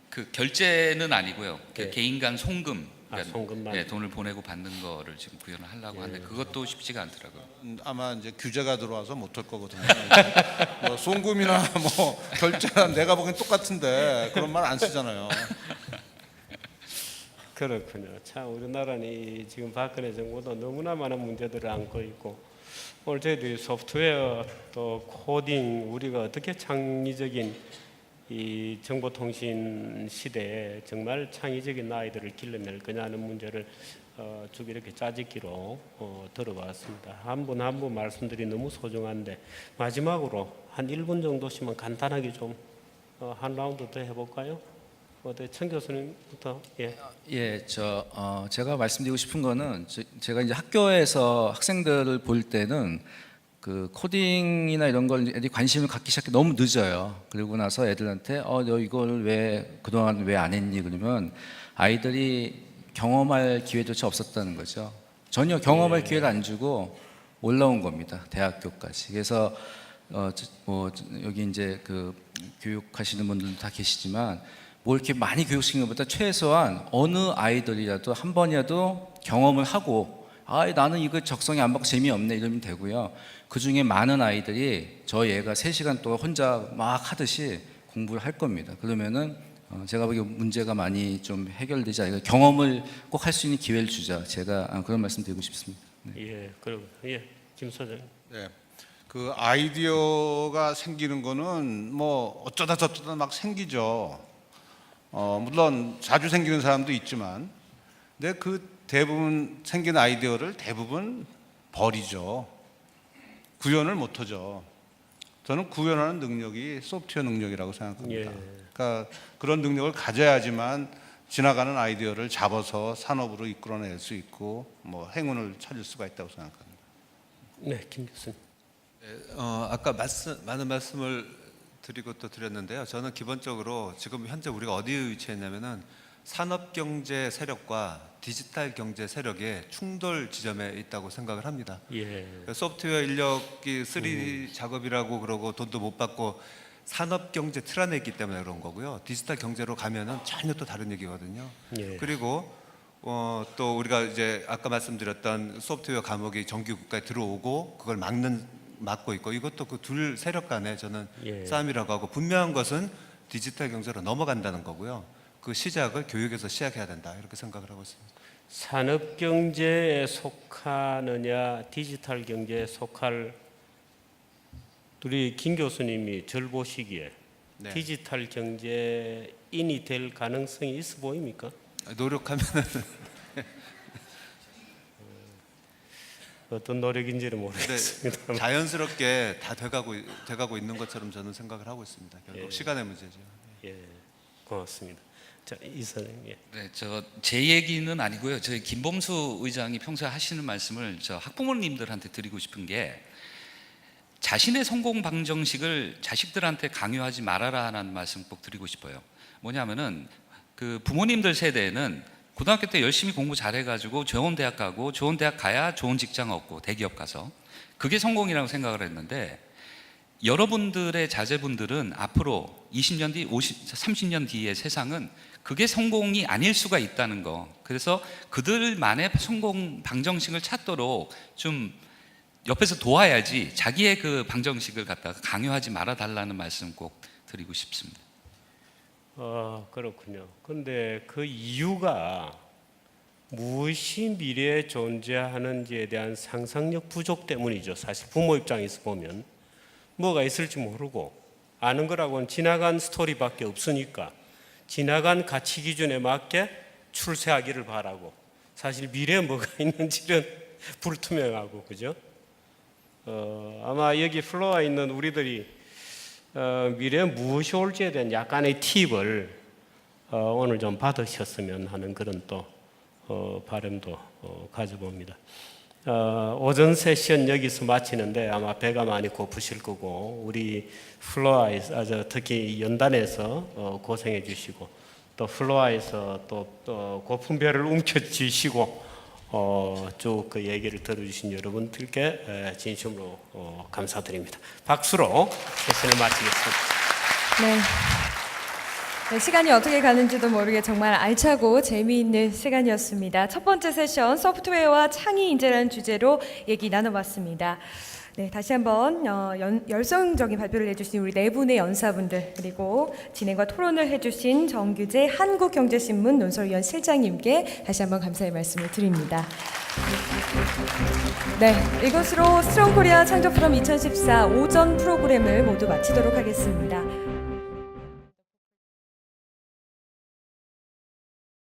그 결제는 아니고요. 그 예. 개인 간 송금, 송금만. 예, 돈을 보내고 받는 거를 지금 구현을 하려고 하는데 그것도 쉽지가 않더라고요. 아마 이제 규제가 들어와서 못할 거거든요. 뭐 송금이나 뭐 결제나 내가 보기엔 똑같은데 그런 말 안 쓰잖아요. 그렇군요. 참 우리나라는 지금 박근혜 정부도 너무나 많은 문제들을 안고 있고 오늘 저희들이 소프트웨어 또 코딩 우리가 어떻게 창의적인 이 정보통신 시대에 정말 창의적인 아이들을 길러낼 거냐 하는 문제를 쭉 이렇게 짜집기로 들어봤습니다. 한 분 한 분 말씀들이 너무 소중한데 마지막으로 한 1분 정도씩만 간단하게 좀 한 라운드 더 해볼까요? 천 교수님부터. 예. 제가 말씀드리고 싶은 거는 제가 이제 학교에서 학생들을 볼 때는 그 코딩이나 이런 걸 애들이 관심을 갖기 시작해 너무 늦어요. 그러고 나서 애들한테 너 이걸 왜 그동안 왜 안 했니? 그러면 아이들이 경험할 기회조차 없었다는 거죠. 전혀 경험할 기회를 안 주고 올라온 겁니다. 대학교까지. 그래서 여기 이제 그 교육하시는 분들도 다 계시지만 뭐 이렇게 많이 교육시키는 것보다 최소한 어느 아이들이라도 한 번이라도 경험을 하고 나는 이거 적성이 안 받고 재미없네 이러면 되고요. 그 중에 많은 아이들이 저 얘가 3시간 동안 혼자 막 하듯이 공부를 할 겁니다. 그러면은 제가 보기에 문제가 많이 좀 해결되지 않을까. 경험을 꼭 할 수 있는 기회를 주자. 제가 그런 말씀 드리고 싶습니다. 네. 예, 그리고 김 소장. 네. 그 아이디어가 생기는 거는 뭐 어쩌다 저쩌다 막 생기죠. 물론 자주 생기는 사람도 있지만, 근데 그 대부분 생긴 아이디어를 대부분 버리죠. 구현을 못하죠. 저는 구현하는 능력이 소프트웨어 능력이라고 생각합니다. 예. 그러니까 그런 능력을 가져야지만 지나가는 아이디어를 잡아서 산업으로 이끌어낼 수 있고 뭐 행운을 찾을 수가 있다고 생각합니다. 네, 김 교수님. 아까 많은 말씀을 드리고 또 드렸는데요. 저는 기본적으로 지금 현재 우리가 어디에 위치했냐면은 산업 경제 세력과 디지털 경제 세력의 충돌 지점에 있다고 생각을 합니다. 예. 소프트웨어 인력이 3D 작업이라고 그러고 돈도 못 받고 산업 경제 틀 안에 있기 때문에 그런 거고요. 디지털 경제로 가면은 전혀 또 다른 얘기거든요. 예. 그리고 또 우리가 이제 아까 말씀드렸던 소프트웨어 감옥이 정규 국가에 들어오고 그걸 막고 있고 이것도 그 둘 세력 간에 저는 예. 싸움이라고 하고 분명한 것은 디지털 경제로 넘어간다는 거고요. 그 시작을 교육에서 시작해야 된다 이렇게 생각을 하고 있습니다. 산업 경제에 속하느냐 디지털 경제에 속할 우리 김 교수님이 절 보시기에 네. 디지털 경제인이 될 가능성이 있어 보입니까? 노력하면은 어떤 노력인지는 네, 모르겠습니다. 자연스럽게 다 돼가고 있는 것처럼 저는 생각을 하고 있습니다. 결국 예. 시간의 문제죠. 예, 고맙습니다. 자, 이사님. 예. 네, 제 얘기는 아니고요. 저희 김범수 의장이 평소에 하시는 말씀을 저 학부모님들한테 드리고 싶은 게 자신의 성공 방정식을 자식들한테 강요하지 말아라라는 말씀 꼭 드리고 싶어요. 뭐냐면은 그 부모님들 세대에는 고등학교 때 열심히 공부 잘해가지고 좋은 대학 가고 좋은 대학 가야 좋은 직장 얻고 대기업 가서 그게 성공이라고 생각을 했는데 여러분들의 자제분들은 앞으로 20년 뒤, 30년 뒤의 세상은 그게 성공이 아닐 수가 있다는 거. 그래서 그들만의 성공 방정식을 찾도록 좀 옆에서 도와야지 자기의 그 방정식을 갖다가 강요하지 말아 달라는 말씀 꼭 드리고 싶습니다. 그렇군요. 근데 그 이유가 무엇이 미래에 존재하는지에 대한 상상력 부족 때문이죠. 사실 부모 입장에서 보면 뭐가 있을지 모르고 아는 거라고는 지나간 스토리밖에 없으니까 지나간 가치 기준에 맞게 출세하기를 바라고 사실 미래에 뭐가 있는지는 불투명하고 그죠? 아마 여기 플로어에 있는 우리들이 미래에 무엇이 올지에 대한 약간의 팁을 오늘 좀 받으셨으면 하는 그런 또 바람도 가져봅니다. 오전 세션 여기서 마치는데 아마 배가 많이 고프실 거고 우리 플로어에서 특히 연단에서 고생해 주시고 또 플로어에서 또 고픈 배를 움켜쥐시고 쭉 그 얘기를 들어주신 여러분들께 진심으로 감사드립니다. 박수로 세션을 마치겠습니다. 네. 네, 시간이 어떻게 가는지도 모르게 정말 알차고 재미있는 시간이었습니다. 첫 번째 세션 소프트웨어와 창의 인재라는 주제로 얘기 나눠봤습니다. 네, 다시 한번 열성적인 발표를 해주신 우리 네 분의 연사분들 그리고 진행과 토론을 해주신 정규재 한국경제신문 논설위원 실장님께 다시 한번 감사의 말씀을 드립니다. 네, 이것으로 스트롱코리아 창조포럼 2014 오전 프로그램을 모두 마치도록 하겠습니다.